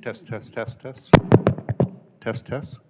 Test, test, test, test. Test, test.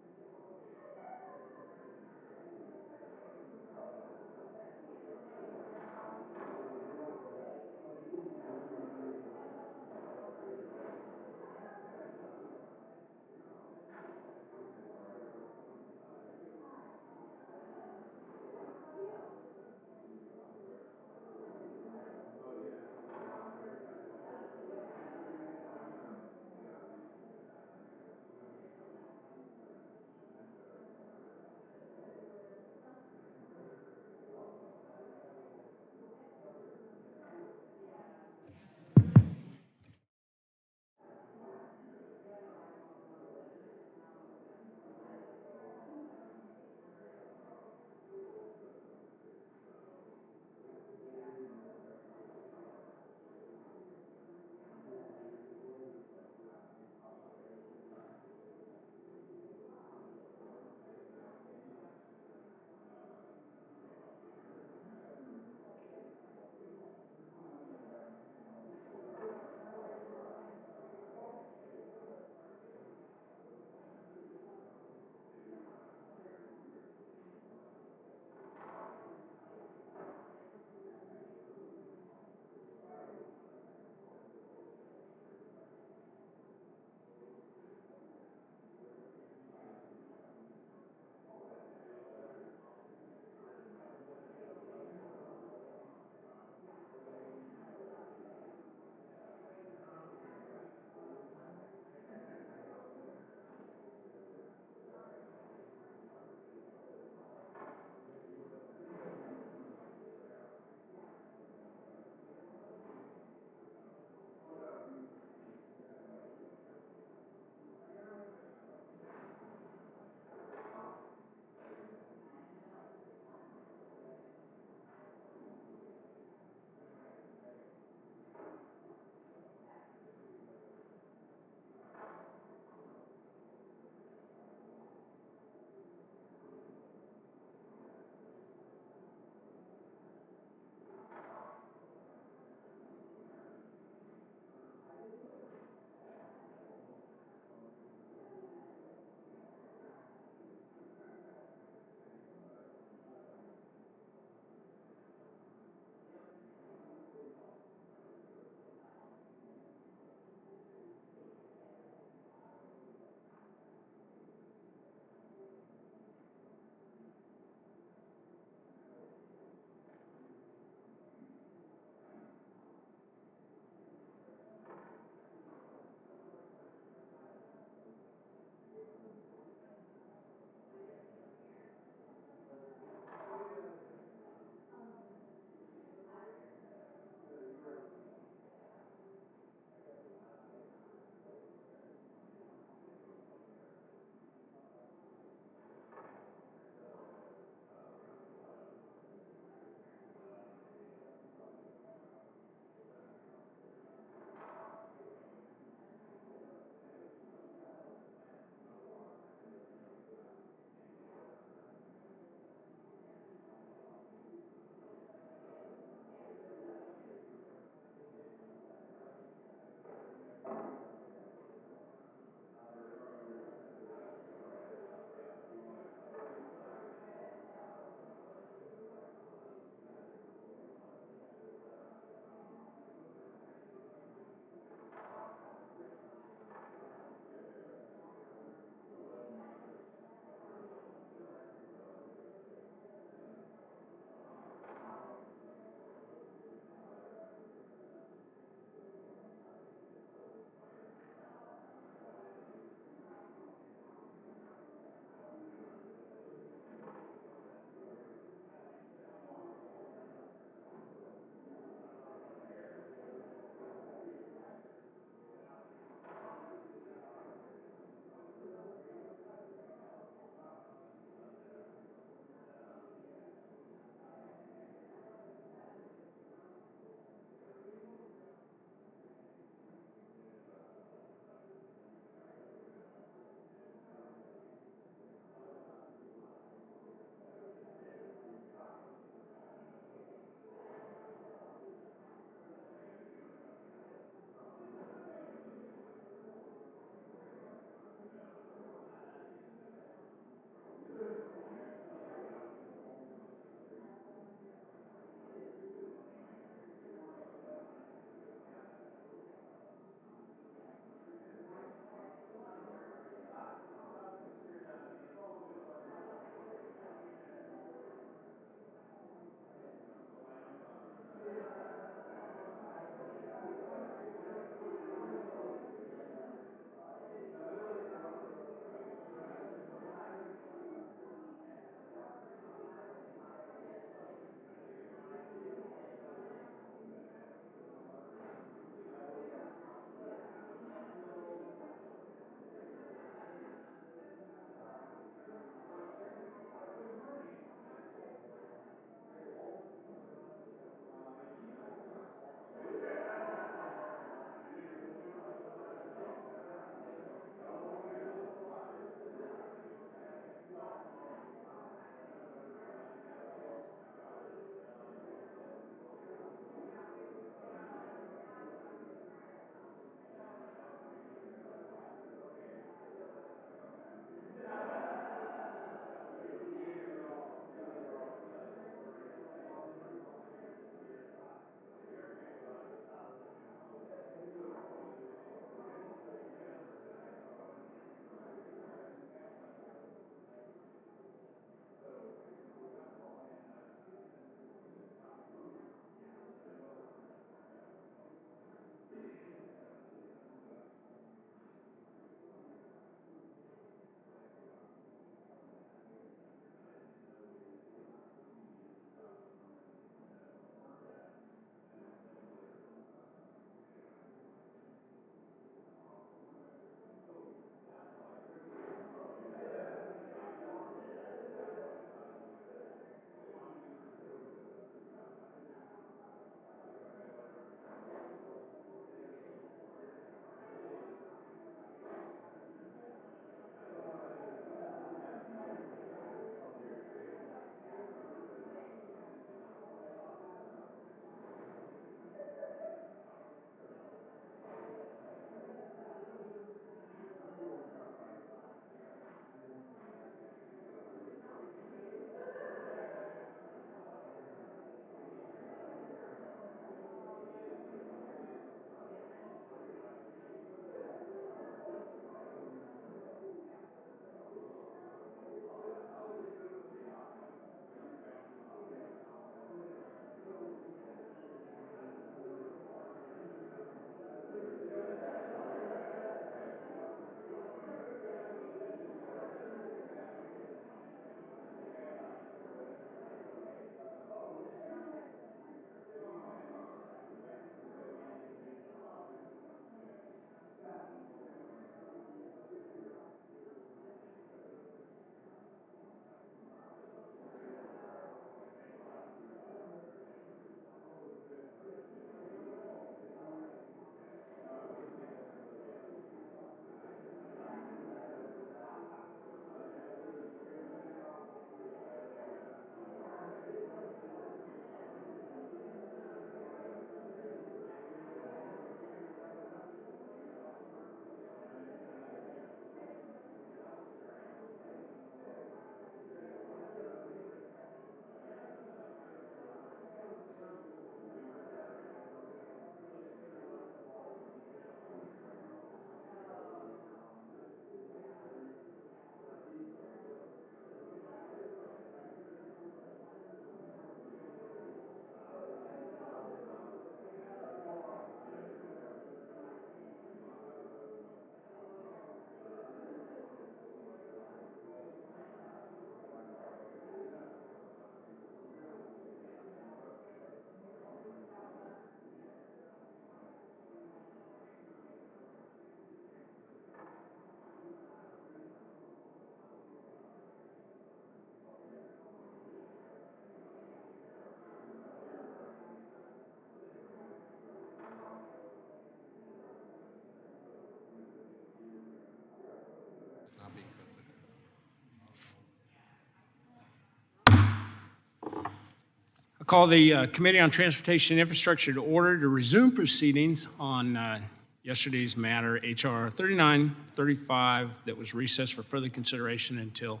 Call the Committee on Transportation and Infrastructure to order to resume proceedings on yesterday's matter, H.R. 3935, that was recessed for further consideration until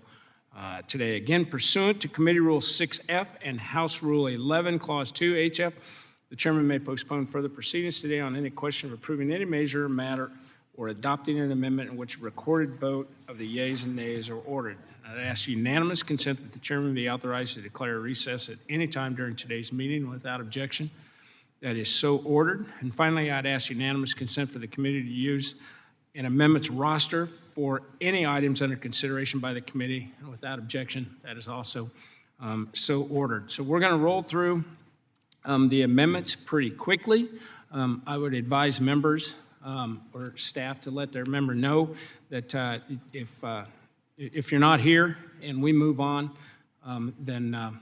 today. Again, pursuant to Committee Rule 6F and House Rule 11, Clause 2, HF, the chairman may postpone further proceedings today on any question of approving any measure, matter, or adopting an amendment in which a recorded vote of the yeas and nays are ordered. I'd ask unanimous consent that the chairman be authorized to declare a recess at any time during today's meeting without objection. That is so ordered. And finally, I'd ask unanimous consent for the committee to use an amendments roster for any items under consideration by the committee. And without objection, that is also so ordered. So we're going to roll through the amendments pretty quickly. I would advise members or staff to let their member know that if you're not here and we move on, then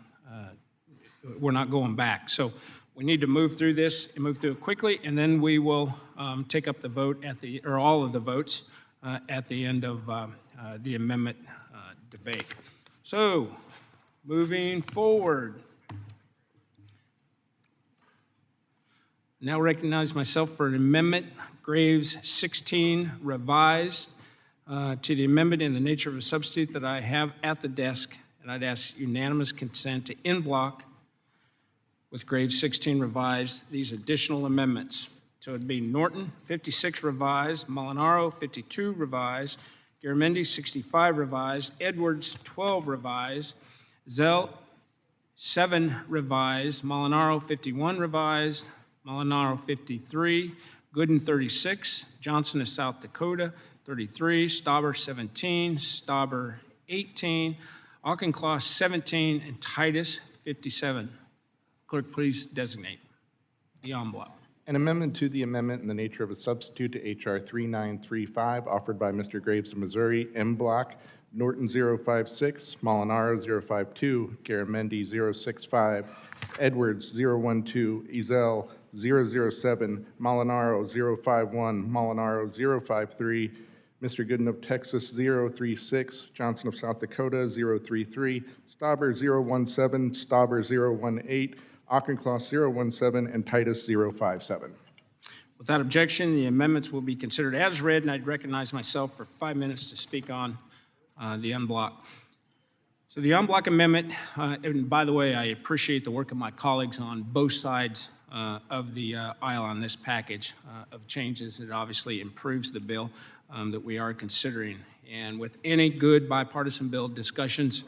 we're not going back. So we need to move through this and move through it quickly, and then we will take up the vote or all of the votes at the end of the amendment debate. So moving forward. Now recognize myself for an amendment, Graves 16 revised to the amendment in the nature of a substitute that I have at the desk, and I'd ask unanimous consent to in block with Graves 16 revised these additional amendments. So it'd be Norton 56 revised, Molinaro 52 revised, Garamendi 65 revised, Edwards 12 revised, Zell 7 revised, Molinaro 51 revised, Molinaro 53, Gooden 36, Johnson of South Dakota 33, Stauber 17, Stauber 18, Auchincloss 17, and Titus 57. Clerk, please designate the en bloc. An amendment to the amendment in the nature of a substitute to H.R. 3935 offered by Mr. Graves of Missouri, M block, Norton 056, Molinaro 052, Garamendi 065, Edwards 012, Ezell 007, Molinaro 051, Molinaro 053, Mr. Gooden of Texas 036, Johnson of South Dakota 033, Stauber 017, Stauber 018, Auchincloss 017, and Titus 057. Without objection, the amendments will be considered as read, and I'd recognize myself for 5 minutes to speak on the en bloc. So the en bloc amendment, and by the way, I appreciate the work of my colleagues on both sides of the aisle on this package of changes. It obviously improves the bill that we are considering. And with any good bipartisan bill, discussions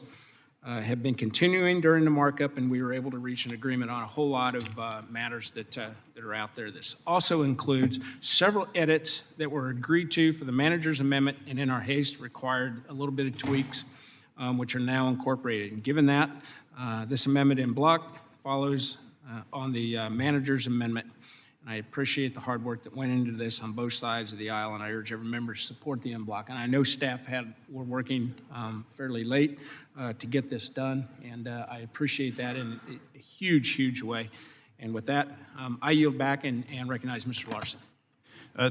have been continuing during the markup, and we were able to reach an agreement on a whole lot of matters that are out there. This also includes several edits that were agreed to for the manager's amendment, and in our haste required a little bit of tweaks, which are now incorporated. And given that, this amendment in block follows on the manager's amendment. And I appreciate the hard work that went into this on both sides of the aisle, and I urge every member to support the en bloc. And I know staff were working fairly late to get this done, and I appreciate that in a huge, huge way. And with that, I yield back and recognize Mr. Larson.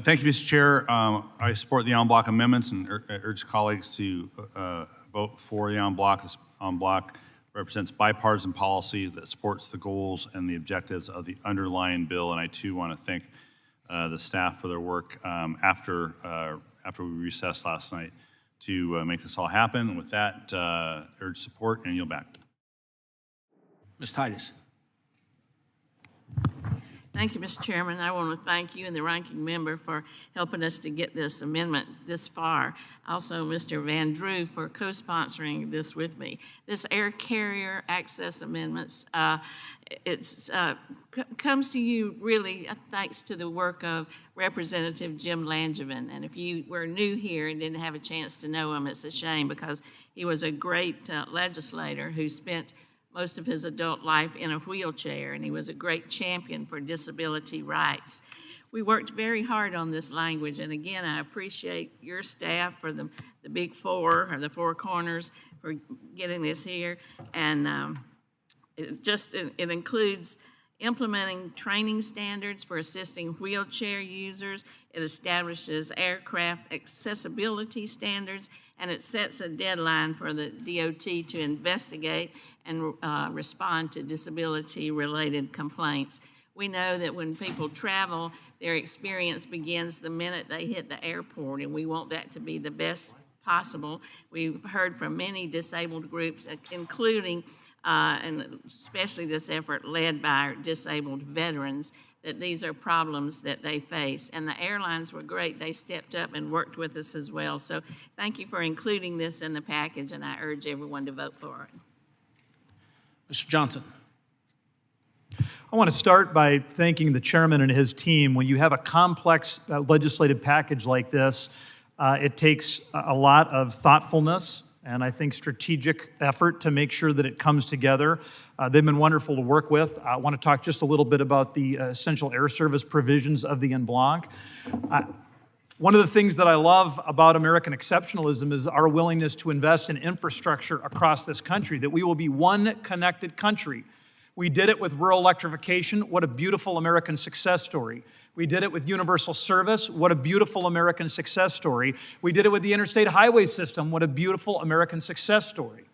Thank you, Mr. Chair. I support the en bloc amendments and urge colleagues to vote for the en bloc. This en bloc represents bipartisan policy that supports the goals and the objectives of the underlying bill. And I, too, want to thank the staff for their work after we recessed last night to make this all happen. And with that, urge support and yield back. Ms. Titus. Thank you, Mr. Chairman. I want to thank you and the ranking member for helping us to get this amendment this far. Also, Mr. Van Drew for co-sponsoring this with me. This air carrier access amendments, comes to you really thanks to the work of Representative Jim Langevin. And if you were new here and didn't have a chance to know him, it's a shame because he was a great legislator who spent most of his adult life in a wheelchair, and he was a great champion for disability rights. We worked very hard on this language, and again, I appreciate your staff for the big four, or the four corners, for getting this here. And it includes implementing training standards for assisting wheelchair users. It establishes aircraft accessibility standards, and it sets a deadline for the DOT to investigate and respond to disability-related complaints. We know that when people travel, their experience begins the minute they hit the airport, and we want that to be the best possible. We've heard from many disabled groups, including and especially this effort led by our disabled veterans, that these are problems that they face. And the airlines were great. They stepped up and worked with us as well. So thank you for including this in the package, and I urge everyone to vote for it. Mr. Johnson. I want to start by thanking the chairman and his team. When you have a complex legislative package like this, it takes a lot of thoughtfulness and I think strategic effort to make sure that it comes together. They've been wonderful to work with. I want to talk just a little bit about the essential air service provisions of the en bloc. One of the things that I love about American exceptionalism is our willingness to invest in infrastructure across this country, that we will be one connected country. We did it with rural electrification. What a beautiful American success story. We did it with universal service. What a beautiful American success story. We did it with the interstate highway system. What a beautiful American success story.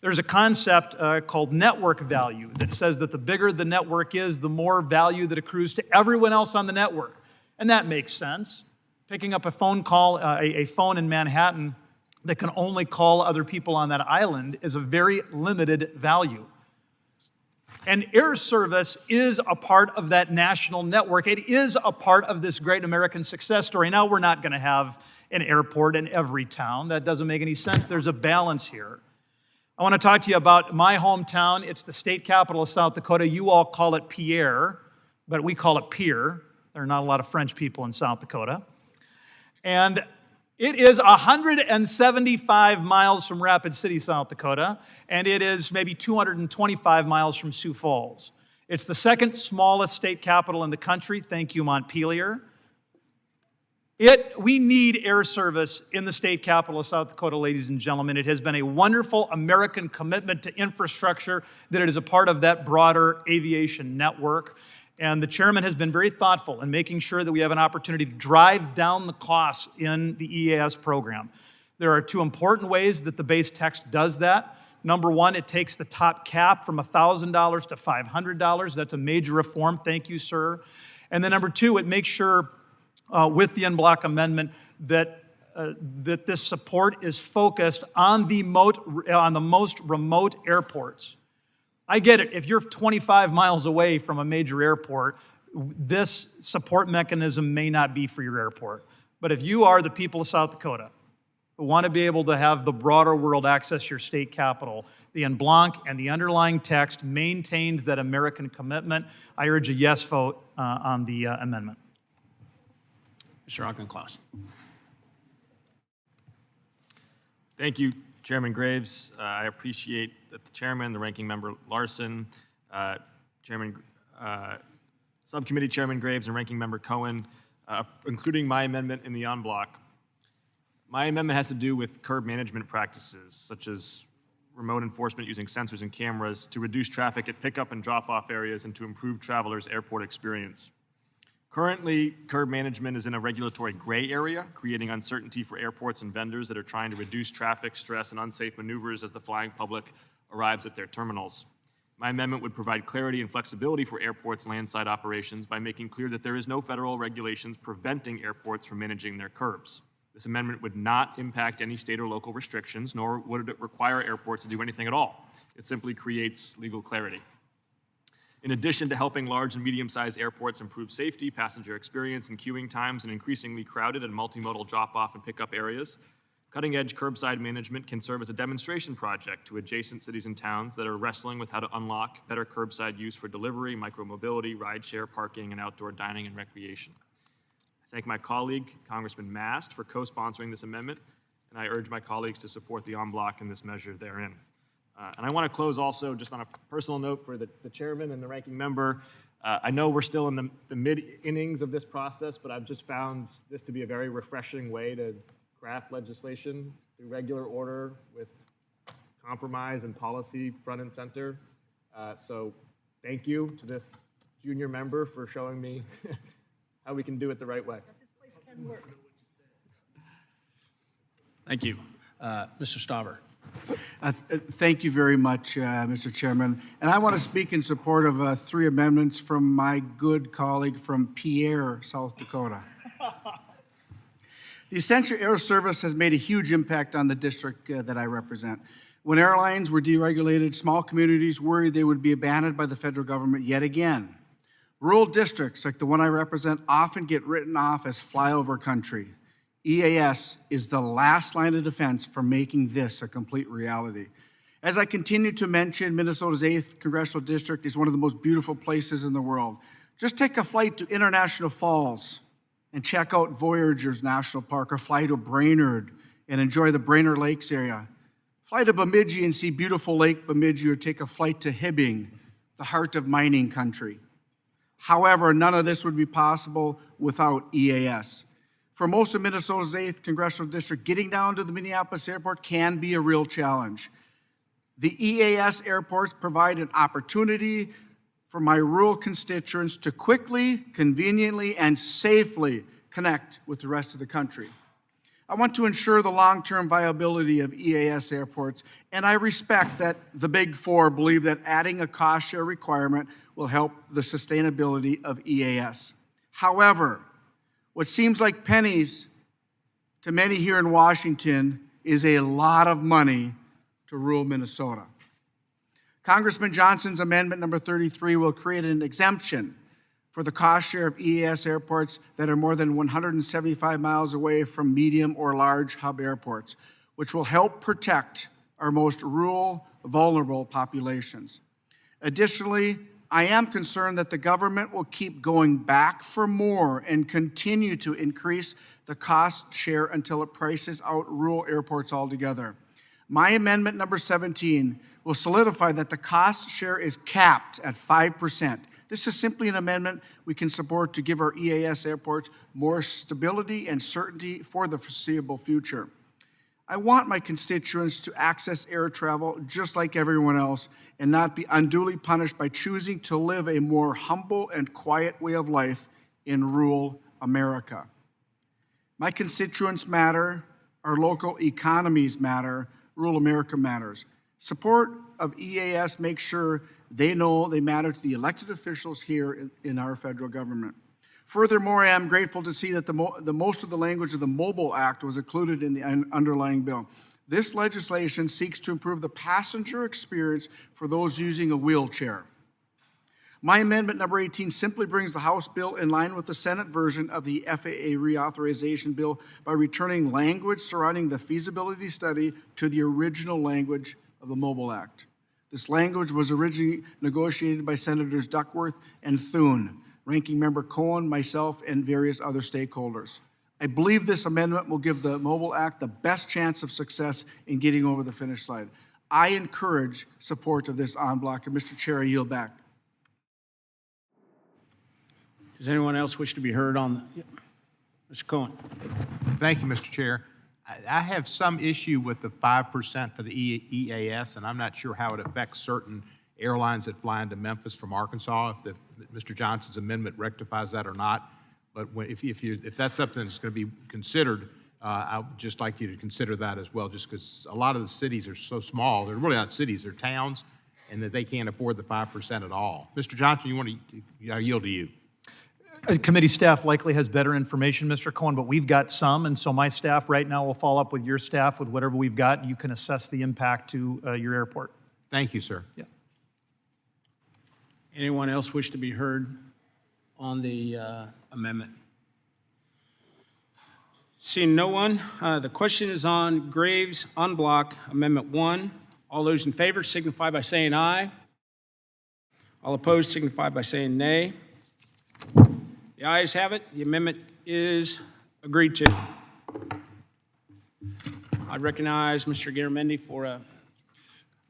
There's a concept called network value that says that the bigger the network is, the more value that accrues to everyone else on the network. And that makes sense. Picking up a phone call, a phone in Manhattan that can only call other people on that island is a very limited value. And air service is a part of that national network. It is a part of this great American success story. Now, we're not going to have an airport in every town. That doesn't make any sense. There's a balance here. I want to talk to you about my hometown. It's the state capital of South Dakota. You all call it Pierre, but we call it Pierre. There are not a lot of French people in South Dakota. And it is 175 miles from Rapid City, South Dakota, and it is maybe 225 miles from Sioux Falls. It's the second smallest state capital in the country. Thank you, Montpelier. We need air service in the state capital of South Dakota, ladies and gentlemen. It has been a wonderful American commitment to infrastructure that it is a part of that broader aviation network. And the chairman has been very thoughtful in making sure that we have an opportunity to drive down the costs in the EAS program. There are two important ways that the base text does that. Number one, it takes the top cap from $1,000 to $500. That's a major reform. Thank you, sir. And then number two, it makes sure with the en bloc amendment that this support is focused on the most remote airports. I get it. If you're 25 miles away from a major airport, this support mechanism may not be for your airport. But if you are the people of South Dakota who want to be able to have the broader world access your state capital, the en bloc and the underlying text maintains that American commitment. I urge a yes vote on the amendment. Mr. Auchincloss. Thank you, Chairman Graves. I appreciate that the chairman, the ranking member Larson, Subcommittee Chairman Graves, and Ranking Member Cohen, including my amendment in the en bloc. My amendment has to do with curb management practices, such as remote enforcement using sensors and cameras to reduce traffic at pickup and drop-off areas and to improve travelers' airport experience. Currently, curb management is in a regulatory gray area, creating uncertainty for airports and vendors that are trying to reduce traffic, stress, and unsafe maneuvers as the flying public arrives at their terminals. My amendment would provide clarity and flexibility for airports' landside operations by making clear that there is no federal regulations preventing airports from managing their curbs. This amendment would not impact any state or local restrictions, nor would it require airports to do anything at all. It simply creates legal clarity. In addition to helping large and medium-sized airports improve safety, passenger experience, and queuing times in increasingly crowded and multimodal drop-off and pickup areas, cutting-edge curbside management can serve as a demonstration project to adjacent cities and towns that are wrestling with how to unlock better curbside use for delivery, micromobility, rideshare, parking, and outdoor dining and recreation. I thank my colleague, Congressman Mast, for co-sponsoring this amendment, and I urge my colleagues to support the en bloc in this measure therein. And I want to close also just on a personal note for the chairman and the ranking member. I know we're still in the mid-innings of this process, but I've just found this to be a very refreshing way to craft legislation through regular order with compromise and policy front and center. So thank you to this junior member for showing me how we can do it the right way. Thank you. Mr. Stauber. Thank you very much, Mr. Chairman. And I want to speak in support of 3 amendments from my good colleague from Pierre, South Dakota. The essential air service has made a huge impact on the district that I represent. When airlines were deregulated, small communities worried they would be abandoned by the federal government yet again. Rural districts, like the one I represent, often get written off as flyover country. EAS is the last line of defense for making this a complete reality. As I continue to mention, Minnesota's 8th Congressional District is one of the most beautiful places in the world. Just take a flight to International Falls and check out Voyageurs National Park, or fly to Brainerd and enjoy the Brainerd Lakes area. Fly to Bemidji and see beautiful Lake Bemidji, or take a flight to Hibbing, the heart of mining country. However, none of this would be possible without EAS. For most of Minnesota's 8th Congressional District, getting down to the Minneapolis airport can be a real challenge. The EAS airports provide an opportunity for my rural constituents to quickly, conveniently, and safely connect with the rest of the country. I want to ensure the long-term viability of EAS airports, and I respect that the Big Four believe that adding a cost share requirement will help the sustainability of EAS. However, what seems like pennies to many here in Washington is a lot of money to rural Minnesota. Congressman Johnson's amendment number 33 will create an exemption for the cost share of EAS airports that are more than 175 miles away from medium or large hub airports, which will help protect our most rural, vulnerable populations. Additionally, I am concerned that the government will keep going back for more and continue to increase the cost share until it prices out rural airports altogether. My amendment number 17 will solidify that the cost share is capped at 5%. This is simply an amendment we can support to give our EAS airports more stability and certainty for the foreseeable future. I want my constituents to access air travel just like everyone else and not be unduly punished by choosing to live a more humble and quiet way of life in rural America. My constituents matter, our local economies matter, rural America matters. Support of EAS makes sure they know they matter to the elected officials here in our federal government. Furthermore, I am grateful to see that the most of the language of the Mobile Act was included in the underlying bill. This legislation seeks to improve the passenger experience for those using a wheelchair. My amendment number 18 simply brings the House bill in line with the Senate version of the FAA reauthorization bill by returning language surrounding the feasibility study to the original language of the Mobile Act. This language was originally negotiated by Senators Duckworth and Thune, Ranking Member Cohen, myself, and various other stakeholders. I believe this amendment will give the Mobile Act the best chance of success in getting over the finish line. I encourage support of this en bloc, and Mr. Chair, I yield back. Does anyone else wish to be heard on the, Mr. Cohen? Thank you, Mr. Chair. I have some issue with the 5% for the EAS, and I'm not sure how it affects certain airlines that fly into Memphis from Arkansas, if Mr. Johnson's amendment rectifies that or not. But if that's something that's going to be considered, I would just like you to consider that as well, just because a lot of the cities are so small. They're really not cities, they're towns, and that they can't afford the 5% at all. Mr. Johnson, I yield to you. Committee staff likely has better information, Mr. Cohen, but we've got some, and so my staff right now will follow up with your staff with whatever we've got. You can assess the impact to your airport. Thank you, sir. Yeah. Anyone else wish to be heard on the amendment? Seeing no one, the question is on Graves en bloc, Amendment 1. All those in favor signify by saying aye. All opposed signify by saying nay. The ayes have it. The amendment is agreed to. I recognize Mr. Garamendi for a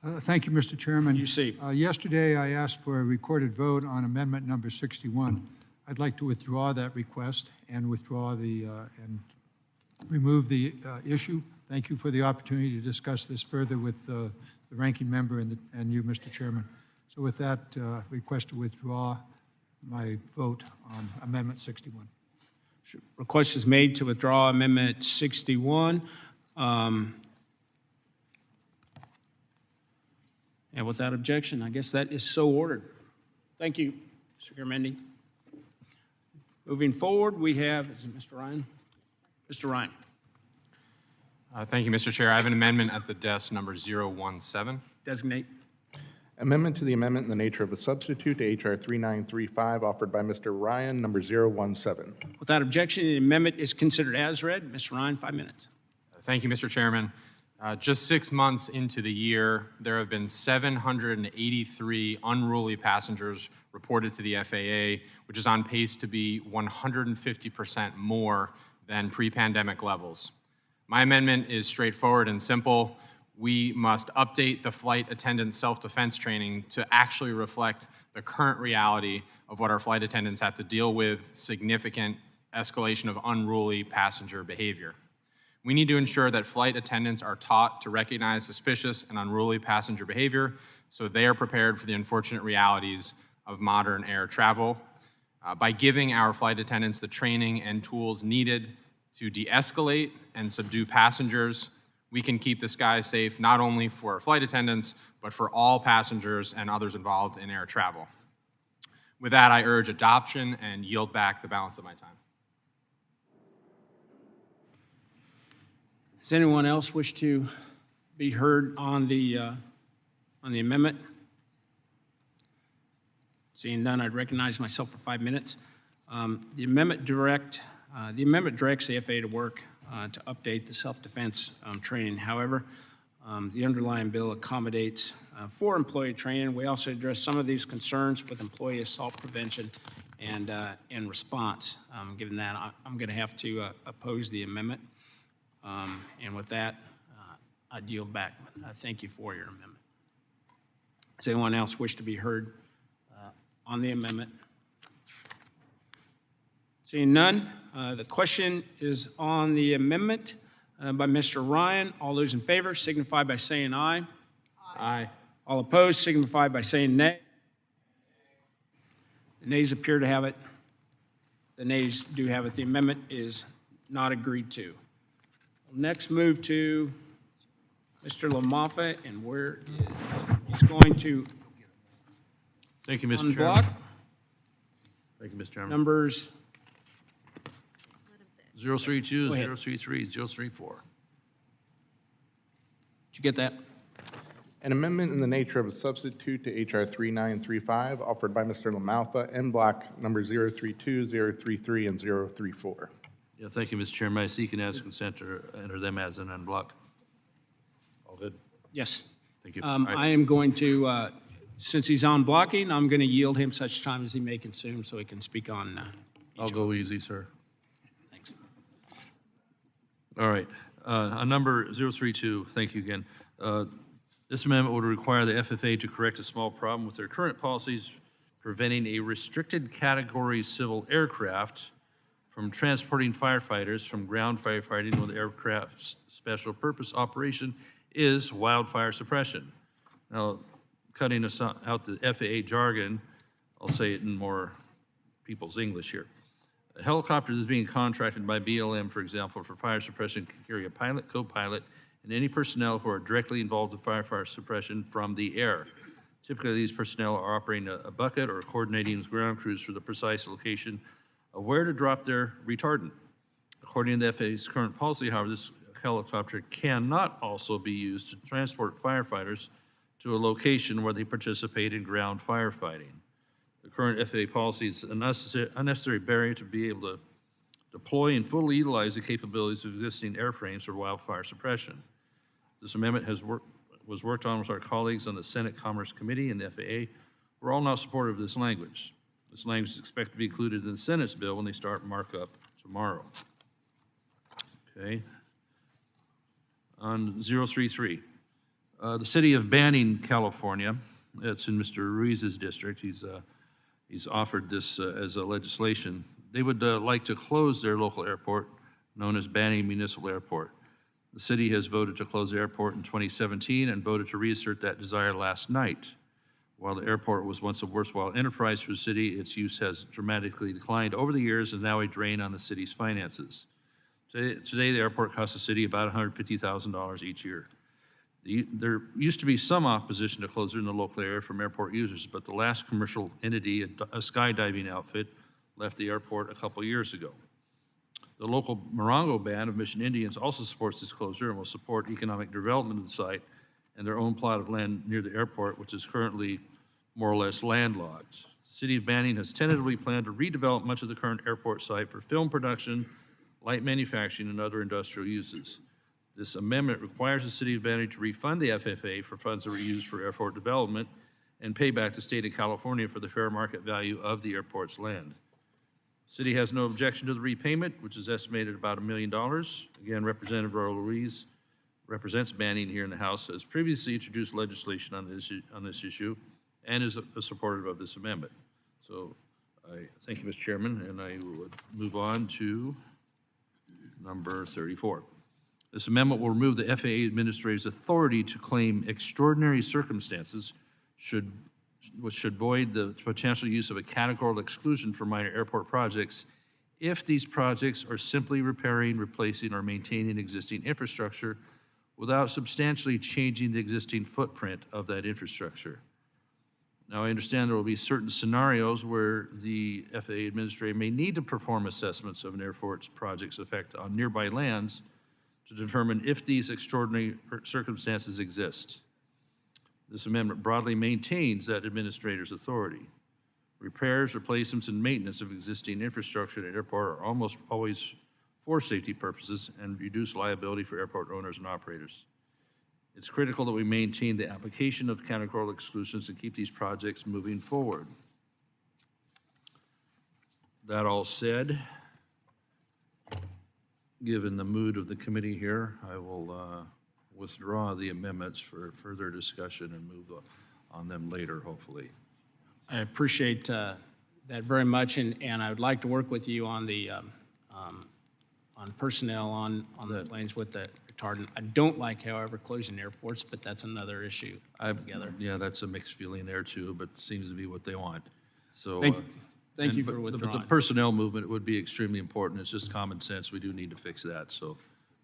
Thank you, Mr. Chairman. UC. Yesterday, I asked for a recorded vote on amendment number 61. I'd like to withdraw that request and withdraw and remove the issue. Thank you for the opportunity to discuss this further with the ranking member and you, Mr. Chairman. So with that request to withdraw, my vote on Amendment 61. Request is made to withdraw Amendment 61. And without objection, I guess that is so ordered. Thank you, Mr. Garamendi. Moving forward, we have, is it Mr. Ryan? Mr. Ryan. Thank you, Mr. Chair. I have an amendment at the desk number 017. Designate. Amendment to the amendment in the nature of a substitute to H.R. 3935, offered by Mr. Ryan, number 017. Without objection, the amendment is considered as read. Mr. Ryan, 5 minutes. Thank you, Mr. Chairman. Just 6 months into the year, there have been 783 unruly passengers reported to the FAA, which is on pace to be 150% more than pre-pandemic levels. My amendment is straightforward and simple. We must update the flight attendant self-defense training to actually reflect the current reality of what our flight attendants have to deal with, significant escalation of unruly passenger behavior. We need to ensure that flight attendants are taught to recognize suspicious and unruly passenger behavior so they are prepared for the unfortunate realities of modern air travel. By giving our flight attendants the training and tools needed to de-escalate and subdue passengers, we can keep the skies safe not only for flight attendants, but for all passengers and others involved in air travel. With that, I urge adoption and yield back the balance of my time. Does anyone else wish to be heard on the amendment? Seeing none, I'd recognize myself for 5 minutes. The amendment directs the FAA to work to update the self-defense training. However, the underlying bill accommodates for employee training. We also address some of these concerns with employee assault prevention and response. Given that, I'm going to have to oppose the amendment. And with that, I'd yield back. Thank you for your amendment. Does anyone else wish to be heard on the amendment? Seeing none, the question is on the amendment by Mr. Ryan. All those in favor signify by saying aye. Aye. All opposed signify by saying nay. The nays appear to have it. The nays do have it. The amendment is not agreed to. We'll next move to Mr. LaMaffa, and where he's going to Thank you, Mr. Chairman. unblock Thank you, Mr. Chairman. numbers. 032, Go ahead. 033, 034. Did you get that? An amendment in the nature of a substitute to H.R. 3935, offered by Mr. LaMalfa, en bloc number 032, 033, and 034. Yeah, thank you, Mr. Chairman. I seek and ask consent to enter them as an unblock. All good? Yes. Thank you. I am going to, since he's on blocking, I'm going to yield him such time as he may consume so he can speak on I'll go easy, sir. Thanks. All right. On number 032, thank you again. This amendment would require the FFA to correct a small problem with their current policies preventing a restricted category civil aircraft from transporting firefighters from ground firefighting when the aircraft's special purpose operation is wildfire suppression. Now, cutting out the FAA jargon, I'll say it in more people's English here. A helicopter that's being contracted by BLM, for example, for fire suppression can carry a pilot, co-pilot, and any personnel who are directly involved in fire suppression from the air. Typically, these personnel are operating a bucket or coordinating with ground crews for the precise location of where to drop their retardant. According to the FAA's current policy, however, this helicopter cannot also be used to transport firefighters to a location where they participate in ground firefighting. The current FAA policy is an unnecessary barrier to be able to deploy and fully utilize the capabilities of existing airframes for wildfire suppression. This amendment was worked on with our colleagues on the Senate Commerce Committee and the FAA. We're all now supportive of this language. This language is expected to be included in the Senate's bill when they start markup tomorrow. Okay. On 033, the city of Banning, California, that's in Mr. Ruiz's district. He's offered this as a legislation. They would like to close their local airport, known as Banning Municipal Airport. The city has voted to close the airport in 2017 and voted to reassert that desire last night. While the airport was once a worthwhile enterprise for the city, its use has dramatically declined over the years and now a drain on the city's finances. Today, the airport costs the city about $150,000 each year. There used to be some opposition to closure in the local area from airport users, but the last commercial entity, a skydiving outfit, left the airport a couple years ago. The local Morongo Band of Mission Indians also supports this closure and will support economic development of the site and their own plot of land near the airport, which is currently more or less landlocked. The City of Banning has tentatively planned to redevelop much of the current airport site for film production, light manufacturing, and other industrial uses. This amendment requires the City of Banning to refund the FFA for funds that were used for airport development and pay back the state of California for the fair market value of the airport's land. The city has no objection to the repayment, which is estimated at about $1 million. Again, Representative Royal Ruiz represents Banning here in the House, has previously introduced legislation on this issue and is a supporter of this amendment. So I thank you, Mr. Chairman, and I would move on to number 34. This amendment will remove the FAA administrator's authority to claim extraordinary circumstances, which should void the potential use of a categorical exclusion for minor airport projects if these projects are simply repairing, replacing, or maintaining existing infrastructure without substantially changing the existing footprint of that infrastructure. Now, I understand there will be certain scenarios where the FAA administrator may need to perform assessments of an airport's project's effect on nearby lands to determine if these extraordinary circumstances exist. This amendment broadly maintains that administrator's authority. Repairs, replacements, and maintenance of existing infrastructure at an airport are almost always for safety purposes and reduce liability for airport owners and operators. It's critical that we maintain the application of categorical exclusions and keep these projects moving forward. That all said, given the mood of the committee here, I will withdraw the amendments for further discussion and move on them later, hopefully. I appreciate that very much, and I would like to work with you on the on personnel on the planes with the retardant. I don't like, however, closing airports, but that's another issue altogether. Yeah, that's a mixed feeling there too, but seems to be what they want. So Thank you for but withdrawing. the personnel movement would be extremely important. It's just common sense. We do need to fix that. So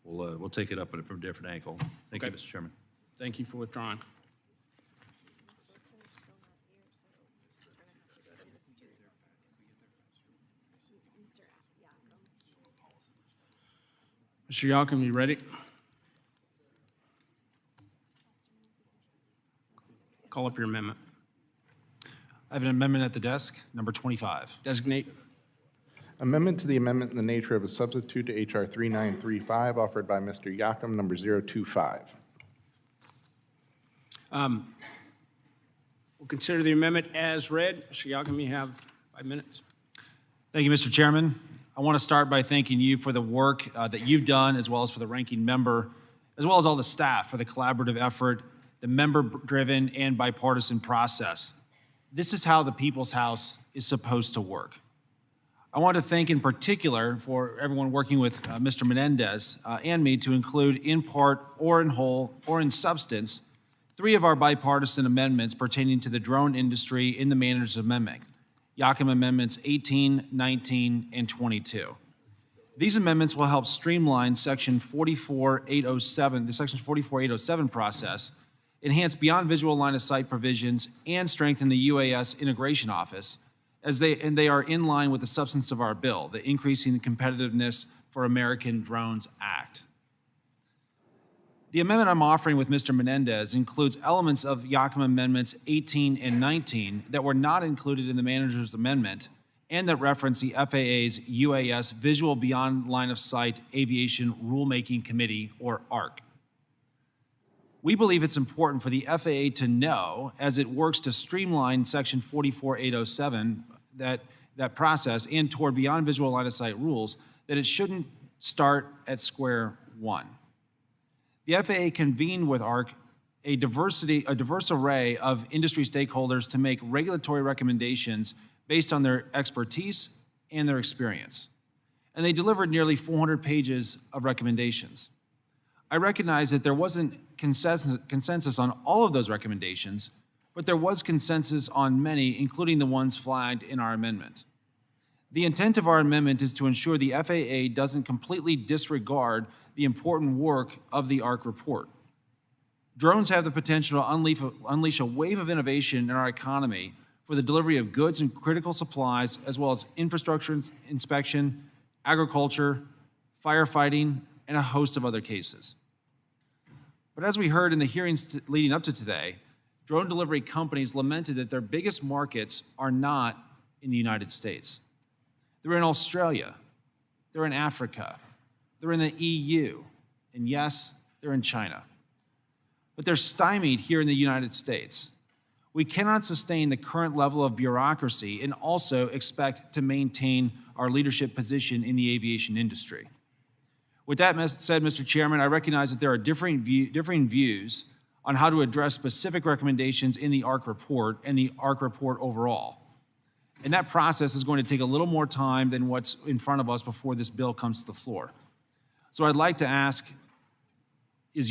we'll take it up from a different angle. Thank you, Okay. Mr. Chairman. Thank you for withdrawing. Mr. Yocum, you ready? Call up your amendment. I have an amendment at the desk, number 25. Designate. Amendment to the amendment in the nature of a substitute to H.R. 3935, offered by Mr. Yocum, number 025. We'll consider the amendment as read. Mr. Yocum, you have 5 minutes. Thank you, Mr. Chairman. I want to start by thanking you for the work that you've done, as well as for the ranking member, as well as all the staff for the collaborative effort, the member-driven and bipartisan process. This is how the People's House is supposed to work. I want to thank in particular for everyone working with Mr. Menendez and me to include in part or in whole or in substance 3 of our bipartisan amendments pertaining to the drone industry in the manager's amendment, Yocum Amendments 18, 19, and 22. These amendments will help streamline Section 44807, the Section 44807 process, enhance beyond visual line of sight provisions, and strengthen the UAS Integration Office, they are in line with the substance of our bill, the Increasing the Competitiveness for American Drones Act. The amendment I'm offering with Mr. Menendez includes elements of Yocum Amendments 18 and 19 that were not included in the manager's amendment and that reference the FAA's UAS Visual Beyond Line of Sight Aviation Rulemaking Committee, or ARC. We believe it's important for the FAA to know, as it works to streamline Section 44807, that process, and toward beyond visual line of sight rules, that it shouldn't start at square one. The FAA convened with ARC a diverse array of industry stakeholders to make regulatory recommendations based on their expertise and their experience. And they delivered nearly 400 pages of recommendations. I recognize that there wasn't consensus on all of those recommendations, but there was consensus on many, including the ones flagged in our amendment. The intent of our amendment is to ensure the FAA doesn't completely disregard the important work of the ARC report. Drones have the potential to unleash a wave of innovation in our economy for the delivery of goods and critical supplies, as well as infrastructure inspection, agriculture, firefighting, and a host of other cases. But as we heard in the hearings leading up to today, drone delivery companies lamented that their biggest markets are not in the United States. They're in Australia, they're in Africa, they're in the EU, and yes, they're in China. But they're stymied here in the United States. We cannot sustain the current level of bureaucracy and also expect to maintain our leadership position in the aviation industry. With that said, Mr. Chairman, I recognize that there are differing views on how to address specific recommendations in the ARC report and the ARC report overall. And that process is going to take a little more time than what's in front of us before this bill comes to the floor. So I'd like to ask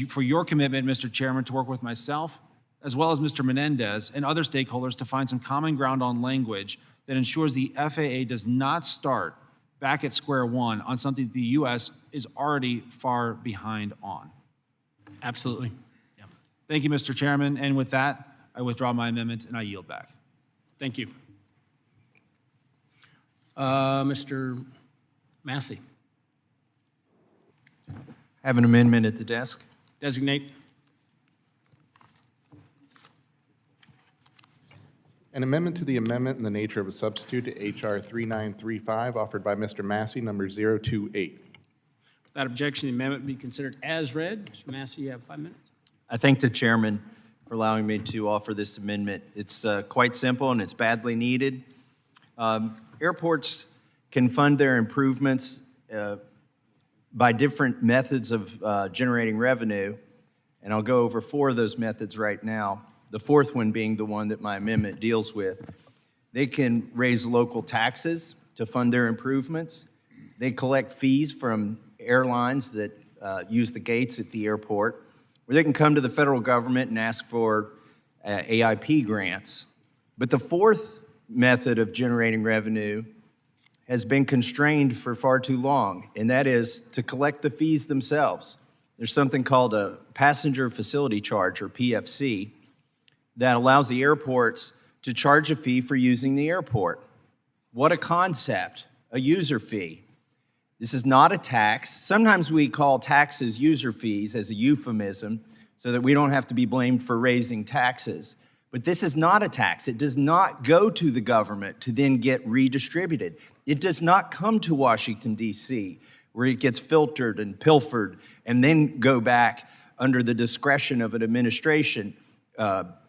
for your commitment, Mr. Chairman, to work with myself, as well as Mr. Menendez and other stakeholders to find some common ground on language that ensures the FAA does not start back at square one on something the U.S. is already far behind on. Absolutely. Yeah. Thank you, Mr. Chairman. And with that, I withdraw my amendment and I yield back. Thank you. Mr. Massey, Have an amendment at the desk. designate. An amendment to the amendment in the nature of a substitute to H.R. 3935, offered by Mr. Massey, number 028. Without objection, the amendment be considered as read. Mr. Massey, you have 5 minutes. I thank the chairman for allowing me to offer this amendment. It's quite simple and it's badly needed. Airports can fund their improvements by different methods of generating revenue, and I'll go over 4 of those methods right now. The 4th one being the one that my amendment deals with. They can raise local taxes to fund their improvements. They collect fees from airlines that use the gates at the airport, or they can come to the federal government and ask for AIP grants. But the 4th method of generating revenue has been constrained for far too long, and that is to collect the fees themselves. There's something called a passenger facility charge, or PFC, that allows the airports to charge a fee for using the airport. What a concept, a user fee. This is not a tax. Sometimes we call taxes user fees as a euphemism so that we don't have to be blamed for raising taxes. But this is not a tax. It does not go to the government to then get redistributed. It does not come to Washington, D.C., where it gets filtered and pilfered and then go back under the discretion of an administration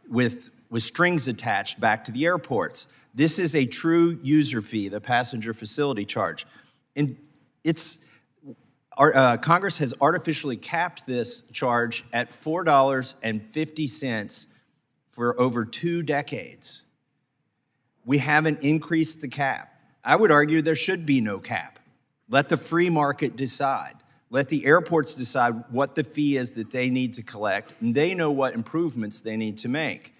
with strings attached back to the airports. This is a true user fee, the passenger facility charge. And Congress has artificially capped this charge at $4.50 for over 2 decades. We haven't increased the cap. I would argue there should be no cap. Let the free market decide. Let the airports decide what the fee is that they need to collect, and they know what improvements they need to make.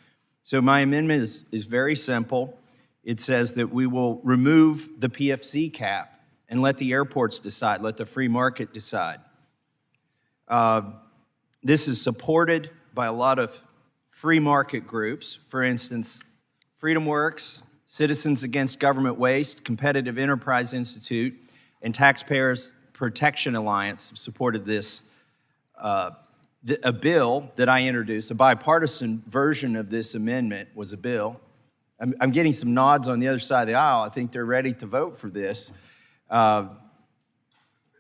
So my amendment is very simple. It says that we will remove the PFC cap and let the airports decide, let the free market decide. This is supported by a lot of free market groups. For instance, FreedomWorks, Citizens Against Government Waste, Competitive Enterprise Institute, and Taxpayers Protection Alliance have supported this, a bill that I introduced. A bipartisan version of this amendment was a bill. I'm getting some nods on the other side of the aisle. I think they're ready to vote for this.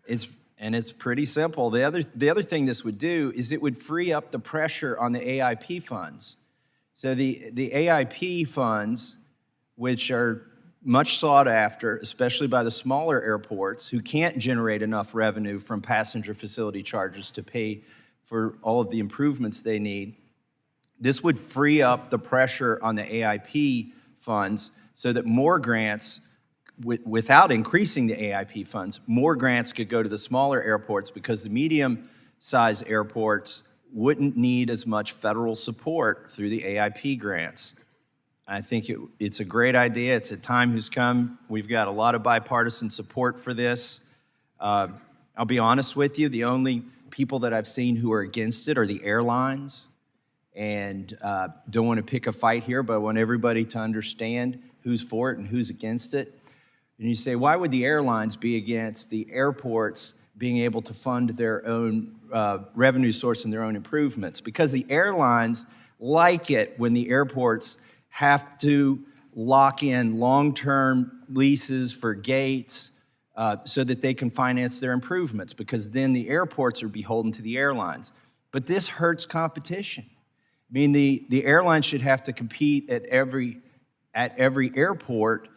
It's pretty simple. The other thing this would do is it would free up the pressure on the AIP funds. So the AIP funds, which are much sought after, especially by the smaller airports who can't generate enough revenue from passenger facility charges to pay for all of the improvements they need. This would free up the pressure on the AIP funds so that more grants, without increasing the AIP funds, more grants could go to the smaller airports because the medium-sized airports wouldn't need as much federal support through the AIP grants. I think it's a great idea. It's a time who's come. We've got a lot of bipartisan support for this. I'll be honest with you, the only people that I've seen who are against it are the airlines. And don't want to pick a fight here, but I want everybody to understand who's for it and who's against it. And you say, why would the airlines be against the airports being able to fund their own revenue source and their own improvements? Because the airlines like it when the airports have to lock in long-term leases for gates so that they can finance their improvements, because then the airports are beholden to the airlines. But this hurts competition. I mean, the airlines should have to compete at every airport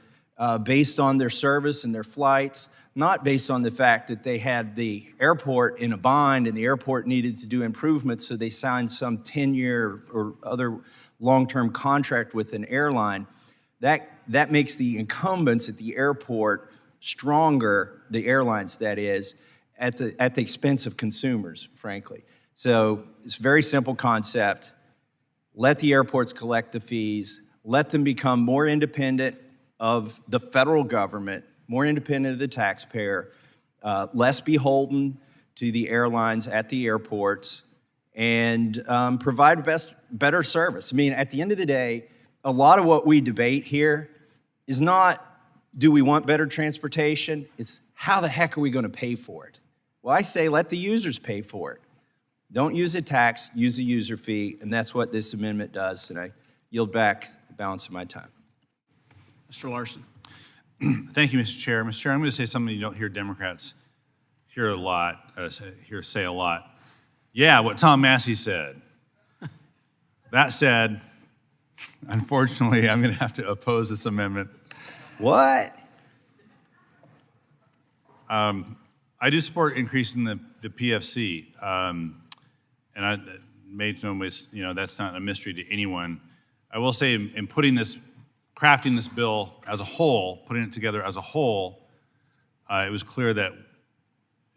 based on their service and their flights, not based on the fact that they had the airport in a bind and the airport needed to do improvements, so they signed some 10-year or other long-term contract with an airline. That makes the incumbents at the airport stronger, the airlines that is, at the expense of consumers, frankly. So it's a very simple concept. Let the airports collect the fees. Let them become more independent of the federal government, more independent of the taxpayer, less beholden to the airlines at the airports, and provide better service. I mean, at the end of the day, a lot of what we debate here is not, do we want better transportation? It's how the heck are we going to pay for it? Well, I say let the users pay for it. Don't use a tax, use a user fee, and that's what this amendment does, and I yield back the balance of my time. Mr. Larson. Thank you, Mr. Chair. Mr. Chair, I'm going to say something you don't hear Democrats say a lot. Yeah, what Tom Massey said. That said, unfortunately, I'm going to have to oppose this amendment. What? I do support increasing the PFC, and I made no mis, that's not a mystery to anyone. I will say, in crafting this bill as a whole, putting it together as a whole, it was clear that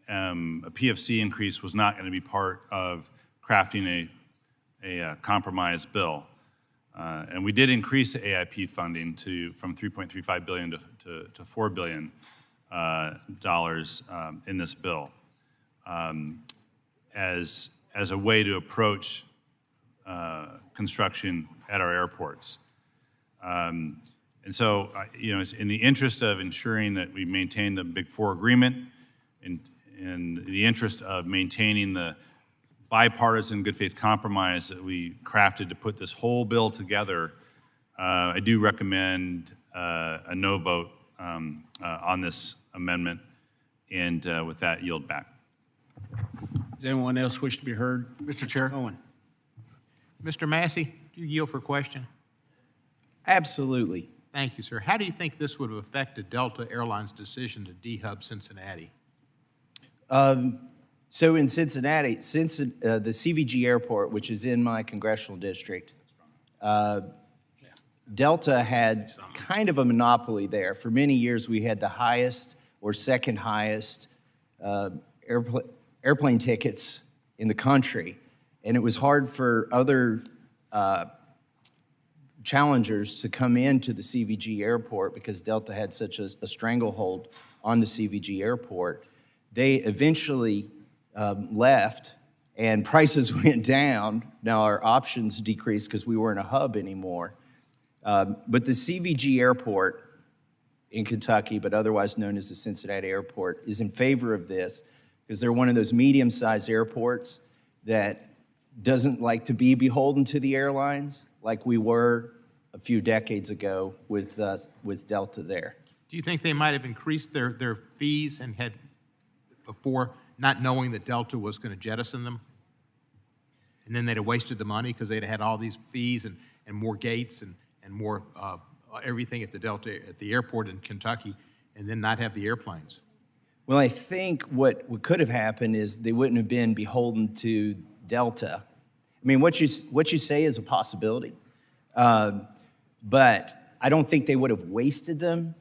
a PFC increase was not going to be part of crafting a compromise bill. And we did increase the AIP funding from $3.35 billion to $4 billion in this bill as a way to approach construction at our airports. And so, it's in the interest of ensuring that we maintain the Big Four agreement, in the interest of maintaining the bipartisan good faith compromise that we crafted to put this whole bill together, I do recommend a no vote on this amendment, and with that, yield back. Does anyone else wish to be heard? Mr. Chair. Owen. Mr. Massey, do you yield for question? Absolutely. Thank you, sir. How do you think this would have affected Delta Airlines' decision to de-hub Cincinnati? So in Cincinnati, since the CVG airport, which is in my congressional district, Delta had kind of a monopoly there. For many years, we had the highest or second highest airplane tickets in the country. And it was hard for other challengers to come into the CVG airport because Delta had such a stranglehold on the CVG airport. They eventually left and prices went down. Now our options decreased because we weren't a hub anymore. But the CVG airport in Kentucky, but otherwise known as the Cincinnati airport, is in favor of this because they're one of those medium-sized airports that doesn't like to be beholden to the airlines like we were a few decades ago with Delta there. Do you think they might have increased their fees and had before not knowing that Delta was going to jettison them? And then they'd have wasted the money because they'd had all these fees and more gates and more everything at the airport in Kentucky, and then not have the airplanes. Well, I think what could have happened is they wouldn't have been beholden to Delta. I mean, what you say is a possibility, but I don't think they would have wasted them.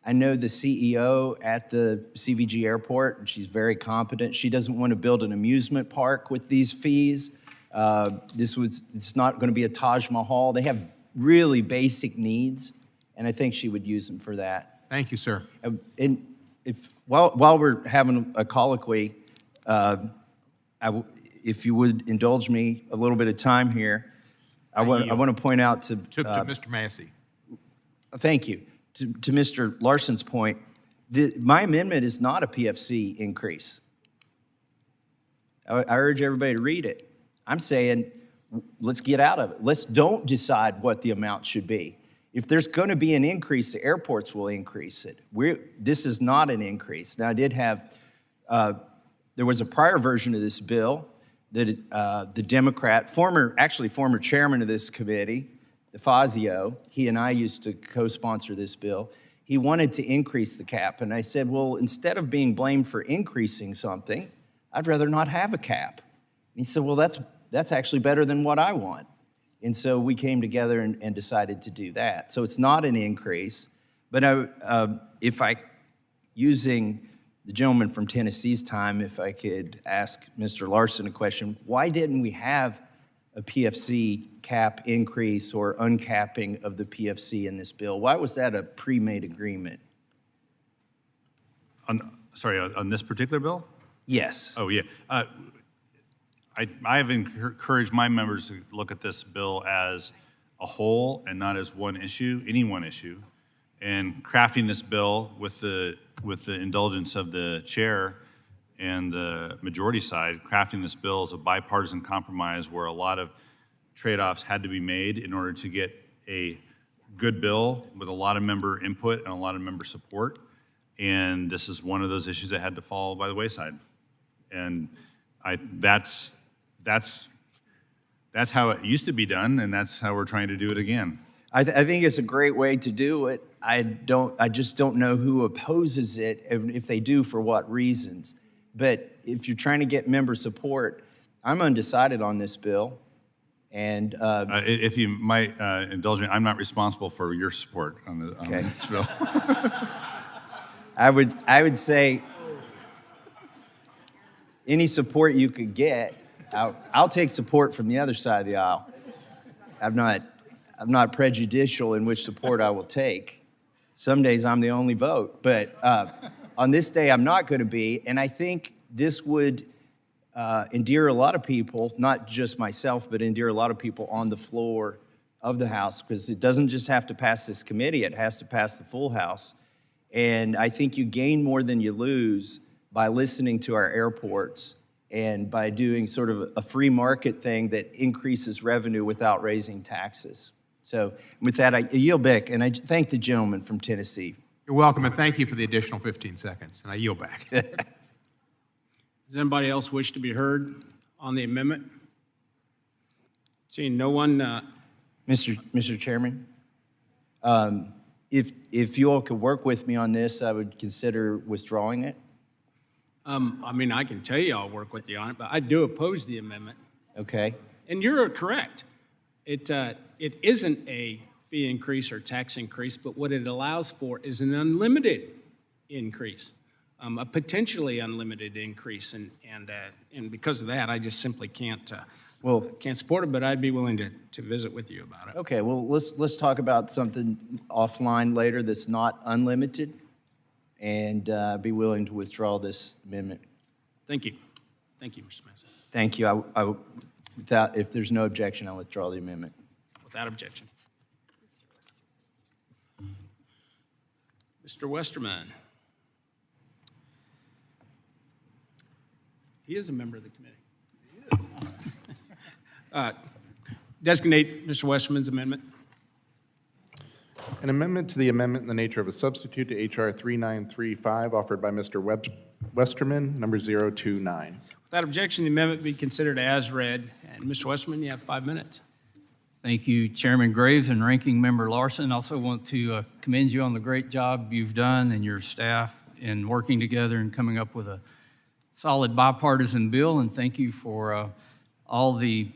I know the CEO at the CVG airport, and she's very competent. She doesn't want to build an amusement park with these fees. It's not going to be a Taj Mahal. They have really basic needs, and I think she would use them for that. Thank you, sir. And while we're having a colloquy, if you would indulge me a little bit of time here, I want to point out to Mr. Massey. thank you. To Mr. Larson's point, my amendment is not a PFC increase. I urge everybody to read it. I'm saying, let's get out of it. Let's don't decide what the amount should be. If there's going to be an increase, the airports will increase it. This is not an increase. Now, I did have, there was a prior version of this bill that the Democrat, former chairman of this committee, DeFazio, he and I used to co-sponsor this bill. He wanted to increase the cap. And I said, well, instead of being blamed for increasing something, I'd rather not have a cap. And he said, well, that's actually better than what I want. And so we came together and decided to do that. So it's not an increase, but using the gentleman from Tennessee's time, if I could ask Mr. Larson a question, why didn't we have a PFC cap increase or uncapping of the PFC in this bill? Why was that a pre-made agreement? On this particular bill? Yes. Oh, yeah. I have encouraged my members to look at this bill as a whole and not as one issue, any one issue. And crafting this bill with the indulgence of the chair and the majority side, crafting this bill as a bipartisan compromise where a lot of trade-offs had to be made in order to get a good bill with a lot of member input and a lot of member support. And this is one of those issues that had to fall by the wayside. And that's how it used to be done, and that's how we're trying to do it again. I think it's a great way to do it. I just don't know who opposes it, and if they do, for what reasons. But if you're trying to get member support, I'm undecided on this bill. And if you might indulge me, I'm not responsible for your support on this bill. I would say any support you could get, I'll take support from the other side of the aisle. I'm not prejudicial in which support I will take. Some days I'm the only vote, but on this day I'm not going to be, and I think this would endear a lot of people, not just myself, but endear a lot of people on the floor of the House, because it doesn't just have to pass this committee, it has to pass the full House. And I think you gain more than you lose by listening to our airports and by doing sort of a free market thing that increases revenue without raising taxes. So with that, I yield back, and I thank the gentleman from Tennessee. You're welcome, and thank you for the additional 15 seconds, and I yield back. Does anybody else wish to be heard on the amendment? Seeing no one. Mr. Chairman, if you all could work with me on this, I would consider withdrawing it. I mean, I can tell you I'll work with you on it, but I do oppose the amendment. Okay. And you're correct. It isn't a fee increase or tax increase, but what it allows for is an unlimited increase, a potentially unlimited increase, and because of that, I just simply can't support it. But I'd be willing to visit with you about it. Okay. Well, let's talk about something offline later that's not unlimited, and be willing to withdraw this amendment. Thank you. Thank you, Mr. Mason. Thank you. If there's no objection, I'll withdraw the amendment. Without objection. Mr. Westerman. He is a member of the committee. Designate Mr. Westerman's amendment. An amendment to the amendment in the nature of a substitute to H.R. 3935 offered by Mr. Westerman, number 029. Without objection, the amendment be considered as read. And Mr. Westerman, you have 5 minutes. Thank you, Chairman Graves and Ranking Member Larson. Also want to commend you on the great job you've done and your staff in working together and coming up with a solid bipartisan bill. And thank you for all the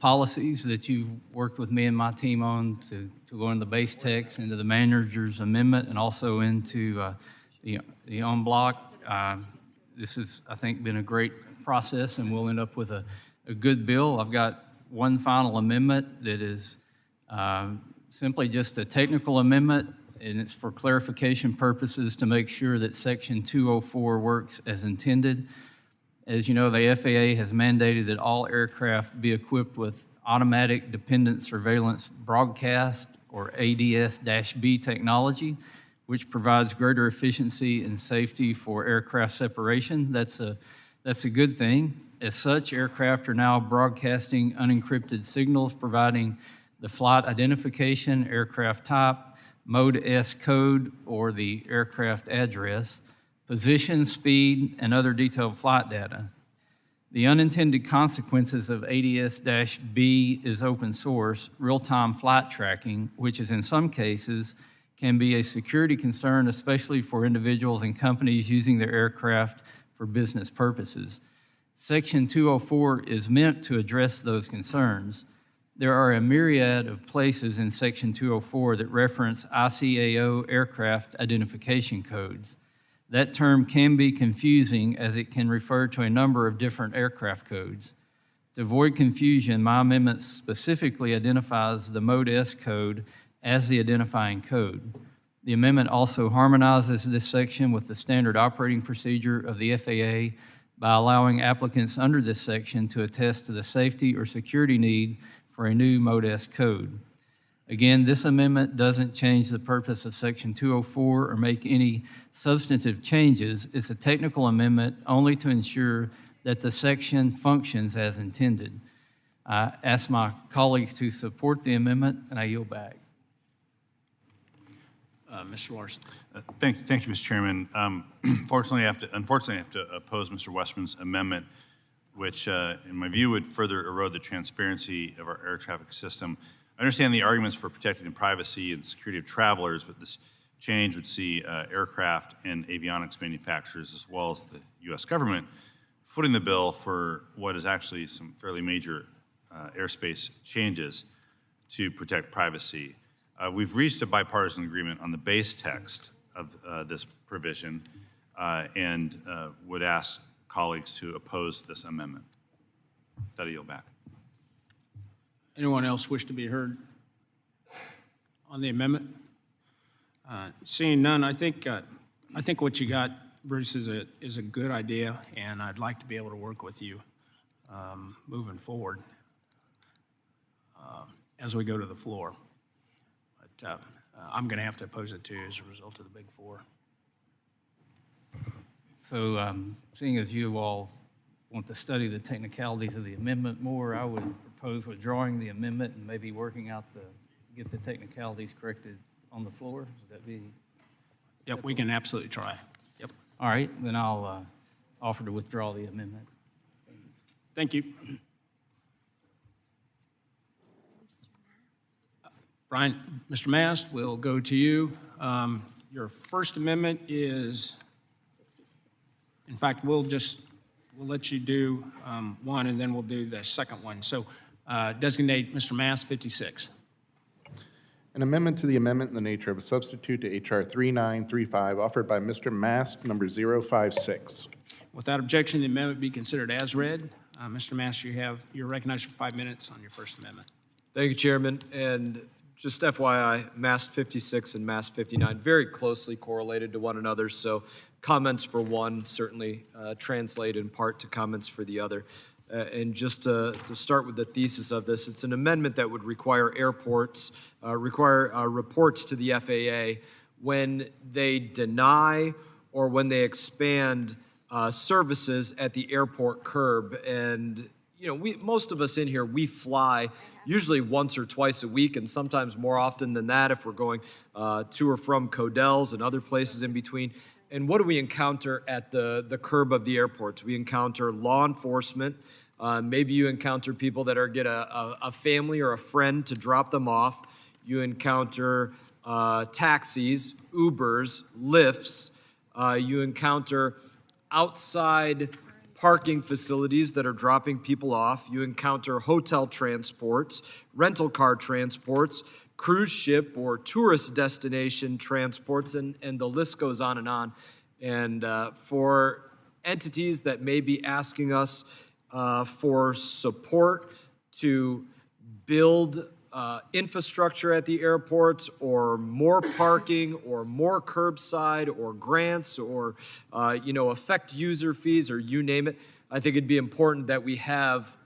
policies that you've worked with me and my team on to go into the base text, into the manager's amendment, and also into the en bloc. This has, I think, been a great process, and we'll end up with a a good bill. I've got one final amendment that is simply just a technical amendment, and it's for clarification purposes to make sure that Section 204 works as intended. As you know, the FAA has mandated that all aircraft be equipped with automatic dependent surveillance broadcast, or ADS-B technology, which provides greater efficiency and safety for aircraft separation. That's a good thing. As such, aircraft are now broadcasting unencrypted signals providing the flight identification, aircraft type, Mode S code, or the aircraft address, position, speed, and other detailed flight data. The unintended consequences of ADS-B is open source, real-time flight tracking, which is in some cases can be a security concern, especially for individuals and companies using their aircraft for business purposes. Section 204 is meant to address those concerns. There are a myriad of places in Section 204 that reference ICAO aircraft identification codes. That term can be confusing as it can refer to a number of different aircraft codes. To avoid confusion, my amendment specifically identifies the Mode S code as the identifying code. The amendment also harmonizes this section with the standard operating procedure of the FAA by allowing applicants under this section to attest to the safety or security need for a new Mode S code. Again, this amendment doesn't change the purpose of Section 204 or make any substantive changes. It's a technical amendment only to ensure that the section functions as intended. I ask my colleagues to support the amendment, and I yield back. Mr. Larson. Thank you, Mr. Chairman. Unfortunately, I have to oppose Mr. Westman's amendment, which, in my view, would further erode the transparency of our air traffic system. I understand the arguments for protecting the privacy and security of travelers, but this change would see aircraft and avionics manufacturers, as well as the U.S. government, footing the bill for what is actually some fairly major airspace changes to protect privacy. We've reached a bipartisan agreement on the base text of this provision and would ask colleagues to oppose this amendment. That I yield back. Anyone else wish to be heard on the amendment? Seeing none, I think what you got, Bruce, is a good idea, and I'd like to be able to work with you moving forward as we go to the floor. But I'm going to have to oppose it too as a result of the Big Four. So seeing as you all want to study the technicalities of the amendment more, I would propose withdrawing the amendment and maybe working out get the technicalities corrected on the floor. Would that be? Yep, we can absolutely try. Yep. All right, then I'll offer to withdraw the amendment. Thank you. Brian, Mr. Mast, we'll go to you. Your first amendment is, in fact, we'll let you do one, and then we'll do the second one. So designate Mr. Mast 56. An amendment to the amendment in the nature of a substitute to H.R. 3935, offered by Mr. Mast, number 056. Without objection, the amendment be considered as read. Mr. Mast, you're recognized for 5 minutes on your first amendment. Thank you, Chairman. And just FYI, MAST 56 and MAST 59 very closely correlated to one another, so comments for one certainly translate in part to comments for the other. And just to start with the thesis of this, it's an amendment that would require airports, reports to the FAA when they deny or when they expand services at the airport curb. And you know, most of us in here, we fly usually once or twice a week, and sometimes more often than that if we're going to or from Codell's and other places in between. And what do we encounter at the curb of the airports? We encounter law enforcement. Maybe you encounter people that are get a family or a friend to drop them off. You encounter taxis, Ubers, Lyfts. You encounter outside parking facilities that are dropping people off. You encounter hotel transports, rental car transports, cruise ship or tourist destination transports, and the list goes on and on. And for entities that may be asking us for support to build infrastructure at the airports, or more parking, or more curbside, or grants, or affect user fees, or you name it. I think it'd be important that we have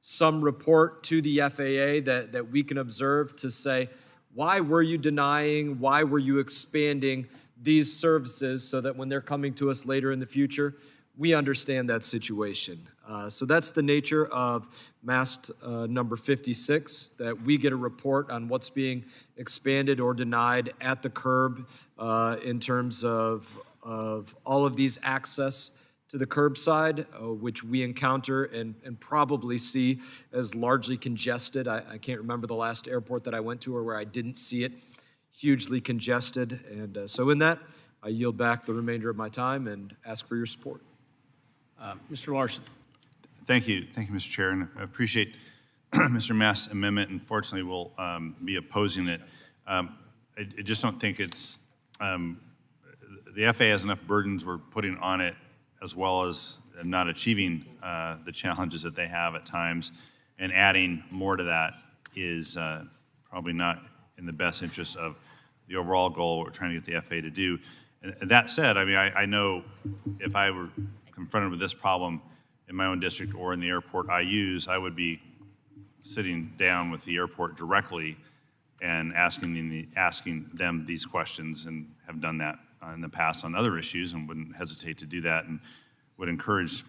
some report to the FAA that we can observe to say, why were you denying, why were you expanding these services, so that when they're coming to us later in the future, we understand that situation. So that's the nature of MAST number 56, that we get a report on what's being expanded or denied at the curb in terms of all of these access to the curbside, which we encounter and probably see as largely congested. I can't remember the last airport that I went to or where I didn't see it hugely congested. And so in that, I yield back the remainder of my time and ask for your support. Mr. Larson. Thank you, Mr. Chair, and I appreciate Mr. Mast's amendment. Unfortunately, we'll be opposing it. I just don't think it's, the FAA has enough burdens we're putting on it, as well as not achieving the challenges that they have at times, and adding more to that is probably not in the best interest of the overall goal we're trying to get the FAA to do. And that said, I mean, I know if I were confronted with this problem in my own district or in the airport I use, I would be sitting down with the airport directly and asking them these questions, and have done that in the past on other issues, and wouldn't hesitate to do that, and would encourage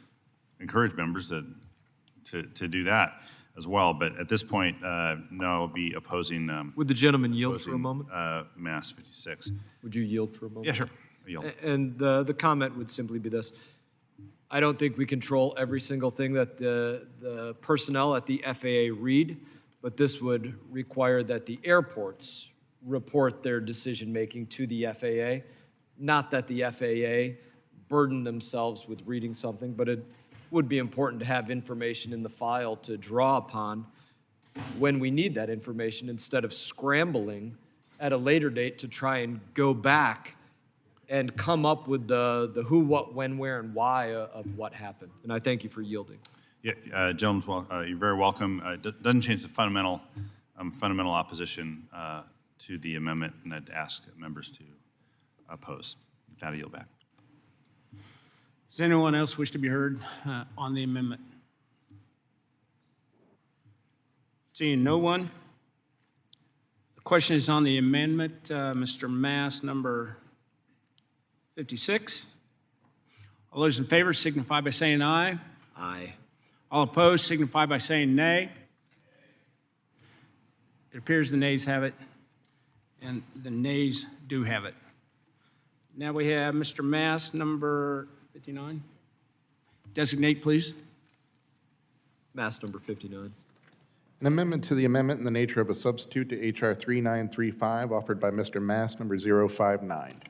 members to do that as well. But at this point, no, I'll be opposing. Would the gentleman yield for a moment? MAS 56. Would you yield for a moment? Yeah, sure. I'll yield. And the comment would simply be this. I don't think we control every single thing that the personnel at the FAA read, but this would require that the airports report their decision-making to the FAA, not that the FAA burden themselves with reading something, but it would be important to have information in the file to draw upon when we need that information, instead of scrambling at a later date to try and go back and come up with the who, what, when, where, and why of what happened. And I thank you for yielding. Yeah, gentlemen, you're very welcome. It doesn't change the fundamental opposition to the amendment, and I'd ask members to oppose. With that, I yield back. Does anyone else wish to be heard on the amendment? Seeing no one. The question is on the amendment. Mr. Mast, number 56. All those in favor signify by saying aye. Aye. All opposed signify by saying nay. It appears the nays have it, and the nays do have it. Now we have Mr. Mast, number 59. Designate, please. MAS number 59. An amendment to the amendment in the nature of a substitute to H.R. 3935, offered by Mr. Mast, number 059.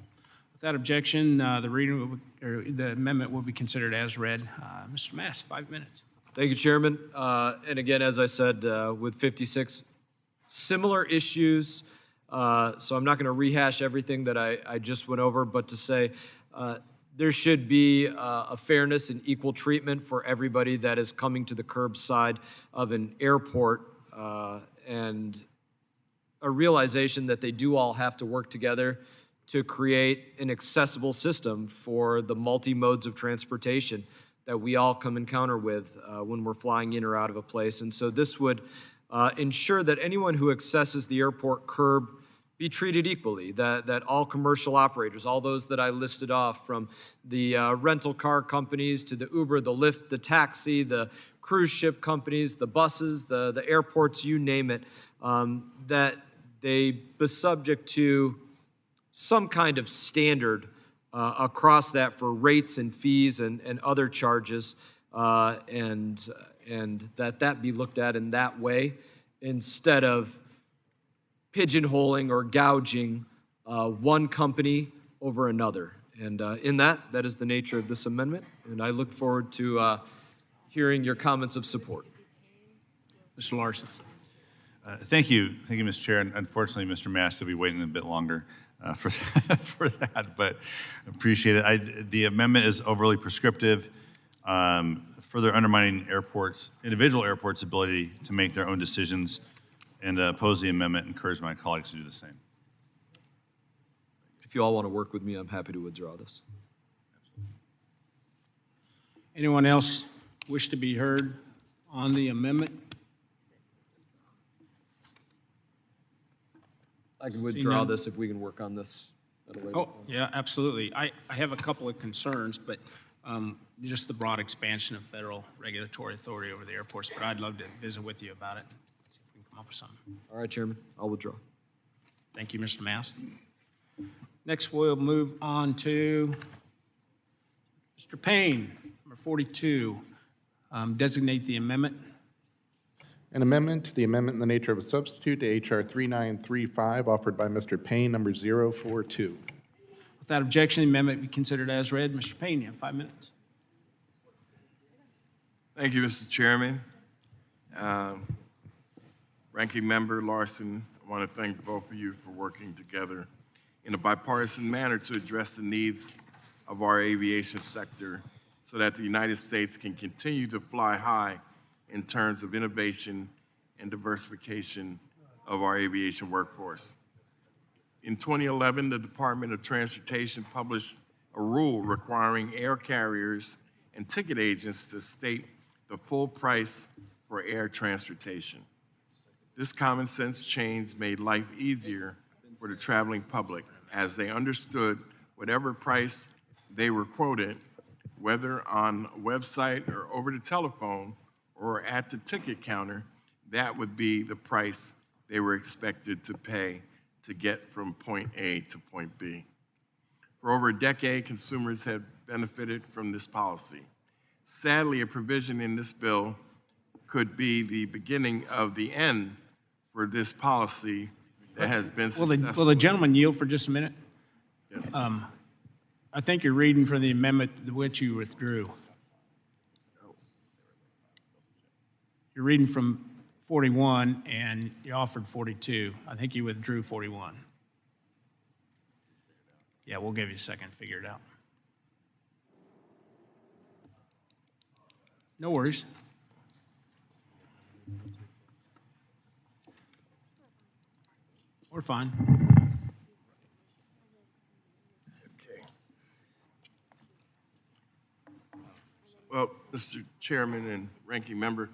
Without objection, the amendment will be considered as read. Mr. Mast, 5 minutes. Thank you, Chairman. And again, as I said, with 56, similar issues. So I'm not going to rehash everything that I just went over, but to say there should be a fairness and equal treatment for everybody that is coming to the curbside of an airport, and a realization that they do all have to work together to create an accessible system for the multi-modes of transportation that we all come encounter with when we're flying in or out of a place. And so this would ensure that anyone who accesses the airport curb be treated equally, that all commercial operators, all those that I listed off, from the rental car companies to the Uber, the Lyft, the taxi, the cruise ship companies, the buses, the airports, you name it, that they be subject to some kind of standard across that for rates and fees and other charges, and that be looked at in that way, instead of pigeonholing or gouging one company over another. And in that is the nature of this amendment, and I look forward to hearing your comments of support. Mr. Larson. Thank you, Mr. Chair. And unfortunately, Mr. Mast will be waiting a bit longer for that, but appreciate it. The amendment is overly prescriptive further undermining individual airports' ability to make their own decisions, and oppose the amendment and encourage my colleagues to do the same. If you all want to work with me, I'm happy to withdraw this. Anyone else wish to be heard on the amendment? I can withdraw this if we can work on this at a later time. Oh, yeah, absolutely. I have a couple of concerns, but just the broad expansion of federal regulatory authority over the airports, but I'd love to visit with you about it, see if we can come up with something. All right, Chairman, I'll withdraw. Thank you, Mr. Mast. Next, we'll move on to Mr. Payne, number 42. Designate the amendment. An amendment, the amendment in the nature of a substitute to H.R. 3935, offered by Mr. Payne, number 042. Without objection, the amendment be considered as read. Mr. Payne, you have 5 minutes. Thank you, Mr. Chairman. Ranking Member Larson, I want to thank both of you for working together in a bipartisan manner to address the needs of our aviation sector so that the United States can continue to fly high in terms of innovation and diversification of our aviation workforce. In 2011, the Department of Transportation published a rule requiring air carriers and ticket agents to state the full price for air transportation. This common sense change made life easier for the traveling public as they understood whatever price they were quoted, whether on a website or over the telephone or at the ticket counter, that would be the price they were expected to pay to get from point A to point B. For over a decade, consumers have benefited from this policy. Sadly, a provision in this bill could be the beginning of the end for this policy that has been successful. Will the gentleman yield for just a minute? Yes. I think you're reading from the amendment which you withdrew. You're reading from 41, and you offered 42. I think you withdrew 41. Yeah, we'll give you a second to figure it out. No worries. We're fine. Okay. Well, Mr. Chairman and Ranking Member,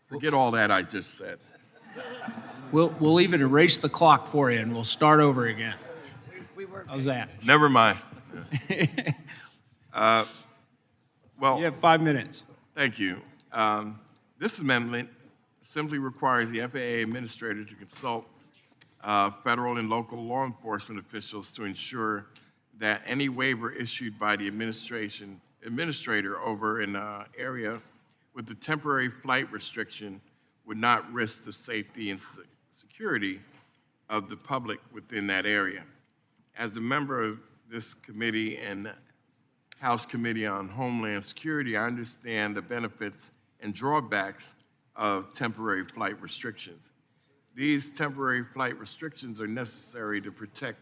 forget all that I just said. We'll even erase the clock for you, and we'll start over again. How's that? Never mind. Well, You have 5 minutes. thank you. This amendment simply requires the FAA administrator to consult federal and local law enforcement officials to ensure that any waiver issued by the administrator over an area with the temporary flight restriction would not risk the safety and security of the public within that area. As a member of this committee and House Committee on Homeland Security, I understand the benefits and drawbacks of temporary flight restrictions. These temporary flight restrictions are necessary to protect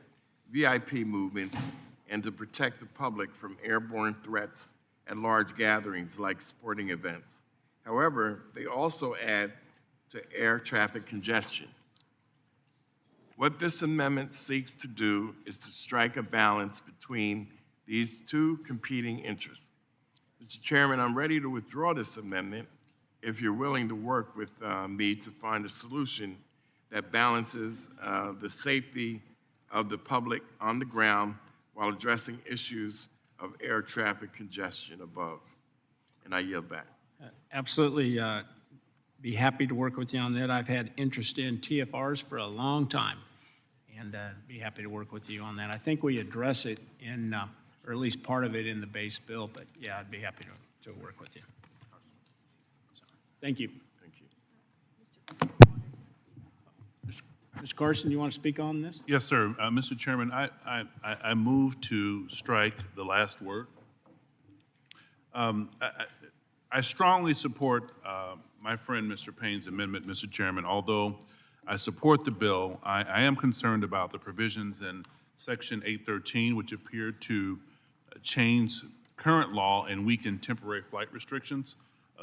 VIP movements and to protect the public from airborne threats at large gatherings like sporting events. However, they also add to air traffic congestion. What this amendment seeks to do is to strike a balance between these two competing interests. Mr. Chairman, I'm ready to withdraw this amendment if you're willing to work with me to find a solution that balances the safety of the public on the ground while addressing issues of air traffic congestion above. And I yield back. Absolutely be happy to work with you on that. I've had interest in TFRs for a long time, and be happy to work with you on that. I think we address it in, or at least part of it in the base bill, but yeah, I'd be happy to work with you. So, thank you. Thank you. Mr. Carson, you want to speak on this? Yes, sir. Mr. Chairman, I move to strike the last word. I strongly support my friend Mr. Payne's amendment, Mr. Chairman. Although I support the bill, I am concerned about the provisions in Section 813, which appear to change current law and weaken temporary flight restrictions.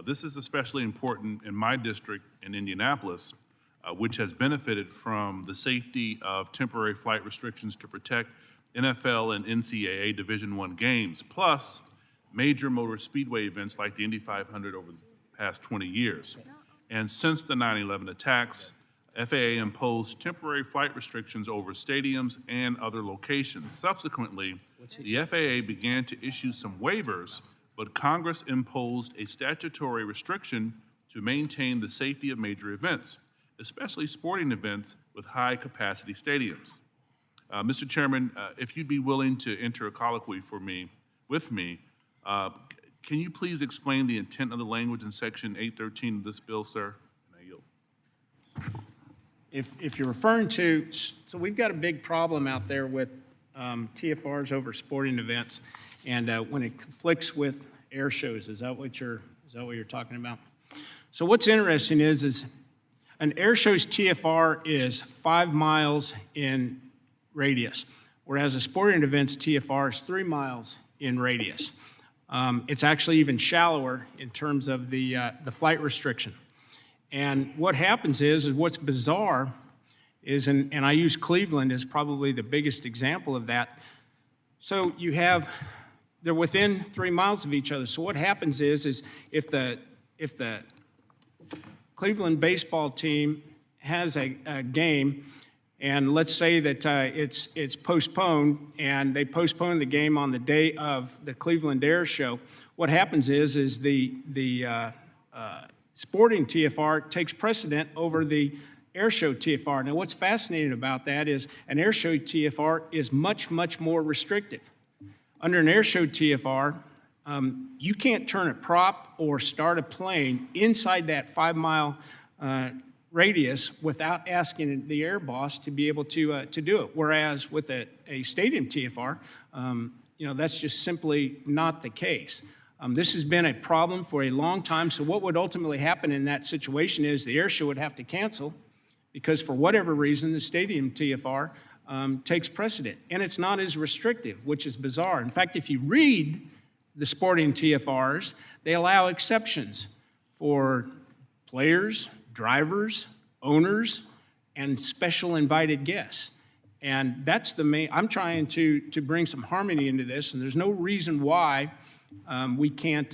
This is especially important in my district in Indianapolis, which has benefited from the safety of temporary flight restrictions to protect NFL and NCAA Division I games, plus major motor speedway events like the Indy 500 over the past 20 years. And since the 9/11 attacks, FAA imposed temporary flight restrictions over stadiums and other locations. Subsequently, the FAA began to issue some waivers, but Congress imposed a statutory restriction to maintain the safety of major events, especially sporting events with high-capacity stadiums. Mr. Chairman, if you'd be willing to enter a colloquy with me, can you please explain the intent of the language in Section 813 of this bill, sir? And I yield. If you're referring to, so we've got a big problem out there with TFRs over sporting events, and when it conflicts with air shows, is that what you're talking about? So what's interesting is an air show's TFR is 5 miles in radius, whereas a sporting event's TFR is 3 miles in radius. It's actually even shallower in terms of the flight restriction. And what happens is what's bizarre is, and I use Cleveland as probably the biggest example of that. So they're within 3 miles of each other. So what happens is if the Cleveland baseball team has a game, and let's say that it's postponed, and they postpone the game on the day of the Cleveland Air Show, what happens is the sporting TFR takes precedent over the air show TFR. Now, what's fascinating about that is an air show TFR is much, much more restrictive. Under an air show TFR, you can't turn a prop or start a plane inside that 5 mile radius without asking the air boss to be able to do it. Whereas with a stadium TFR, that's just simply not the case. This has been a problem for a long time, so what would ultimately happen in that situation is the air show would have to cancel because for whatever reason, the stadium TFR takes precedent. And it's not as restrictive, which is bizarre. In fact, if you read the sporting TFRs, they allow exceptions for players, drivers, owners, and special invited guests. And that's the main, I'm trying to bring some harmony into this, and there's no reason why we can't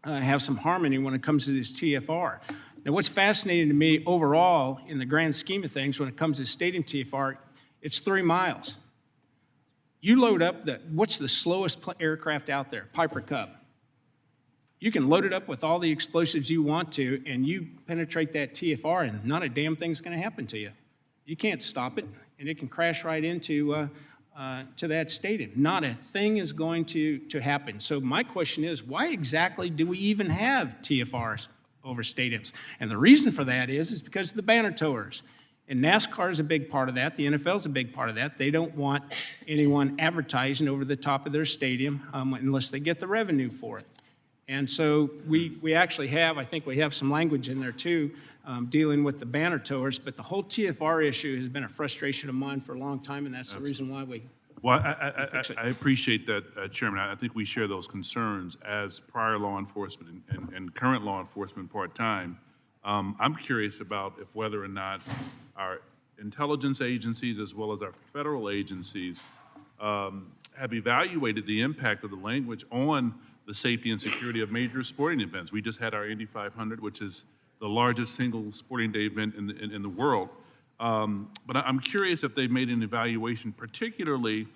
have some harmony when it comes to this TFR. Now, what's fascinating to me overall in the grand scheme of things when it comes to stadium TFR, it's 3 miles. You load up what's the slowest aircraft out there? Piper Cub. You can load it up with all the explosives you want to, and you penetrate that TFR, and not a damn thing's going to happen to you. You can't stop it, and it can crash right into to that stadium. Not a thing is going to happen. So my question is, why exactly do we even have TFRs over stadiums? And the reason for that is because of the banner towers. And NASCAR is a big part of that. The NFL is a big part of that. They don't want anyone advertising over the top of their stadium unless they get the revenue for it. And so we actually have, I think we have some language in there too, dealing with the banner towers, but the whole TFR issue has been a frustration of mine for a long time, and that's the reason why we Well, I appreciate that, Chairman. I think we share those concerns as prior law enforcement and current law enforcement part-time. I'm curious about if whether or not our intelligence agencies as well as our federal agencies have evaluated the impact of the language on the safety and security of major sporting events. We just had our Indy 500, which is the largest single sporting day event in the world. But I'm curious if they've made an evaluation, particularly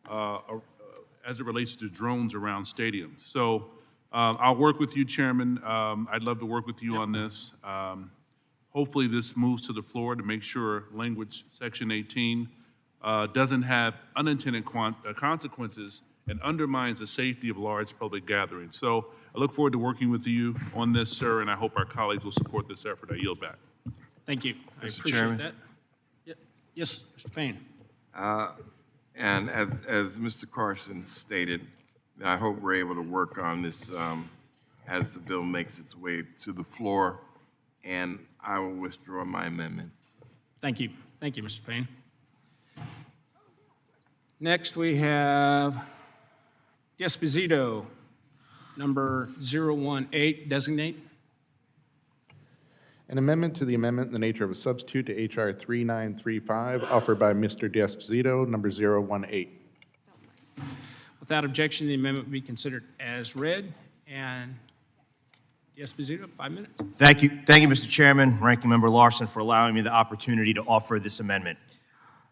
as it relates to drones around stadiums. So I'll work with you, Chairman. I'd love to work with you on this. Hopefully this moves to the floor to make sure language Section 18 doesn't have unintended consequences and undermines the safety of large public gatherings. So I look forward to working with you on this, sir, and I hope our colleagues will support this effort. I yield back. Thank you. I Mr. appreciate Chairman. that. Yes, Mr. Payne. And as Mr. Carson stated, I hope we're able to work on this as the bill makes its way to the floor, and I will withdraw my amendment. Thank you. Thank you, Mr. Payne. Next, we have D'Esposito, number 018, designate. An amendment to the amendment in the nature of a substitute to H.R. 3935, offered by Mr. D'Esposito, number 018. Without objection, the amendment will be considered as read. And D'Esposito, 5 minutes. Thank you, Mr. Chairman, Ranking Member Larson, for allowing me the opportunity to offer this amendment.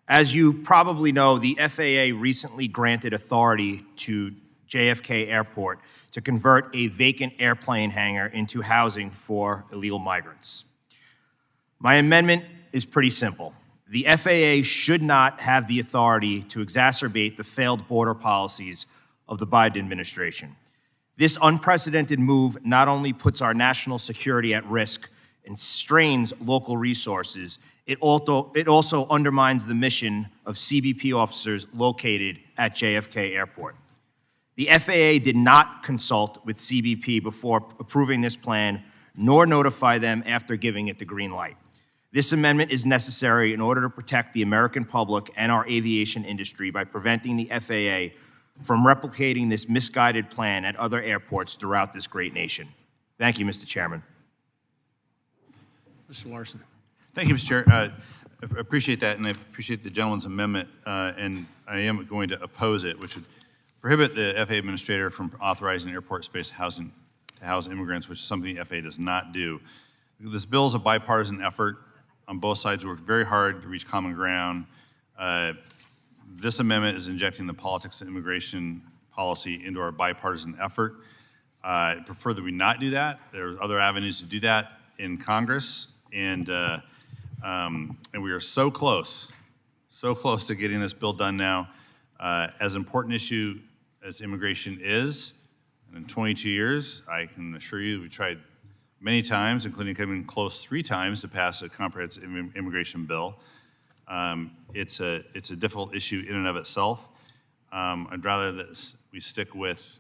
As you probably know, the FAA recently granted authority to JFK Airport to convert a vacant airplane hangar into housing for illegal migrants. My amendment is pretty simple. The FAA should not have the authority to exacerbate the failed border policies of the Biden administration. This unprecedented move not only puts our national security at risk and strains local resources, it also undermines the mission of CBP officers located at JFK Airport. The FAA did not consult with CBP before approving this plan, nor notify them after giving it the green light. This amendment is necessary in order to protect the American public and our aviation industry by preventing the FAA from replicating this misguided plan at other airports throughout this great nation. Thank you, Mr. Chairman. Mr. Larson. Thank you, Mr. Chair. I appreciate that, and I appreciate the gentleman's amendment, and I am going to oppose it, which would prohibit the FAA administrator from authorizing airport space to house immigrants, which is something the FAA does not do. This bill is a bipartisan effort. On both sides, we worked very hard to reach common ground. This amendment is injecting the politics of immigration policy into our bipartisan effort. I prefer that we not do that. There are other avenues to do that in Congress, and we are so close to getting this bill done now. As important issue as immigration is, and in 22 years, I can assure you we tried many times, including coming close 3 times to pass a comprehensive immigration bill. It's a difficult issue in and of itself. I'd rather that we stick with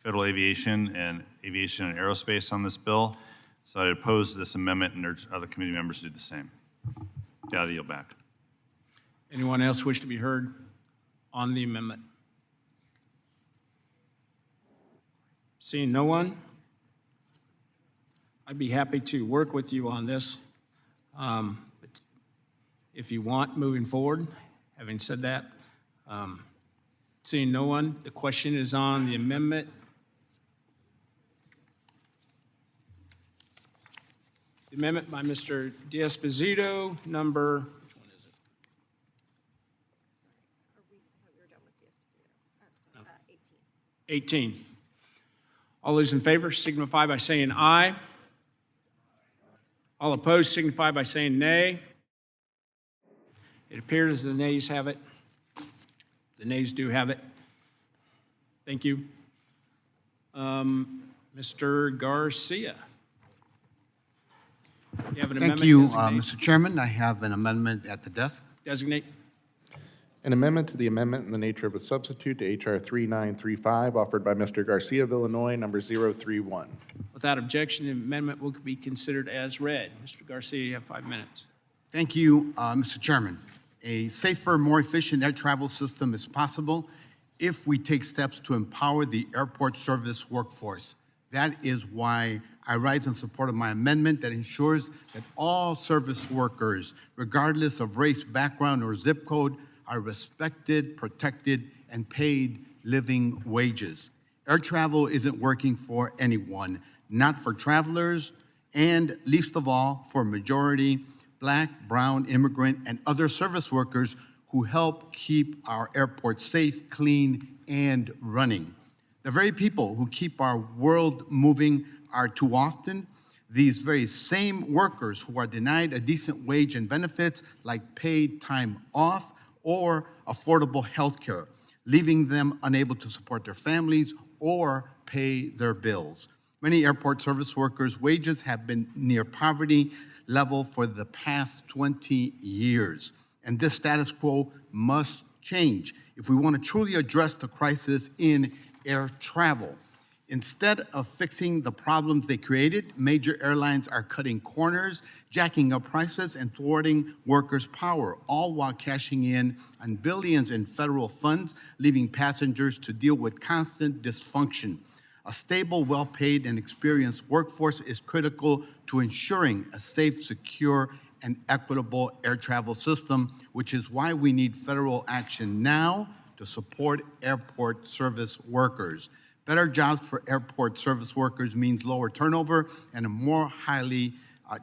federal aviation and aerospace on this bill. So I oppose this amendment and urge other committee members to do the same. Yeah, I'll yield back. Anyone else wish to be heard on the amendment? Seeing no one, I'd be happy to work with you on this. But if you want, moving forward, having said that, seeing no one, the question is on the amendment. The amendment by Mr. D'Esposito, number, which one is it? 18. All those in favor signify by saying aye. All opposed signify by saying nay. It appears the nays have it. The nays do have it. Thank you. Mr. Garcia. You have an Thank amendment you, designate? Mr. Chairman. I have an amendment at the desk. Designate. An amendment to the amendment in the nature of a substitute to H.R. 3935, offered by Mr. Garcia of Illinois, number 031. Without objection, the amendment will be considered as read. Mr. Garcia, you have 5 minutes. Thank you, Mr. Chairman. A safer, more efficient air travel system is possible if we take steps to empower the airport service workforce. That is why I rise in support of my amendment that ensures that all service workers, regardless of race, background, or zip code, are respected, protected, and paid living wages. Air travel isn't working for anyone, not for travelers, and least of all, for majority Black, brown, immigrant, and other service workers who help keep our airports safe, clean, and running. The very people who keep our world moving are too often these very same workers who are denied a decent wage and benefits like paid time off or affordable health care, leaving them unable to support their families or pay their bills. Many airport service workers' wages have been near poverty level for the past 20 years, and this status quo must change if we want to truly address the crisis in air travel. Instead of fixing the problems they created, major airlines are cutting corners, jacking up prices, and thwarting workers' power, all while cashing in on billions in federal funds, leaving passengers to deal with constant dysfunction. A stable, well-paid, and experienced workforce is critical to ensuring a safe, secure, and equitable air travel system, which is why we need federal action now to support airport service workers. Better jobs for airport service workers means lower turnover and a more highly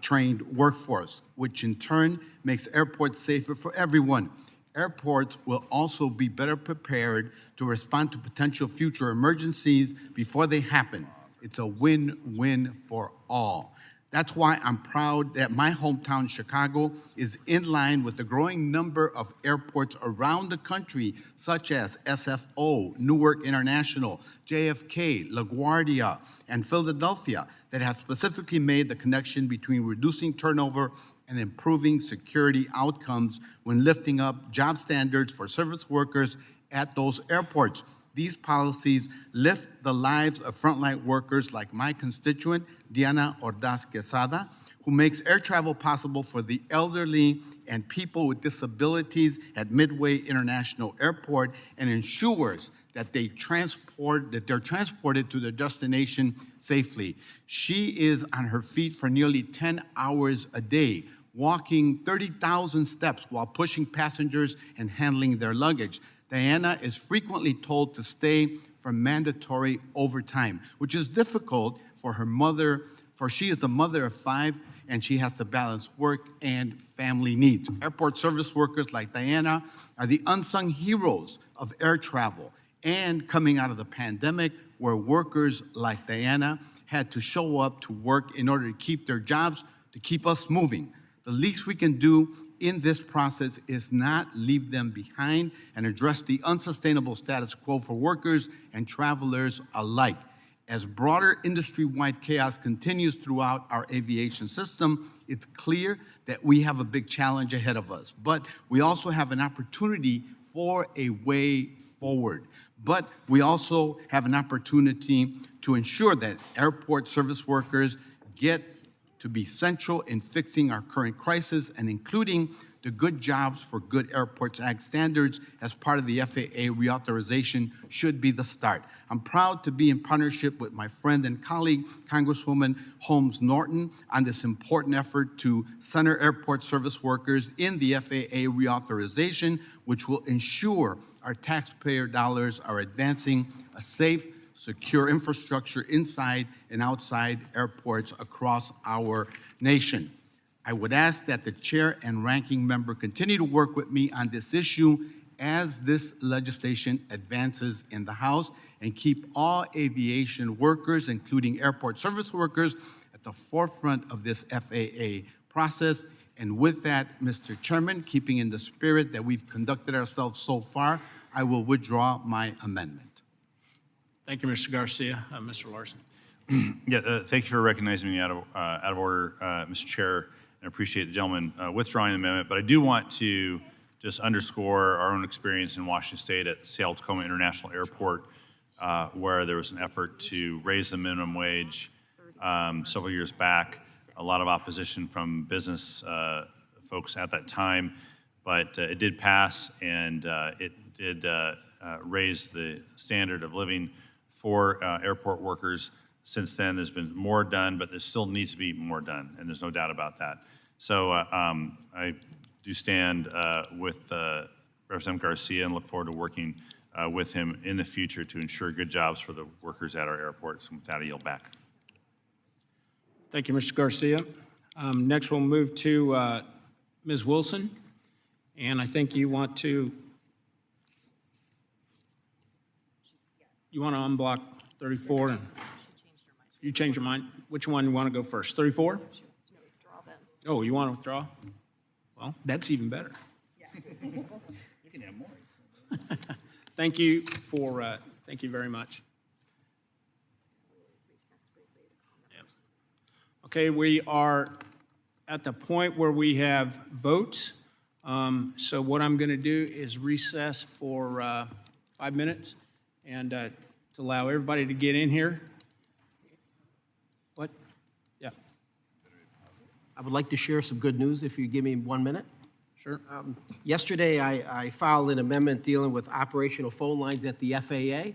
trained workforce, which in turn makes airports safer for everyone. Airports will also be better prepared to respond to potential future emergencies before they happen. It's a win-win for all. That's why I'm proud that my hometown, Chicago, is in line with the growing number of airports around the country, such as SFO, Newark International, JFK, LaGuardia, and Philadelphia, that have specifically made the connection between reducing turnover and improving security outcomes when lifting up job standards for service workers at those airports. These policies lift the lives of frontline workers like my constituent, Diana Ordaz Quesada, who makes air travel possible for the elderly and people with disabilities at Midway International Airport and ensures that they're transported to their destination safely. She is on her feet for nearly 10 hours a day, walking 30,000 steps while pushing passengers and handling their luggage. Diana is frequently told to stay for mandatory overtime, which is difficult for her mother, for she is a mother of 5 and she has to balance work and family needs. Airport service workers like Diana are the unsung heroes of air travel. And coming out of the pandemic, where workers like Diana had to show up to work in order to keep their jobs, to keep us moving. The least we can do in this process is not leave them behind and address the unsustainable status quo for workers and travelers alike. As broader industry-wide chaos continues throughout our aviation system, it's clear that we have a big challenge ahead of us, but we also have an opportunity for a way forward. But we also have an opportunity to ensure that airport service workers get to be central in fixing our current crisis and including the Good Jobs for Good Airports Act standards as part of the FAA reauthorization should be the start. I'm proud to be in partnership with my friend and colleague, Congresswoman Holmes Norton, on this important effort to center airport service workers in the FAA reauthorization, which will ensure our taxpayer dollars are advancing a safe, secure infrastructure inside and outside airports across our nation. I would ask that the chair and ranking member continue to work with me on this issue as this legislation advances in the House and keep all aviation workers, including airport service workers, at the forefront of this FAA process. And with that, Mr. Chairman, keeping in the spirit that we've conducted ourselves so far, I will withdraw my amendment. Thank you, Mr. Garcia. Mr. Larson. Yeah, thank you for recognizing me out of order, Mr. Chair, and appreciate the gentleman withdrawing the amendment. But I do want to just underscore our own experience in Washington State at Seattle-Tacoma International Airport, where there was an effort to raise the minimum wage several years back. A lot of opposition from business folks at that time, but it did pass, and it did raise the standard of living for airport workers. Since then, there's been more done, but there still needs to be more done, and there's no doubt about that. So I do stand with Representative Garcia and look forward to working with him in the future to ensure good jobs for the workers at our airports. And with that, I yield back. Thank you, Mr. Garcia. Next, we'll move to Ms. Wilson, and I think you want to unblock 34. You changed your mind. Which one you want to go first? 34? Oh, you want to withdraw? Well, that's even better. You can have more. Thank you for. Thank you very much. Okay, we are at the point where we have votes. So what I'm going to do is recess for 5 minutes and to allow everybody to get in here. I would like to share some good news if you give me 1 minute. Sure. Yesterday, I filed an amendment dealing with operational phone lines at the FAA,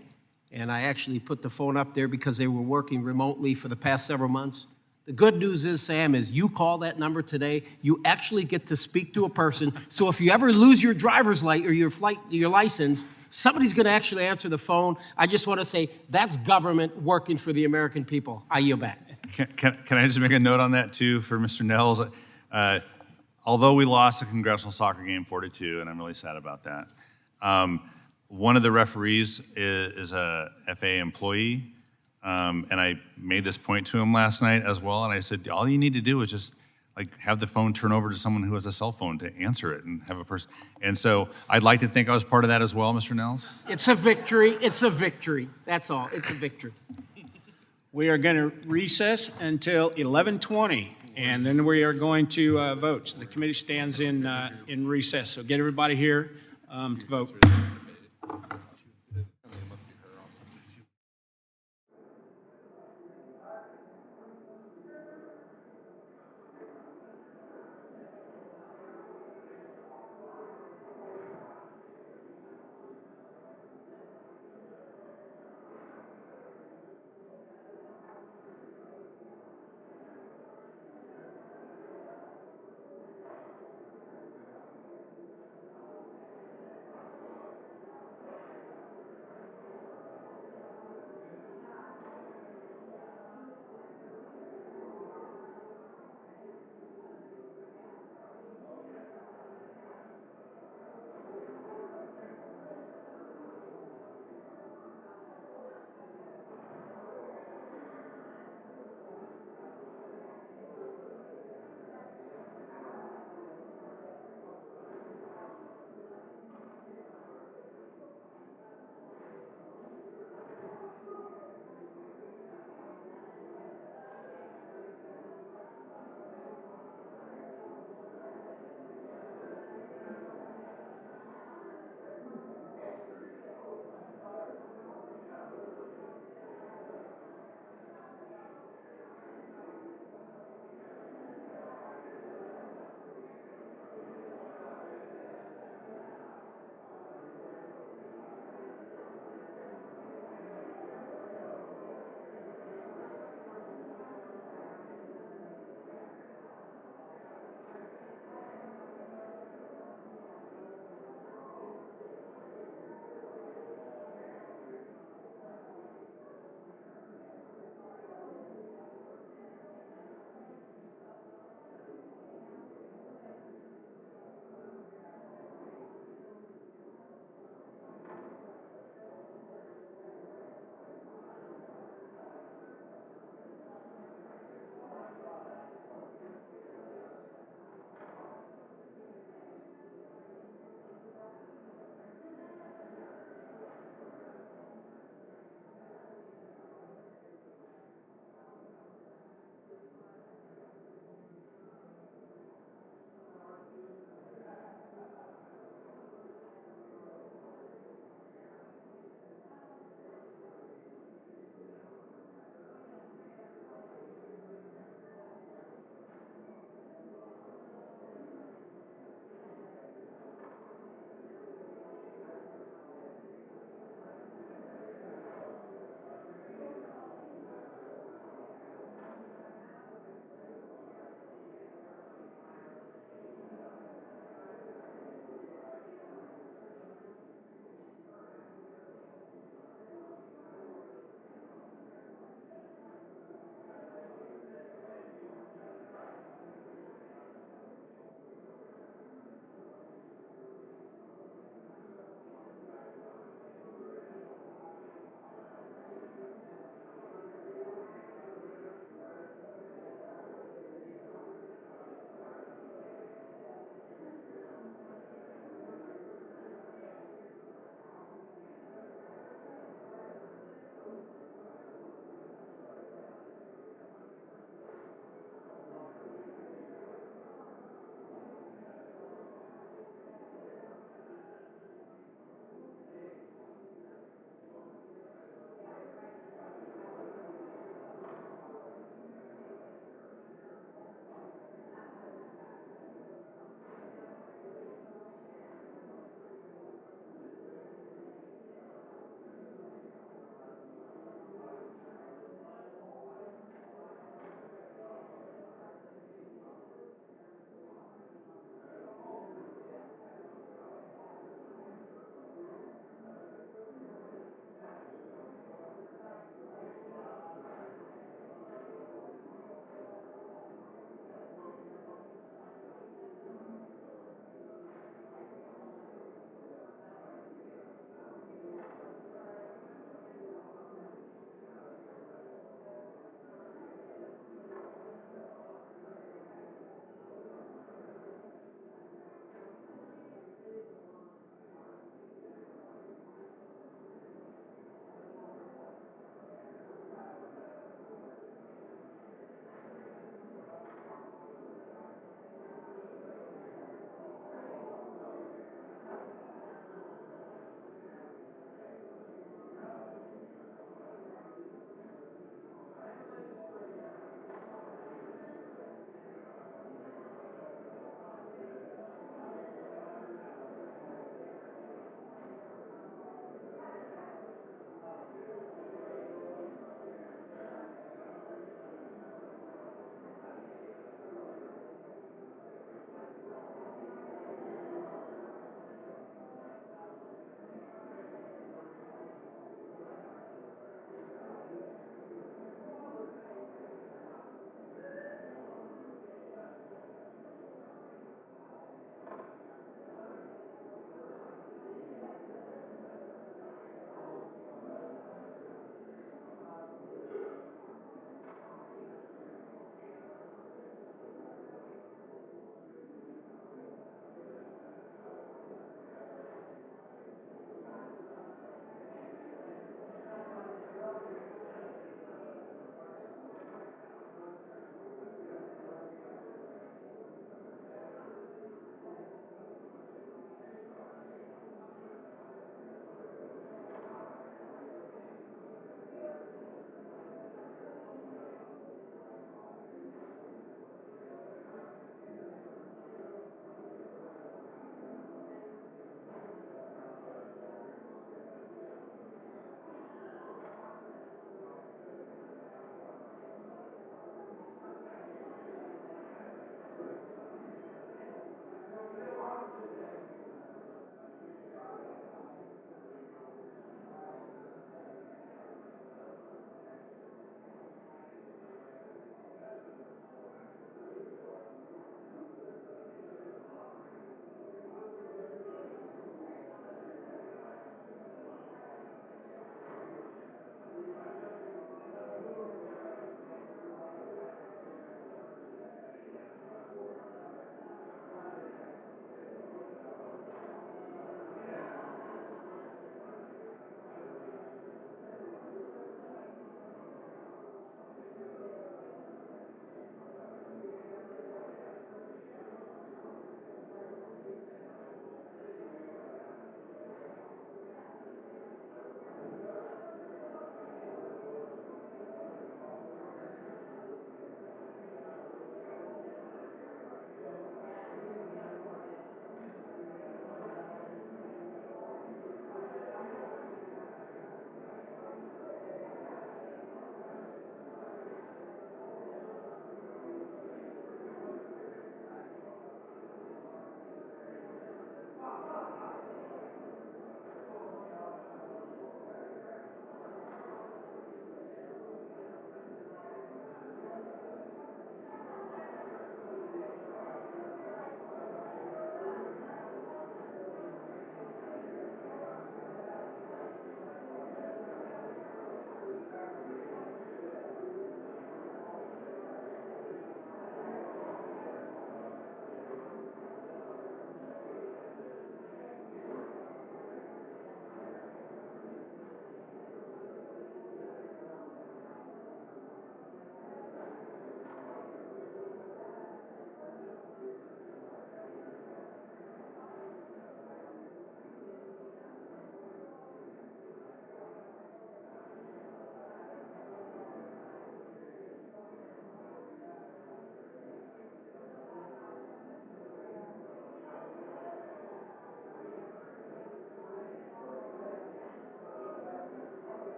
and I actually put the phone up there because they were working remotely for the past several months. The good news is, Sam, is you call that number today, you actually get to speak to a person. So if you ever lose your driver's license or your license, somebody's going to actually answer the phone. I just want to say that's government working for the American people. I yield back. Can I just make a note on that too for Mr. Nels? Although we lost the congressional soccer game 4-2, and I'm really sad about that, one of the referees is a FAA employee, and I made this point to him last night as well, and I said, all you need to do is just have the phone turn over to someone who has a cell phone to answer it and have a person. And so I'd like to think I was part of that as well, Mr. Nels. It's a victory. It's a victory. That's all. It's a victory. We are going to recess until 11:20, and then we are going to vote. So the committee stands in recess. So get everybody here to vote.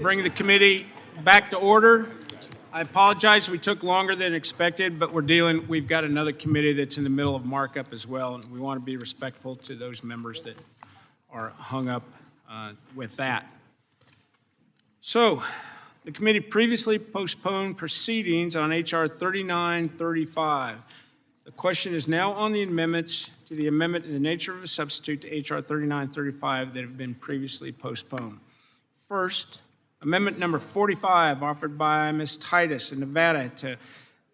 bring the committee back to order. I apologize, we took longer than expected, but we've got another committee that's in the middle of markup as well, and we want to be respectful to those members that are hung up with that. So, the committee previously postponed proceedings on H.R. 3935. The question is now on the amendments to the amendment in the nature of a substitute to H.R. 3935 that have been previously postponed. First, amendment number 45, offered by Ms. Titus in Nevada, to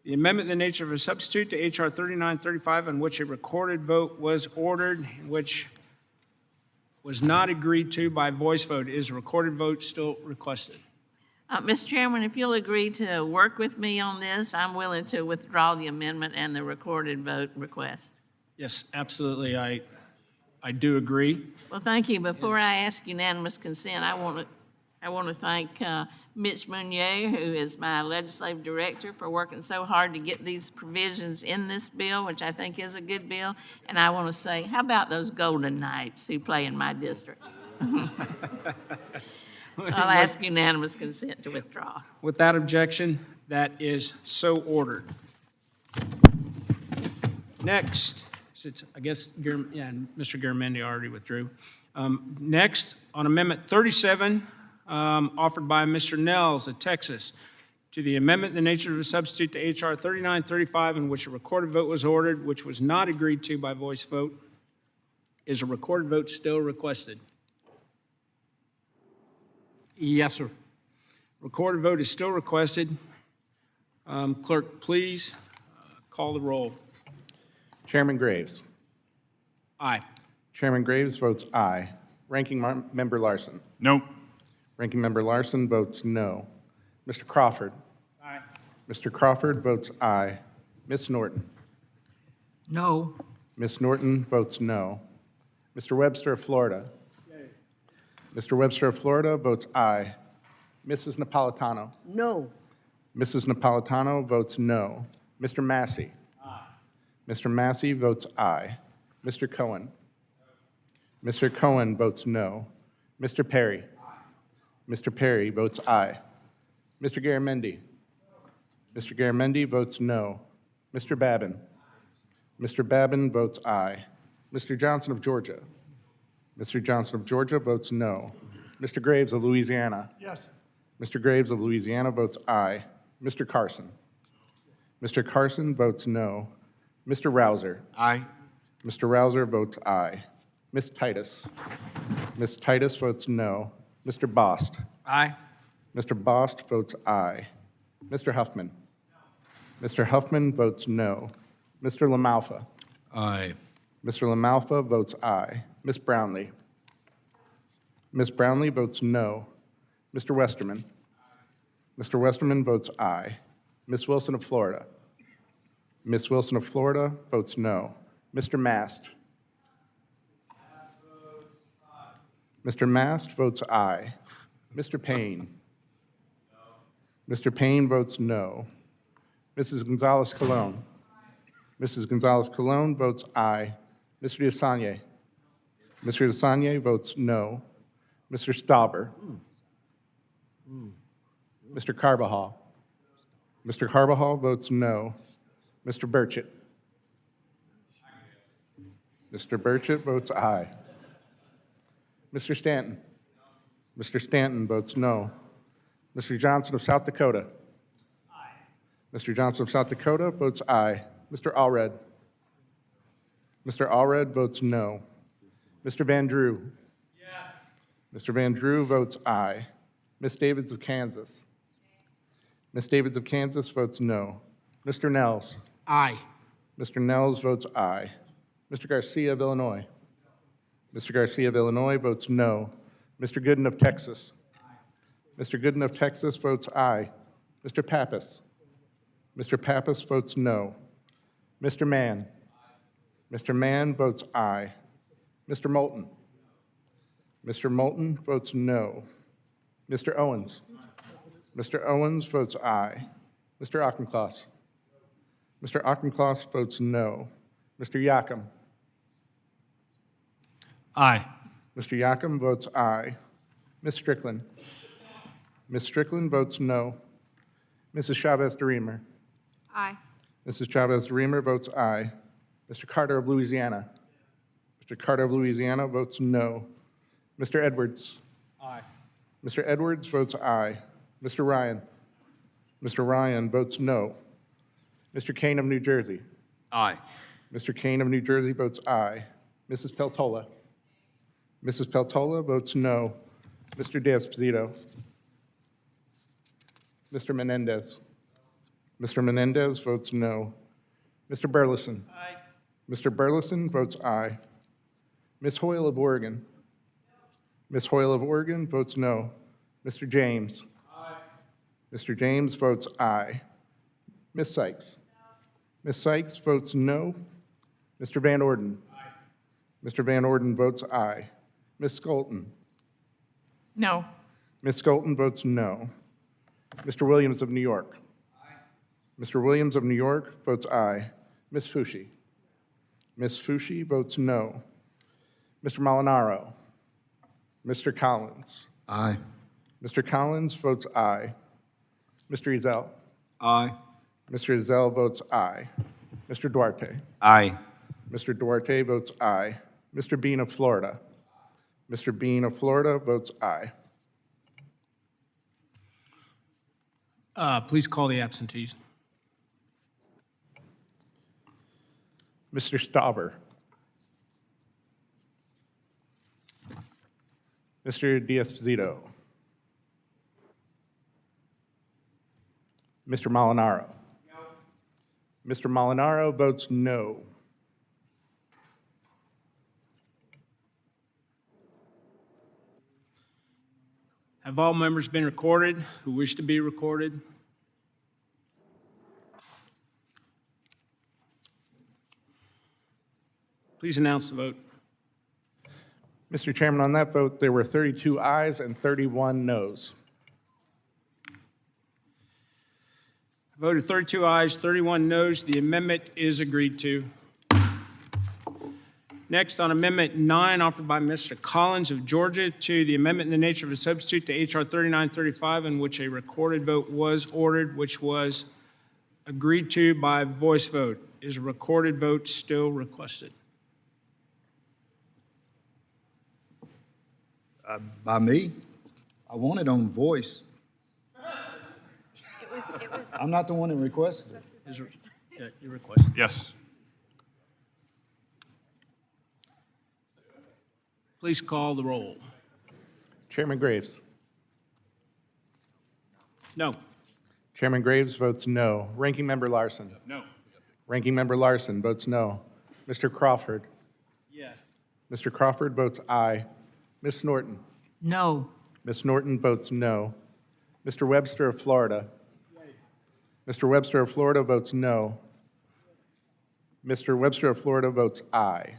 the amendment in the nature of a substitute to H.R. 3935, on which a recorded vote was ordered, in which was not agreed to by voice vote. Is a recorded vote still requested? Mr. Chairman, if you'll agree to work with me on this, I'm willing to withdraw the amendment and the recorded vote request. Yes, absolutely. I do agree. Well, thank you. Before I ask unanimous consent, I want to thank Mitch Meunier, who is my legislative director, for working so hard to get these provisions in this bill, which I think is a good bill. And I want to say, how about those Golden Knights who play in my district? So I'll ask unanimous consent to withdraw. Without objection, that is so ordered. Next, I guess, Mr. Garamendi already withdrew. Next, on Amendment 37, offered by Mr. Nels of Texas, to the amendment in the nature of a substitute to H.R. 3935, in which a recorded vote was ordered, which was not agreed to by voice vote. Is a recorded vote still requested? Yes, sir. Recorded vote is still requested. Clerk, please call the roll. Chairman Graves. Aye. Chairman Graves votes aye. Ranking Member Larson. No. Ranking Member Larson votes no. Mr. Crawford. Aye. Mr. Crawford votes aye. Ms. Norton. No. Ms. Norton votes no. Mr. Webster of Florida. Mr. Webster of Florida votes aye. Mrs. Napolitano. No. Mrs. Napolitano votes no. Mr. Massey. Aye. Mr. Massey votes aye. Mr. Cohen. Mr. Cohen votes no. Mr. Perry. Mr. Perry votes aye. Mr. Garamendi. Mr. Garamendi votes no. Mr. Babin. Mr. Babin votes aye. Mr. Johnson of Georgia. Mr. Johnson of Georgia votes no. Mr. Graves of Louisiana. Yes. Mr. Graves of Louisiana votes aye. Mr. Carson. Mr. Carson votes no. Mr. Rouser. Aye. Mr. Rouser votes aye. Ms. Titus. Ms. Titus votes no. Mr. Bost. Aye. Mr. Bost votes aye. Mr. Huffman. Mr. Huffman votes no. Mr. LaMalfa. Aye. Mr. LaMalfa votes aye. Ms. Brownlee. Ms. Brownlee votes no. Mr. Westerman. Mr. Westerman votes aye. Ms. Wilson of Florida. Ms. Wilson of Florida votes no. Mr. Mast. Mr. Mast votes aye. Mr. Payne. Mr. Payne votes no. Mrs. Gonzalez-Colon. Mrs. Gonzalez-Colon votes aye. Mr. DeSagne. Mr. DeSagne votes no. Mr. Stauber. Mr. Carbajal. Mr. Carbajal votes no. Mr. Burchett. Mr. Burchett votes aye. Mr. Stanton. Mr. Stanton votes no. Mr. Johnson of South Dakota. Mr. Johnson of South Dakota votes aye. Mr. Allred. Mr. Allred votes no. Mr. Van Drew. Yes. Mr. Van Drew votes aye. Ms. Davids of Kansas. Ms. Davids of Kansas votes no. Mr. Nels. Aye. Mr. Nels votes aye. Mr. Garcia of Illinois. Mr. Garcia of Illinois votes no. Mr. Gooden of Texas. Mr. Gooden of Texas votes aye. Mr. Pappas. Mr. Pappas votes no. Mr. Mann. Mr. Mann votes aye. Mr. Moulton. Mr. Moulton votes no. Mr. Owens. Mr. Owens votes aye. Mr. Auchincloss. Mr. Auchincloss votes no. Mr. Yakum. Aye. Mr. Yakum votes aye. Ms. Strickland. Ms. Strickland votes no. Mrs. Chavez DeRemer. Aye. Mrs. Chavez DeRemer votes aye. Mr. Carter of Louisiana. Mr. Carter of Louisiana votes no. Mr. Edwards. Aye. Mr. Edwards votes aye. Mr. Ryan. Mr. Ryan votes no. Mr. Kane of New Jersey. Aye. Mr. Kane of New Jersey votes aye. Mrs. Peltola. Mrs. Peltola votes no. Mr. D'Esposito. Mr. Menendez. Mr. Menendez votes no. Mr. Burleson. Aye. Mr. Burleson votes aye. Ms. Hoyle of Oregon. Ms. Hoyle of Oregon votes no. Mr. James. Aye. Mr. James votes aye. Ms. Sykes. Ms. Sykes votes no. Mr. Van Orden. Aye. Mr. Van Orden votes aye. Ms. Skolton. No. Ms. Skolton votes no. Mr. Williams of New York. Mr. Williams of New York votes aye. Ms. Fushi. Ms. Fushi votes no. Mr. Molinaro. Mr. Collins. Aye. Mr. Collins votes aye. Mr. Ezell. Aye. Mr. Ezell votes aye. Mr. Duarte. Aye. Mr. Duarte votes aye. Mr. Bean of Florida. Mr. Bean of Florida votes aye. Please call the absentees. Mr. Stauber. Mr. D'Esposito. Mr. Molinaro. Mr. Molinaro votes no. Have all members been recorded who wish to be recorded? Please announce the vote. Mr. Chairman, on that vote, there were 32 ayes and 31 noes. Voted 32 ayes, 31 noes. The amendment is agreed to. Next, on Amendment 9, offered by Mr. Collins of Georgia, to the amendment in the nature of a substitute to H.R. 3935, in which a recorded vote was ordered, which was agreed to by voice vote. Is a recorded vote still requested? By me, I want it on voice. I'm not the one that requested it. Yeah, you requested. Yes. Please call the roll. Chairman Graves. No. Chairman Graves votes no. Ranking Member Larson. No. Ranking Member Larson votes no. Mr. Crawford. Yes. Mr. Crawford votes aye. Ms. Norton. No. Ms. Norton votes no. Mr. Webster of Florida. Mr. Webster of Florida votes no. Mr. Webster of Florida votes aye.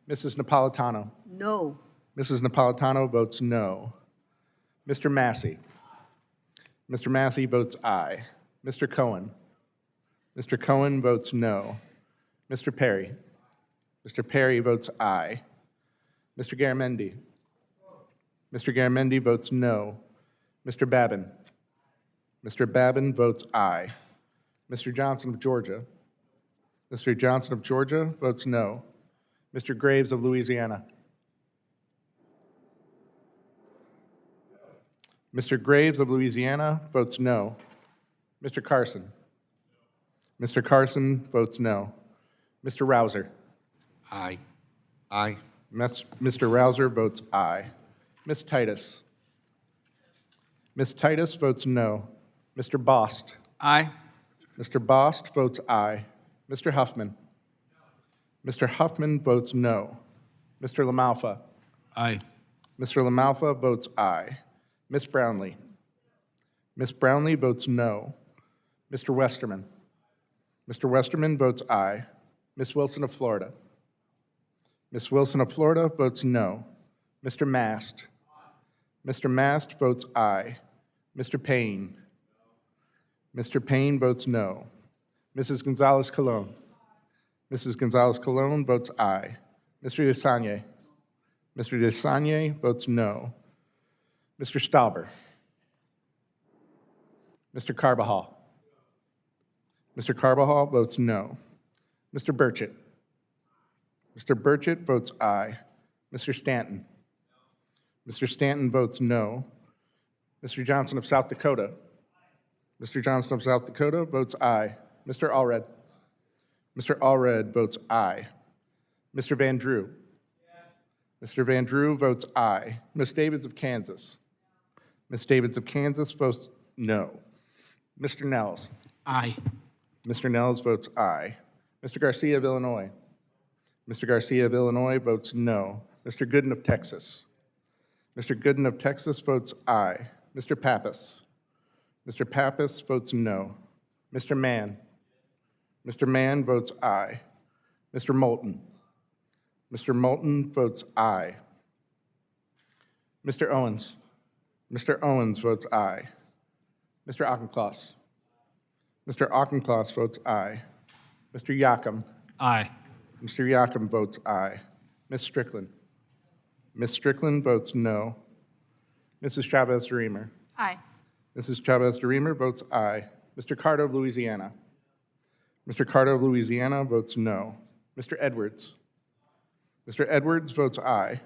Mrs. Napolitano. No. Mrs. Napolitano votes no. Mr. Massey. Mr. Massey votes aye. Mr. Cohen. Mr. Cohen votes no. Mr. Perry. Mr. Perry votes aye. Mr. Garamendi. Mr. Garamendi votes no. Mr. Babin. Mr. Babin votes aye. Mr. Johnson of Georgia. Mr. Johnson of Georgia votes no. Mr. Graves of Louisiana. Mr. Graves of Louisiana votes no. Mr. Carson. Mr. Carson votes no. Mr. Rouser. Aye. Aye. Mr. Rouser votes aye. Ms. Titus. Ms. Titus votes no. Mr. Bost. Aye. Mr. Bost votes aye. Mr. Huffman. Mr. Huffman votes no. Mr. LaMalfa. Aye. Mr. LaMalfa votes aye. Ms. Brownlee. Ms. Brownlee votes no. Mr. Westerman. Mr. Westerman votes aye. Ms. Wilson of Florida. Ms. Wilson of Florida votes no. Mr. Mast. Mr. Mast votes aye. Mr. Payne. Mr. Payne votes no. Mrs. Gonzalez-Colon. Mrs. Gonzalez-Colon votes aye. Mr. Desanye. Mr. Desanye votes no. Mr. Stauber. Mr. Carbajal. Mr. Carbajal votes no. Mr. Burchett. Mr. Burchett votes aye. Mr. Stanton. Mr. Stanton votes no. Mr. Johnson of South Dakota. Mr. Johnson of South Dakota votes aye. Mr. Allred. Mr. Allred votes aye. Mr. Van Drew. Mr. Van Drew votes aye. Ms. Davids of Kansas. Ms. Davids of Kansas votes no. Mr. Nels. Aye. Mr. Nels votes aye. Mr. Garcia of Illinois. Mr. Garcia of Illinois votes no. Mr. Gooden of Texas. Mr. Gooden of Texas votes aye. Mr. Pappas. Mr. Pappas votes no. Mr. Mann. Mr. Mann votes aye. Mr. Moulton. Mr. Moulton votes aye. Mr. Owens. Mr. Owens votes aye. Mr. Auchincloss. Mr. Auchincloss votes aye. Mr. Yakum. Aye. Mr. Yakum votes aye. Ms. Strickland. Ms. Strickland votes no. Mrs. Chavez-DeRemer. Aye. Mrs. Chavez-DeRemer votes aye. Mr. Carter of Louisiana. Mr. Carter of Louisiana votes no. Mr. Edwards. Mr. Edwards votes aye.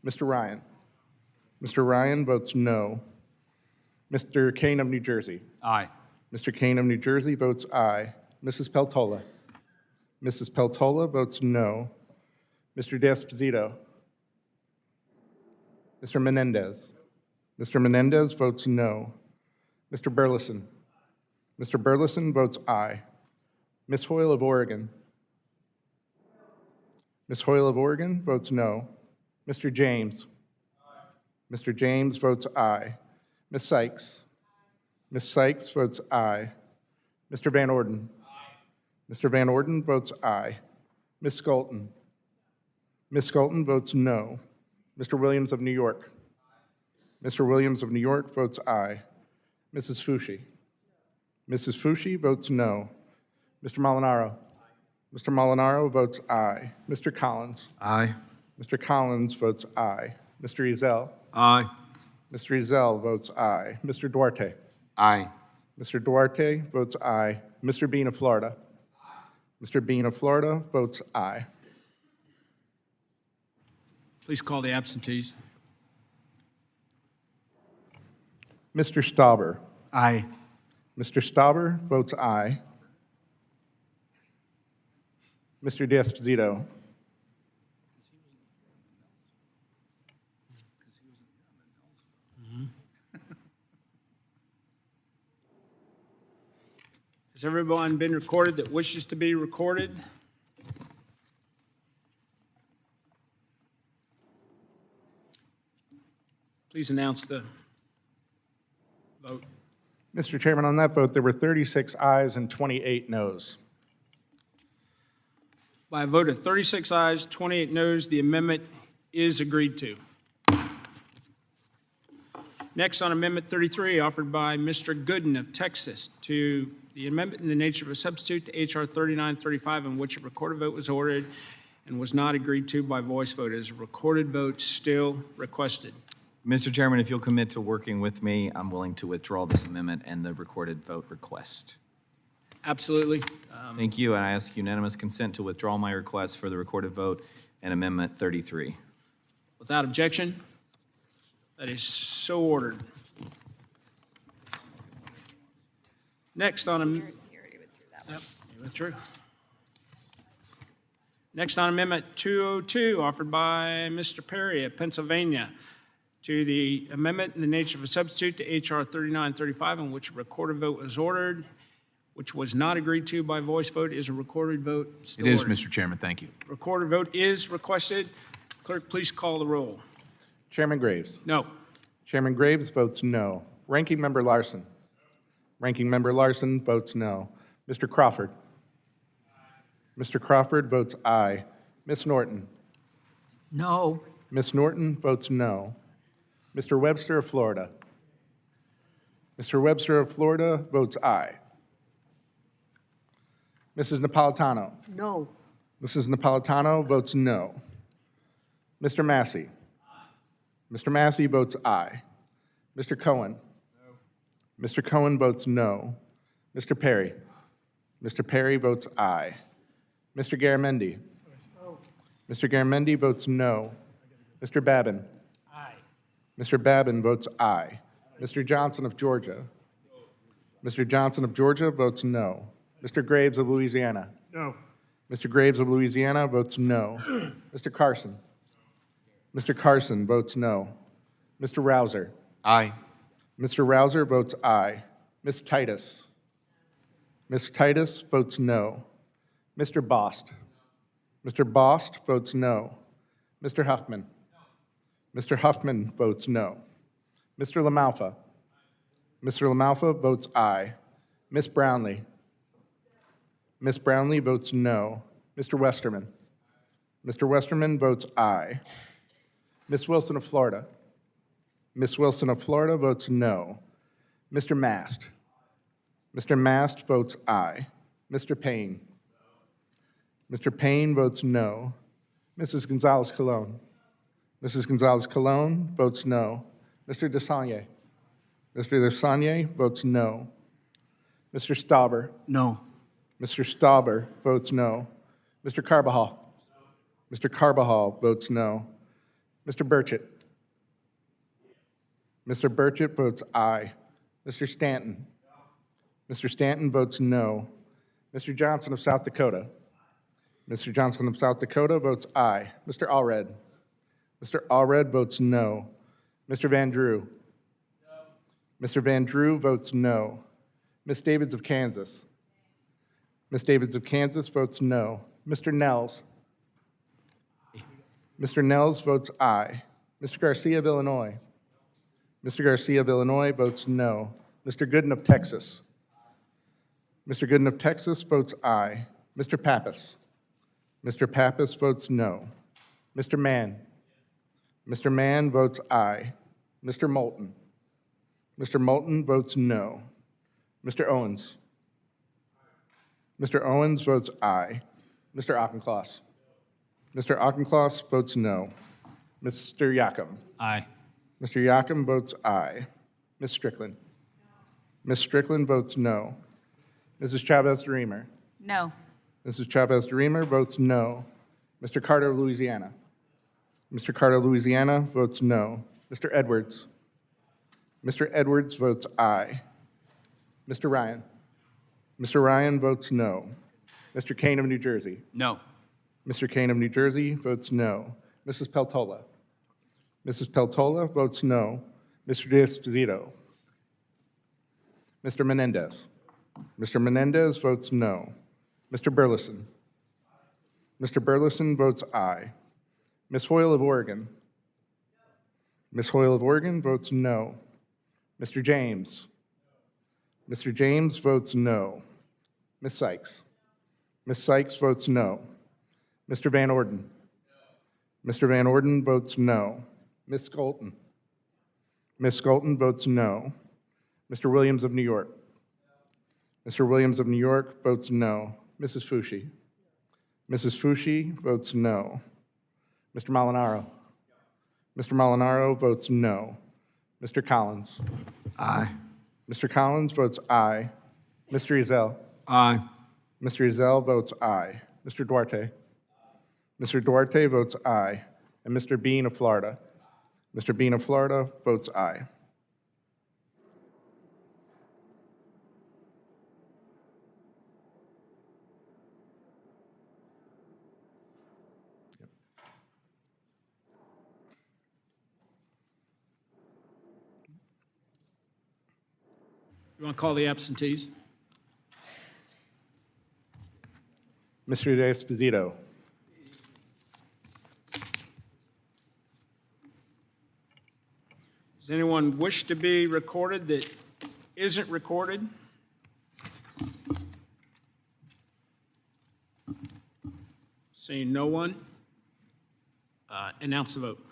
Mr. Ryan. Mr. Ryan votes no. Mr. Kane of New Jersey. Aye. Mr. Kane of New Jersey votes aye. Mrs. Peltola. Mrs. Peltola votes no. Mr. D'Esposito. Mr. Menendez. Mr. Menendez votes no. Mr. Burleson. Mr. Burleson votes aye. Ms. Hoyle of Oregon. Ms. Hoyle of Oregon votes no. Mr. James. Mr. James votes aye. Ms. Sykes. Ms. Sykes votes aye. Mr. Van Orden. Mr. Van Orden votes aye. Ms. Skolton. Ms. Skolton votes no. Mr. Williams of New York. Mr. Williams of New York votes aye. Mrs. Fushi. Mrs. Fushi votes no. Mr. Molinaro. Mr. Molinaro votes aye. Mr. Collins. Aye. Mr. Collins votes aye. Mr. Ezell. Aye. Mr. Ezell votes aye. Mr. Duarte. Aye. Mr. Duarte votes aye. Mr. Bean of Florida. Mr. Bean of Florida votes aye. Please call the absentees. Mr. Stauber. Aye. Mr. Stauber votes aye. Mr. D'Esposito. Has everyone been recorded that wishes to be recorded? Please announce the vote. Mr. Chairman, on that vote, there were 36 ayes and 28 noes. By a vote of 36 ayes, 28 noes, the amendment is agreed to. Next, on Amendment 33, offered by Mr. Gooden of Texas, to the amendment in the nature of a substitute to H.R. 3935, in which a recorded vote was ordered and was not agreed to by voice vote. Is a recorded vote still requested? Mr. Chairman, if you'll commit to working with me, I'm willing to withdraw this amendment and the recorded vote request. Absolutely. Thank you, and I ask unanimous consent to withdraw my request for the recorded vote and Amendment 33. Without objection, that is so ordered. Next on, yep, you withdrew. Next on Amendment 202, offered by Mr. Perry of Pennsylvania, to the amendment in the nature of a substitute to H.R. 3935, in which a recorded vote was ordered, which was not agreed to by voice vote. Is a recorded vote still It is, ordered? Mr. Chairman. Thank you. Recorded vote is requested. Clerk, please call the roll. Chairman Graves. No. Chairman Graves votes no. Ranking Member Larson. Ranking Member Larson votes no. Mr. Crawford. Mr. Crawford votes aye. Ms. Norton. No. Ms. Norton votes no. Mr. Webster of Florida. Mr. Webster of Florida votes aye. Mrs. Napolitano. No. Mrs. Napolitano votes no. Mr. Massey. Mr. Massey votes aye. Mr. Cohen? Mr. Cohen votes no. Mr. Perry? Mr. Perry votes aye. Mr. Garamendi? Mr. Garamendi votes no. Mr. Babin? Aye. Mr. Babin votes aye. Mr. Johnson of Georgia? Mr. Johnson of Georgia votes no. Mr. Graves of Louisiana? No. Mr. Graves of Louisiana votes no. Mr. Carson? Mr. Carson votes no. Mr. Rouser? Aye. Mr. Rouser votes aye. Ms. Titus? Ms. Titus votes no. Mr. Bost? Mr. Bost votes no. Mr. Huffman? Mr. Huffman votes no. Mr. LaMalfa? Mr. LaMalfa votes aye. Ms. Brownlee? Ms. Brownlee votes no. Mr. Westerman? Mr. Westerman votes aye. Ms. Wilson of Florida? Ms. Wilson of Florida votes no. Mr. Mast? Mr. Mast votes aye. Mr. Payne? Mr. Payne votes no. Mrs. Gonzalez-Colon? Mrs. Gonzalez-Colon votes no. Mr. Desagne? Mr. Desagne votes no. Mr. Stauber? No. Mr. Stauber votes no. Mr. Carbajal? Mr. Carbajal votes no. Mr. Burchett? Mr. Burchett votes aye. Mr. Stanton? Mr. Stanton votes no. Mr. Johnson of South Dakota? Mr. Johnson of South Dakota votes aye. Mr. Allred? Mr. Allred votes no. Mr. Van Drew? Mr. Van Drew votes no. Ms. Davids of Kansas? Ms. Davids of Kansas votes no. Mr. Nels? Mr. Nels votes aye. Mr. Garcia of Illinois? Mr. Garcia of Illinois votes no. Mr. Gooden of Texas? Mr. Gooden of Texas votes aye. Mr. Pappas? Mr. Pappas votes no. Mr. Mann? Mr. Mann votes aye. Mr. Moulton? Mr. Moulton votes no. Mr. Owens? Mr. Owens votes aye. Mr. Auchincloss? Mr. Auchincloss votes no. Mr. Yakum? Aye. Mr. Yakum votes aye. Ms. Strickland? Ms. Strickland votes no. Mrs. Chavez-DeRemer? No. Mrs. Chavez-DeRemer votes no. Mr. Carter of Louisiana? Mr. Carter of Louisiana votes no. Mr. Edwards? Mr. Edwards votes aye. Mr. Ryan? Mr. Ryan votes no. Mr. Kane of New Jersey? No. Mr. Kane of New Jersey votes no. Mrs. Peltola? Mrs. Peltola votes no. Mr. D'Esposito? Mr. Menendez? Mr. Menendez votes no. Mr. Burleson? Mr. Burleson votes aye. Ms. Hoyle of Oregon? Ms. Hoyle of Oregon votes no. Mr. James? Mr. James votes no. Ms. Sykes? Ms. Sykes votes no. Mr. Van Orden? Mr. Van Orden votes no. Ms. Skolton? Ms. Skolton votes no. Mr. Williams of New York? Mr. Williams of New York votes no. Mrs. Fushi? Mrs. Fushi votes no. Mr. Molinaro? Mr. Molinaro votes no. Mr. Collins? Aye. Mr. Collins votes aye. Mr. Ezell? Aye. Mr. Ezell votes aye. Mr. Duarte? Mr. Duarte votes aye. And Mr. Bean of Florida? Mr. Bean of Florida votes aye. You want to call the absentees? Mr. D'Esposito? Does anyone wish to be recorded that isn't recorded? Seeing no one, announce the vote.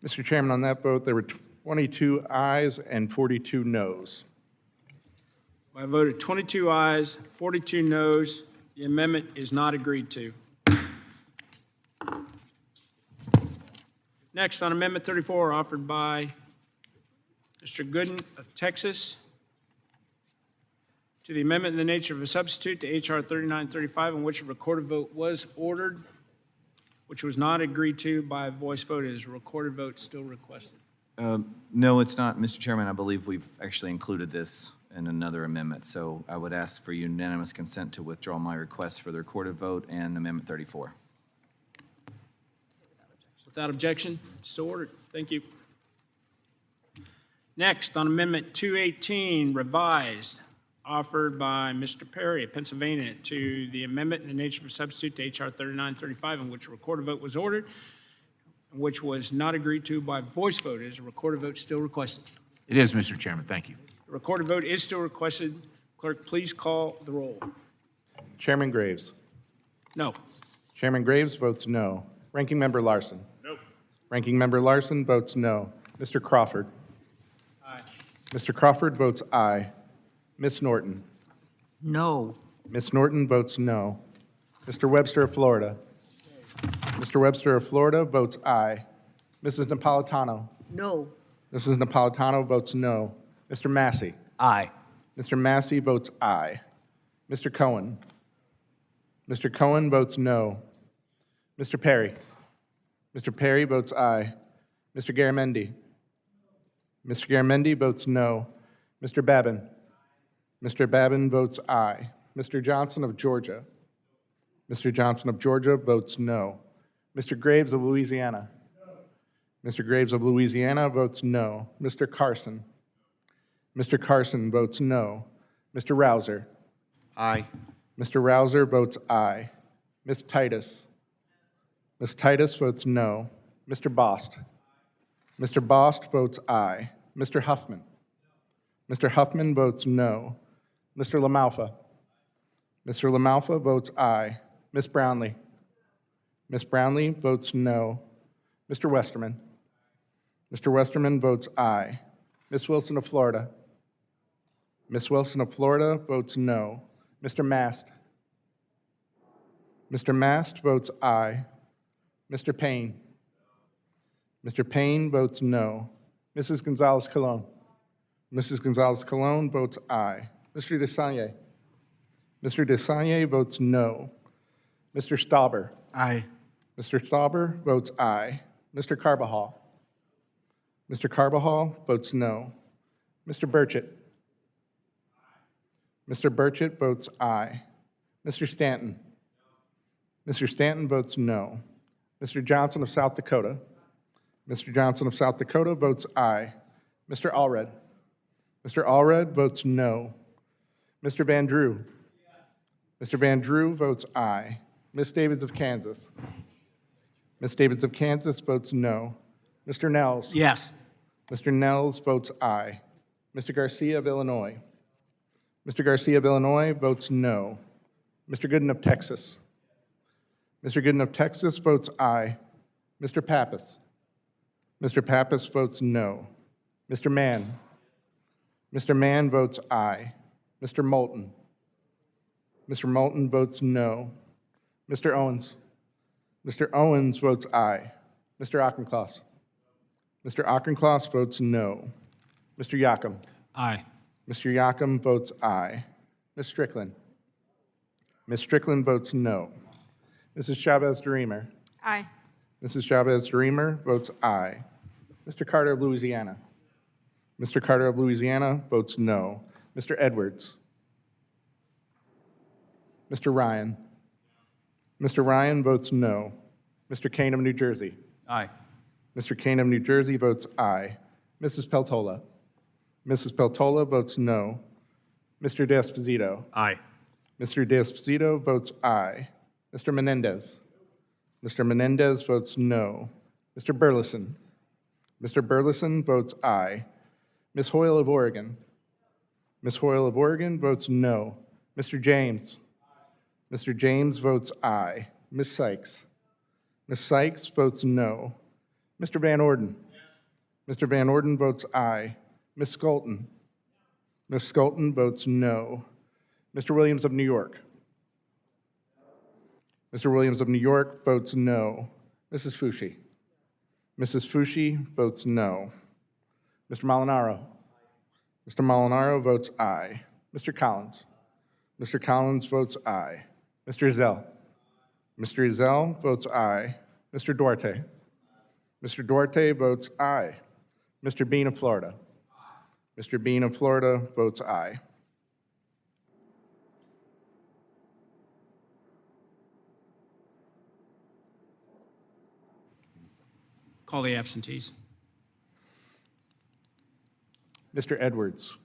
Mr. Chairman, on that vote, there were 22 ayes and 42 noes. By a vote of 22 ayes, 42 noes, the amendment is not agreed to. Next, on Amendment 34, offered by Mr. Gooden of Texas, to the amendment in the nature of a substitute to H.R. 3935, in which a recorded vote was ordered, which was not agreed to by voice vote. Is a recorded vote still requested? No, it's not, Mr. Chairman. I believe we've actually included this in another amendment, so I would ask for unanimous consent to withdraw my request for the recorded vote and Amendment 34. Without objection, so ordered. Thank you. Next, on Amendment 218, revised, offered by Mr. Perry of Pennsylvania, to the amendment in the nature of a substitute to H.R. 3935, in which a recorded vote was ordered, which was not agreed to by voice vote. Is a recorded vote still requested? It is, Mr. Chairman. Thank you. The recorded vote is still requested. Clerk, please call the roll. Chairman Graves. No. Chairman Graves votes no. Ranking Member Larson. No. Ranking Member Larson votes no. Mr. Crawford. Aye. Mr. Crawford votes aye. Ms. Norton. No. Ms. Norton votes no. Mr. Webster of Florida. Mr. Webster of Florida votes aye. Mrs. Napolitano. No. Mrs. Napolitano votes no. Mr. Massey. Aye. Mr. Massey votes aye. Mr. Cohen. Mr. Cohen votes no. Mr. Perry. Mr. Perry votes aye. Mr. Garamendi. Mr. Garamendi votes no. Mr. Babin. Mr. Babin votes aye. Mr. Johnson of Georgia. Mr. Johnson of Georgia votes no. Mr. Graves of Louisiana. Mr. Graves of Louisiana votes no. Mr. Carson. Mr. Carson votes no. Mr. Rouser. Aye. Mr. Rouser votes aye. Ms. Titus. Ms. Titus votes no. Mr. Bost. Mr. Bost votes aye. Mr. Huffman. Mr. Huffman votes no. Mr. LaMalfa. Mr. LaMalfa votes aye. Ms. Brownlee. Ms. Brownlee votes no. Mr. Westerman. Mr. Westerman votes aye. Ms. Wilson of Florida. Ms. Wilson of Florida votes no. Mr. Mast. Mr. Mast votes aye. Mr. Payne. Mr. Payne votes no. Mrs. Gonzalez-Colon. Mrs. Gonzalez-Colon votes aye. Mr. Desanye. Mr. Desanye votes no. Mr. Stauber. Aye. Mr. Stauber votes aye. Mr. Carbajal. Mr. Carbajal votes no. Mr. Burchett. Mr. Burchett votes aye. Mr. Stanton. Mr. Stanton votes no. Mr. Johnson of South Dakota. Mr. Johnson of South Dakota votes aye. Mr. Allred. Mr. Allred votes no. Mr. Van Drew. Mr. Van Drew votes aye. Ms. Davids of Kansas. Ms. Davids of Kansas votes no. Mr. Nels. Yes. Mr. Nels votes aye. Mr. Garcia of Illinois. Mr. Garcia of Illinois votes no. Mr. Gooden of Texas. Mr. Gooden of Texas votes aye. Mr. Pappas. Mr. Pappas votes no. Mr. Mann. Mr. Mann votes aye. Mr. Moulton. Mr. Moulton votes no. Mr. Owens. Mr. Owens votes aye. Mr. Auchincloss. Mr. Auchincloss votes no. Mr. Yocum. Aye. Mr. Yocum votes aye. Ms. Strickland. Ms. Strickland votes no. Mrs. Chavez-DeRemer. Aye. Mrs. Chavez-DeRemer votes aye. Mr. Carter of Louisiana. Mr. Carter of Louisiana votes no. Mr. Edwards. Mr. Ryan. Mr. Ryan votes no. Mr. Kane of New Jersey. Aye. Mr. Kane of New Jersey votes aye. Mrs. Peltola. Mrs. Peltola votes no. Mr. D'Esposito. Aye. Mr. D'Esposito votes aye. Mr. Menendez. Mr. Menendez votes no. Mr. Burleson. Mr. Burleson votes aye. Ms. Hoyle of Oregon. Ms. Hoyle of Oregon votes no. Mr. James. Mr. James votes aye. Ms. Sykes. Ms. Sykes votes no. Mr. Van Orden. Mr. Van Orden votes aye. Ms. Skolton. Ms. Skolton votes no. Mr. Williams of New York. Mr. Williams of New York votes no. Mrs. Fushi. Mrs. Fushi votes no. Mr. Molinaro. Mr. Molinaro votes aye. Mr. Collins. Mr. Collins votes aye. Mr. Ezell. Mr. Ezell votes aye. Mr. Duarte. Mr. Duarte votes aye. Mr. Bean of Florida. Mr. Bean of Florida votes aye. Call the absentees. Mr. Edwards.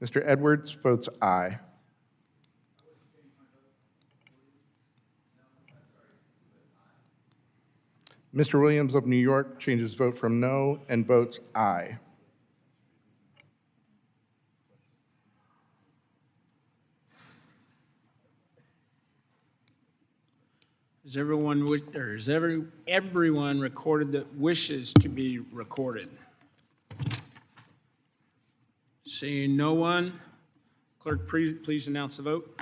Mr. Edwards votes aye. Mr. Williams of New York changes vote from no and votes aye. Is everyone, everyone recorded that wishes to be recorded? Seeing no one, clerk, please announce the vote.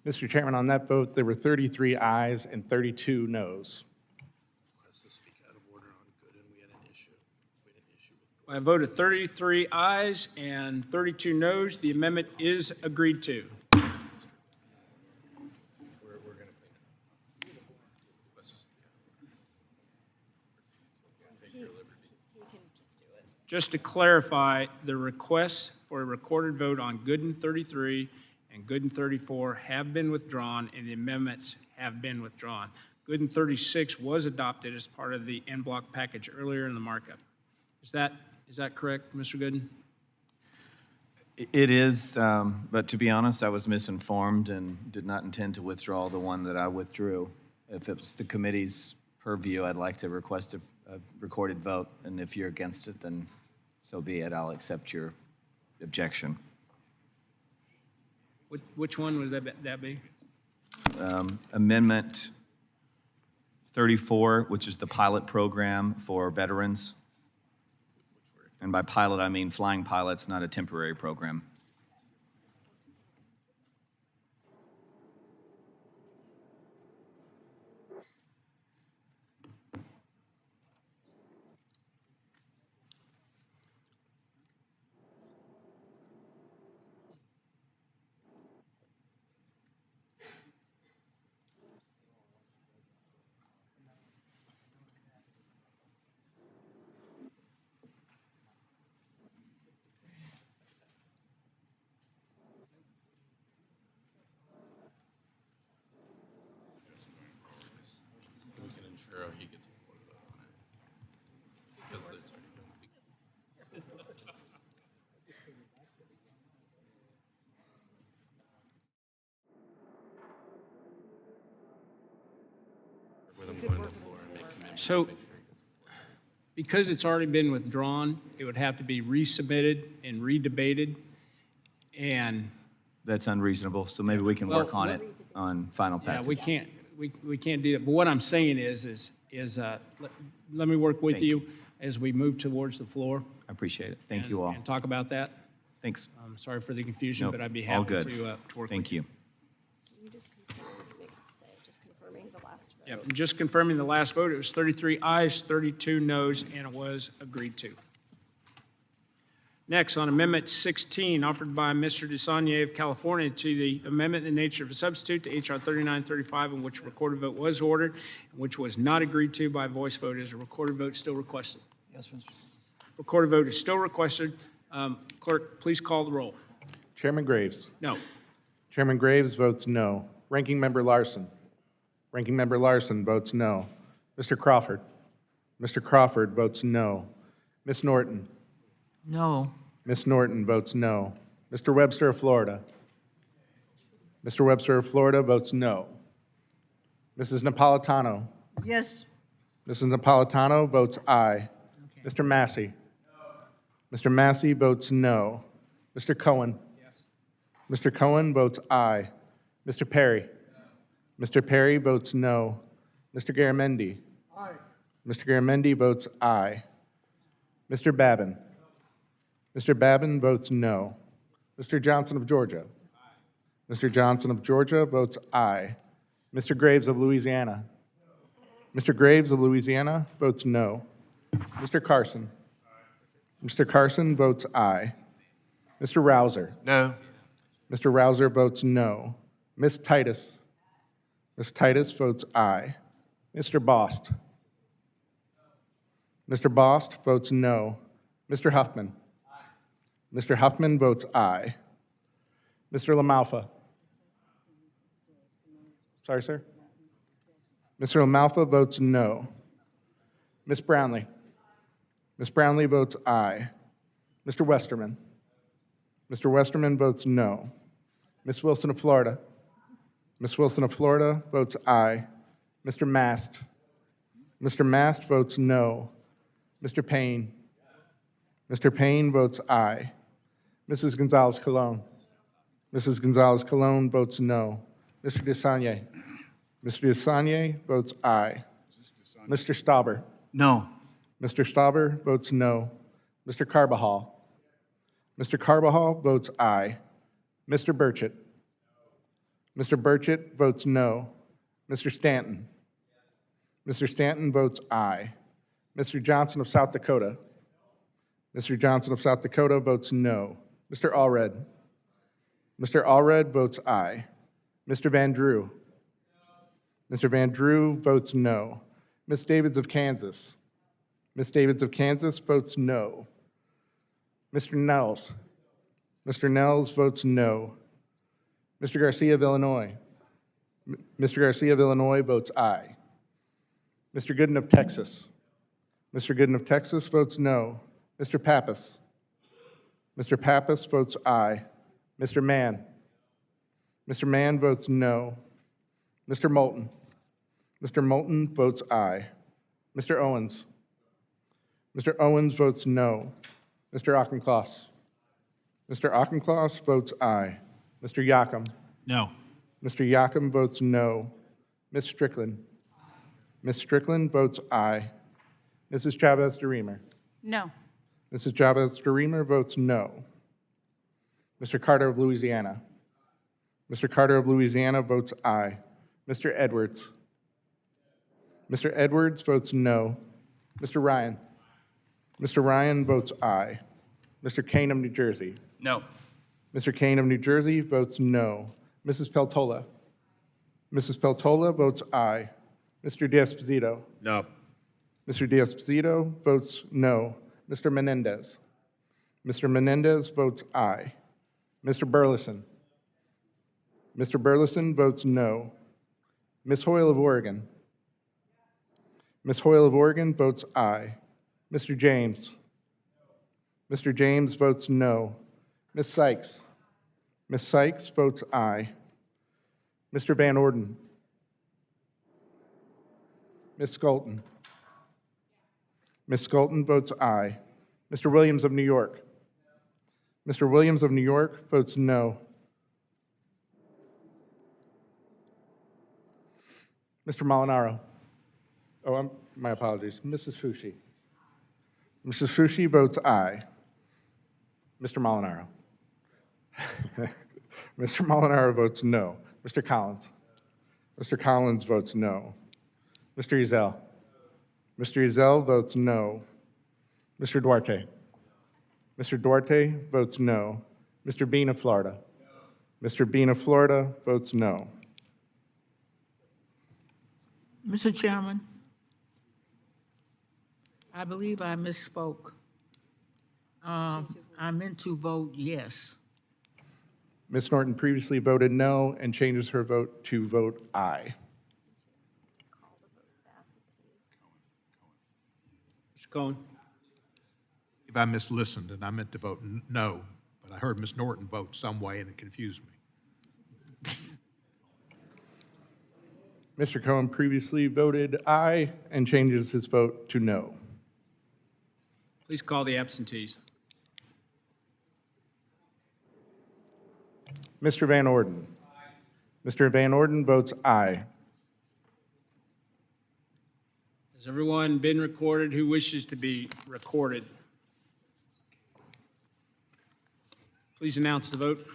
Mr. Chairman, on that vote, there were 33 ayes and 32 noes. By a vote of 33 ayes and 32 noes, the amendment is agreed to. Just to clarify, the requests for a recorded vote on Gooden 33 and Gooden 34 have been withdrawn, and the amendments have been withdrawn. Gooden 36 was adopted as part of the en bloc package earlier in the markup. Is that correct, Mr. Gooden? It is, but to be honest, I was misinformed and did not intend to withdraw the one that I withdrew. If it's the committee's purview, I'd like to request a recorded vote, and if you're against it, then so be it. I'll accept your objection. Which one would that be? Amendment 34, which is the pilot program for veterans. And by pilot, I mean flying pilots, not a temporary program. So, because it's already been withdrawn, it would have to be resubmitted and redebated, and That's unreasonable, so maybe we can work on it on final yeah, passage. we can't do that. But what I'm saying is let me work with Thank you as we move towards the floor. I appreciate it. Thank you all. And talk about that. Thanks. I'm sorry for the confusion, Nope, but I'd be all happy good. to work with you. Thank you. Can you just confirm, just confirming the last vote? Yep, just confirming the last vote, it was 33 ayes, 32 noes, and it was agreed to. Next, on Amendment 16, offered by Mr. DeSaulnier of California to the amendment in the nature of a substitute to H.R. 3935, in which a recorded vote was ordered, and which was not agreed to by voice vote. Is a recorded vote still requested? Yes, Mr. Recorded vote is still requested. Clerk, please call the roll. Chairman Graves. No. Chairman Graves votes no. Ranking Member Larson. Ranking Member Larson votes no. Mr. Crawford. Mr. Crawford votes no. Ms. Norton. No. Ms. Norton votes no. Mr. Webster of Florida. Mr. Webster of Florida votes no. Mrs. Napolitano. Yes. Mrs. Napolitano votes aye. Mr. Massey. Mr. Massey votes no. Mr. Cohen. Mr. Cohen votes aye. Mr. Perry. Mr. Perry votes no. Mr. Garamendi. Mr. Garamendi votes aye. Mr. Babin. Mr. Babin votes no. Mr. Johnson of Georgia. Mr. Johnson of Georgia votes aye. Mr. Graves of Louisiana. Mr. Graves of Louisiana votes no. Mr. Carson. Mr. Carson votes aye. Mr. Rouser. No. Mr. Rouser votes no. Ms. Titus. Ms. Titus votes aye. Mr. Bost. Mr. Bost votes no. Mr. Huffman. Mr. Huffman votes aye. Mr. LaMalfa. Sorry, sir? Mr. LaMalfa votes no. Ms. Brownlee. Ms. Brownlee votes aye. Mr. Westerman. Mr. Westerman votes no. Ms. Wilson of Florida. Ms. Wilson of Florida votes aye. Mr. Mast. Mr. Mast votes no. Mr. Payne. Mr. Payne votes aye. Mrs. Gonzalez-Colon. Mrs. Gonzalez-Colon votes no. Mr. Desagne. Mr. Desagne votes aye. Mr. Stauber. No. Mr. Stauber votes no. Mr. Carbajal. Mr. Carbajal votes aye. Mr. Burchett. Mr. Burchett votes no. Mr. Stanton. Mr. Stanton votes aye. Mr. Johnson of South Dakota. Mr. Johnson of South Dakota votes no. Mr. Allred. Mr. Allred votes aye. Mr. Van Drew. Mr. Van Drew votes no. Ms. Davids of Kansas. Ms. Davids of Kansas votes no. Mr. Nels. Mr. Nels votes no. Mr. Garcia of Illinois. Mr. Garcia of Illinois votes aye. Mr. Gooden of Texas. Mr. Gooden of Texas votes no. Mr. Pappas. Mr. Pappas votes aye. Mr. Mann. Mr. Mann votes no. Mr. Moulton. Mr. Moulton votes aye. Mr. Owens. Mr. Owens votes no. Mr. Auchincloss. Mr. Auchincloss votes aye. Mr. Yocum. No. Mr. Yocum votes no. Ms. Strickland. Ms. Strickland votes aye. Mrs. Chavez-DeRemer. No. Mrs. Chavez-DeRemer votes no. Mr. Carter of Louisiana. Mr. Carter of Louisiana votes aye. Mr. Edwards. Mr. Edwards votes no. Mr. Ryan. Mr. Ryan votes aye. Mr. Kane of New Jersey. No. Mr. Kane of New Jersey votes no. Mrs. Peltola. Mrs. Peltola votes aye. Mr. D'Esposito. No. Mr. D'Esposito votes no. Mr. Menendez. Mr. Menendez votes aye. Mr. Burleson. Mr. Burleson votes no. Ms. Hoyle of Oregon. Ms. Hoyle of Oregon votes aye. Mr. James. Mr. James votes no. Ms. Sykes. Ms. Sykes votes aye. Mr. Van Orden. Ms. Skolton. Ms. Skolton votes aye. Mr. Williams of New York. Mr. Williams of New York votes no. Mr. Molinaro. Oh, my apologies. Mrs. Fushi. Mrs. Fushi votes aye. Mr. Molinaro. Mr. Molinaro votes no. Mr. Collins. Mr. Collins votes no. Mr. Ezell. Mr. Ezell votes no. Mr. Duarte. Mr. Duarte votes no. Mr. Bean of Florida. Mr. Bean of Florida votes no. Mr. Chairman, I believe I misspoke. I meant to vote yes. Ms. Norton previously voted no and changes her vote to vote aye. Mr. Cohen? If I mislistened and I meant to vote no, but I heard Ms. Norton vote some way and it confused me. Mr. Cohen previously voted aye and changes his vote to no. Please call the absentees. Mr. Van Orden. Mr. Van Orden votes aye. Has everyone been recorded who wishes to be recorded? Please announce the vote.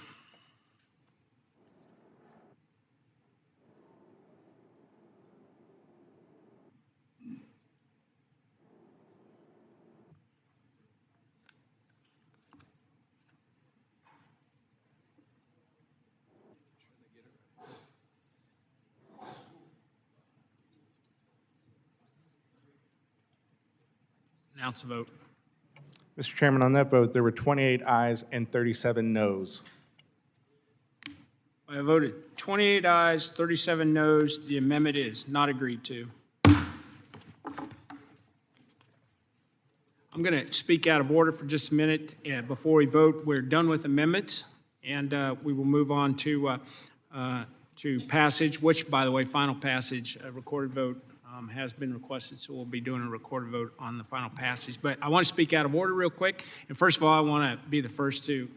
Announce the vote. Mr. Chairman, on that vote, there were 28 ayes and 37 noes. By a vote of 28 ayes, 37 noes, the amendment is not agreed to. I'm going to speak out of order for just a minute before we vote. We're done with amendments, and we will move on to passage, which, by the way, final passage, a recorded vote has been requested, so we'll be doing a recorded vote on the final passage. But I want to speak out of order real quick. And first of all, I want to be the first to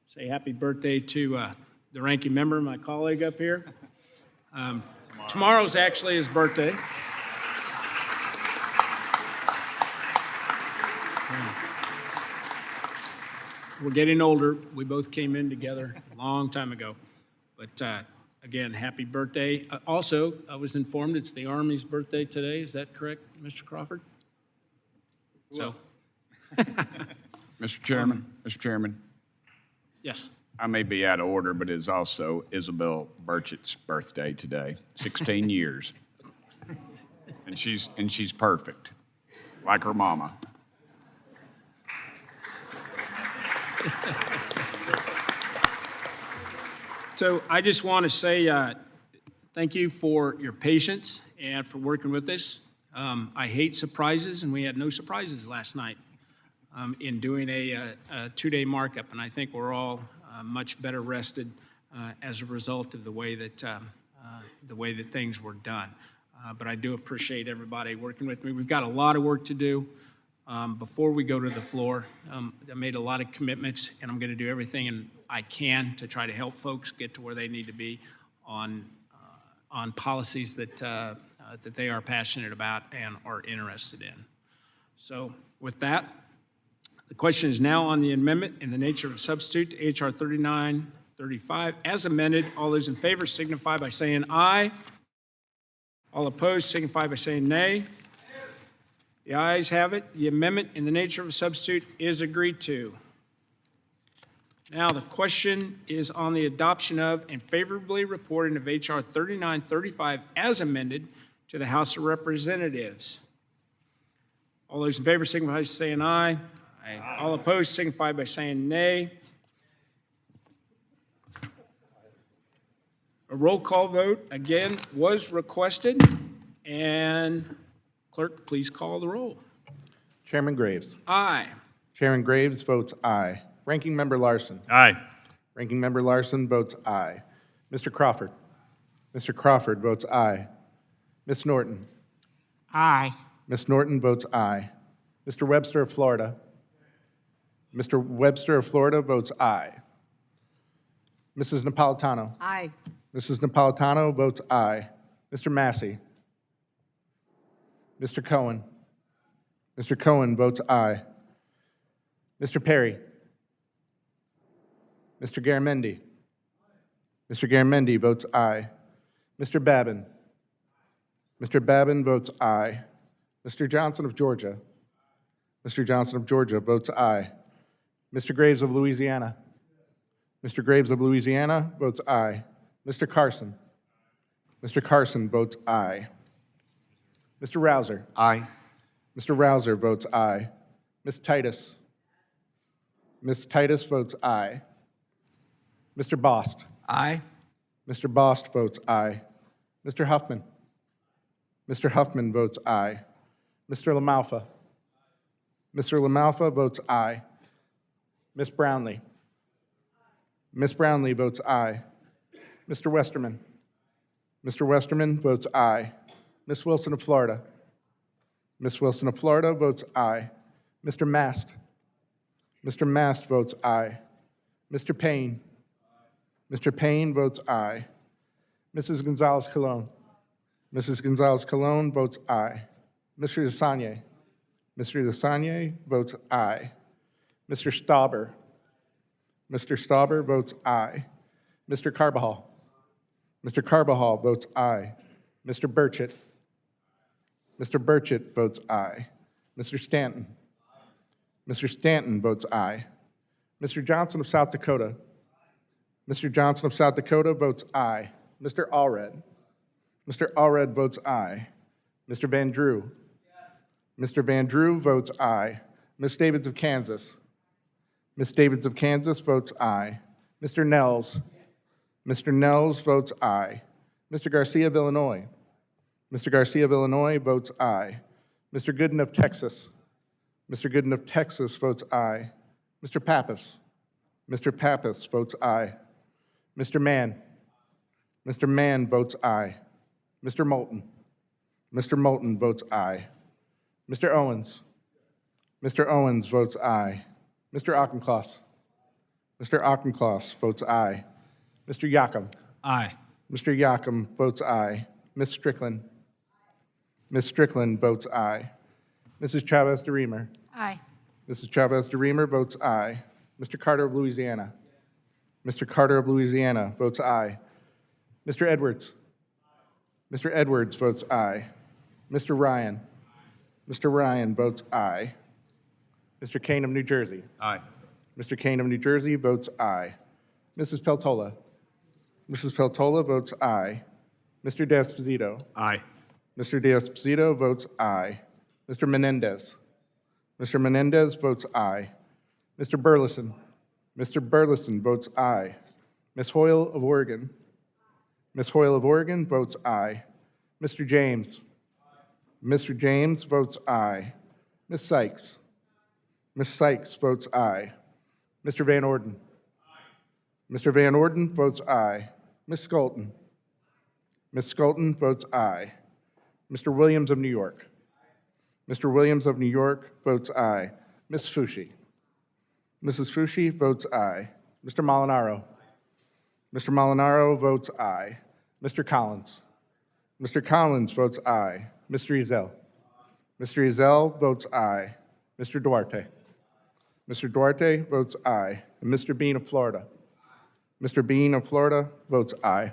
say happy birthday to the ranking member, my colleague up here. Tomorrow's actually his birthday. We're getting older. We both came in together a long time ago. But again, happy birthday. Also, I was informed it's the Army's birthday today. Is that correct, Mr. Crawford? So, Mr. Chairman, yes. I may be out of order, but it's also Isabel Burchett's birthday today, 16 years. And she's perfect, like her mama. So I just want to say thank you for your patience and for working with us. I hate surprises, and we had no surprises last night in doing a two-day markup, and I think we're all much better rested as a result of the way that things were done. But I do appreciate everybody working with me. We've got a lot of work to do. Before we go to the floor, I made a lot of commitments, and I'm going to do everything I can to try to help folks get to where they need to be on policies that they are passionate about and are interested in. So with that, the question is now on the amendment in the nature of a substitute to H.R. 3935 as amended. All those in favor signify by saying aye. All opposed signify by saying nay. The ayes have it. The amendment in the nature of a substitute is agreed to. Now, the question is on the adoption of and favorably reporting of H.R. 3935 as amended to the House of Representatives. All those in favor signify by saying aye. Aye. All opposed signify by saying nay. A roll call vote, again, was requested, and clerk, please call the roll. Chairman Graves. Aye. Chairman Graves votes aye. Ranking Member Larson. Aye. Ranking Member Larson votes aye. Mr. Crawford. Mr. Crawford votes aye. Ms. Norton. Aye. Ms. Norton votes aye. Mr. Webster of Florida. Mr. Webster of Florida votes aye. Mrs. Napolitano. Aye. Mrs. Napolitano votes aye. Mr. Massey. Mr. Cohen. Mr. Cohen votes aye. Mr. Perry. Mr. Garamendi. Mr. Garamendi votes aye. Mr. Babin. Mr. Babin votes aye. Mr. Johnson of Georgia. Mr. Johnson of Georgia votes aye. Mr. Graves of Louisiana. Mr. Graves of Louisiana votes aye. Mr. Carson. Mr. Carson votes aye. Mr. Rouser. Aye. Mr. Rouser votes aye. Ms. Titus. Ms. Titus votes aye. Mr. Bost. Aye. Mr. Bost votes aye. Mr. Huffman. Mr. Huffman votes aye. Mr. LaMalfa. Mr. LaMalfa votes aye. Ms. Brownlee. Ms. Brownlee votes aye. Mr. Westerman. Mr. Westerman votes aye. Ms. Wilson of Florida. Ms. Wilson of Florida votes aye. Mr. Mast. Mr. Mast votes aye. Mr. Payne. Mr. Payne votes aye. Mrs. Gonzalez-Colon. Mrs. Gonzalez-Colon votes aye. Mr. Desanye. Mr. Desanye votes aye. Mr. Stauber. Mr. Stauber votes aye. Mr. Carbajal. Mr. Carbajal votes aye. Mr. Burchett. Mr. Burchett votes aye. Mr. Stanton. Mr. Stanton votes aye. Mr. Johnson of South Dakota. Mr. Johnson of South Dakota votes aye. Mr. Allred. Mr. Allred votes aye. Mr. Van Drew. Mr. Van Drew votes aye. Ms. Davids of Kansas. Ms. Davids of Kansas votes aye. Mr. Nels. Mr. Nels votes aye. Mr. Garcia of Illinois. Mr. Garcia of Illinois votes aye. Mr. Gooden of Texas. Mr. Gooden of Texas votes aye. Mr. Pappas. Mr. Pappas votes aye. Mr. Mann. Mr. Mann votes aye. Mr. Moulton. Mr. Moulton votes aye. Mr. Owens. Mr. Owens votes aye. Mr. Auchincloss. Mr. Auchincloss votes aye. Mr. Yakum. Aye. Mr. Yakum votes aye. Ms. Strickland. Ms. Strickland votes aye. Mrs. Chavez DeReamer. Aye. Mrs. Chavez DeReamer votes aye. Mr. Carter of Louisiana. Mr. Carter of Louisiana votes aye. Mr. Edwards. Mr. Edwards votes aye. Mr. Ryan. Mr. Ryan votes aye. Mr. Kane of New Jersey. Aye. Mr. Kane of New Jersey votes aye. Mrs. Peltola. Mrs. Peltola votes aye. Mr. D'Esposito. Aye. Mr. D'Esposito votes aye. Mr. Menendez. Mr. Menendez votes aye. Mr. Burleson. Mr. Burleson votes aye. Ms. Hoyle of Oregon. Ms. Hoyle of Oregon votes aye. Mr. James. Mr. James votes aye. Ms. Sykes. Ms. Sykes votes aye. Mr. Van Orden. Mr. Van Orden votes aye. Ms. Skolton. Ms. Skolton votes aye. Mr. Williams of New York. Mr. Williams of New York votes aye. Ms. Fushi. Mrs. Fushi votes aye. Mr. Molinaro. Mr. Molinaro votes aye. Mr. Collins. Mr. Collins votes aye. Mr. Ezell. Mr. Ezell votes aye. Mr. Duarte. Mr. Duarte votes aye. And Mr. Bean of Florida. Mr. Bean of Florida votes aye.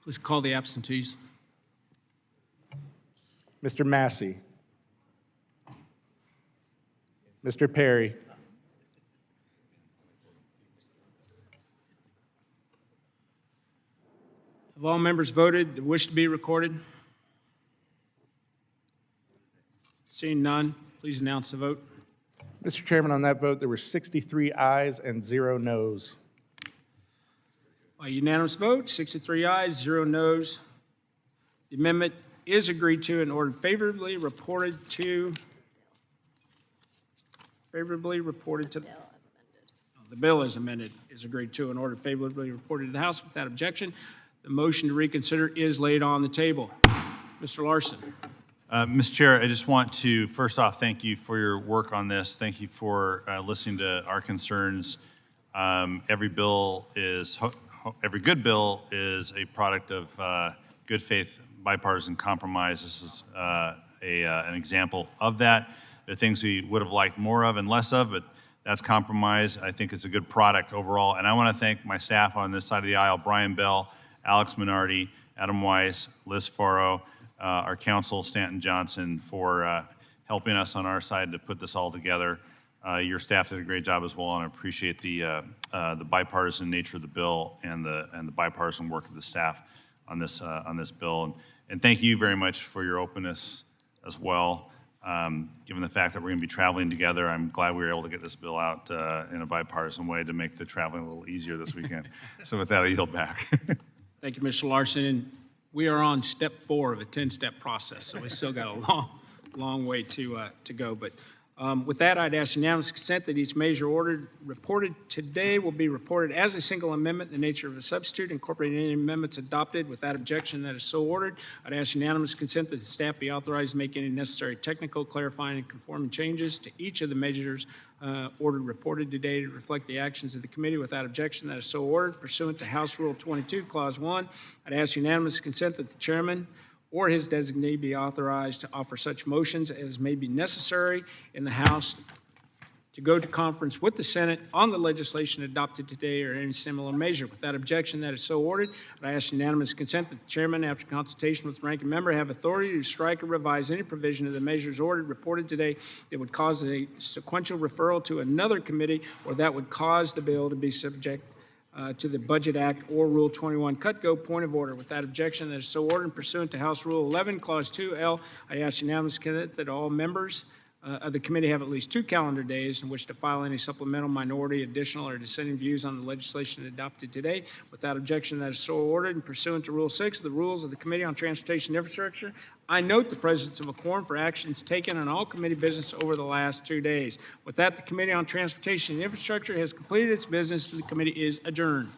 Please call the absentees. Mr. Massey. Mr. Perry. Have all members voted that wish to be recorded? Seeing none, please announce the vote. Mr. Chairman, on that vote, there were 63 ayes and 0 noes. By unanimous vote, 63 ayes, 0 noes. The amendment is agreed to and ordered favorably reported to. The bill as amended is agreed to and ordered favorably reported to the House without objection. The motion to reconsider is laid on the table. Mr. Larson. Mr. Chair, I just want to, first off, thank you for your work on this. Thank you for listening to our concerns. Every good bill is a product of good faith bipartisan compromise. This is an example of that. There are things we would have liked more of and less of, but that's compromise. I think it's a good product overall. And I want to thank my staff on this side of the aisle, Brian Bell, Alex Minardi, Adam Weiss, Liz Faro, our counsel, Stanton Johnson, for helping us on our side to put this all together. Your staff did a great job as well, and I appreciate the bipartisan nature of the bill and the bipartisan work of the staff on this bill. And thank you very much for your openness as well. Given the fact that we're going to be traveling together, I'm glad we were able to get this bill out in a bipartisan way to make the traveling a little easier this weekend. So with that, I yield back. Thank you, Mr. Larson. And we are on step 4 of a 10-step process, so we still got a long way to go. But with that, I'd ask unanimous consent that each measure reported today will be reported as a single amendment in the nature of a substitute, incorporating any amendments adopted. Without objection, that is so ordered. I'd ask unanimous consent that the staff be authorized to make any necessary technical, clarifying, and conforming changes to each of the measures reported today to reflect the actions of the committee. Without objection, that is so ordered. Pursuant to House Rule 22, Clause 1, I'd ask unanimous consent that the chairman or his designee be authorized to offer such motions as may be necessary in the House to go to conference with the Senate on the legislation adopted today or any similar measure. Without objection, that is so ordered. I ask unanimous consent that the chairman, after consultation with the ranking member, have authority to strike or revise any provision of the measures reported today that would cause a sequential referral to another committee or that would cause the bill to be subject to the Budget Act or Rule 21. Cut go, point of order. Without objection, that is so ordered and pursuant to House Rule 11, Clause 2L, I ask unanimous consent that all members of the committee have at least 2 calendar days in which to file any supplemental, minority, additional, or dissenting views on the legislation adopted today. Without objection, that is so ordered and pursuant to Rule 6 of the Rules of the Committee on Transportation Infrastructure. I note the presence of a quorum for actions taken on all committee business over the last 2 days. With that, the Committee on Transportation and Infrastructure has completed its business, and the committee is adjourned.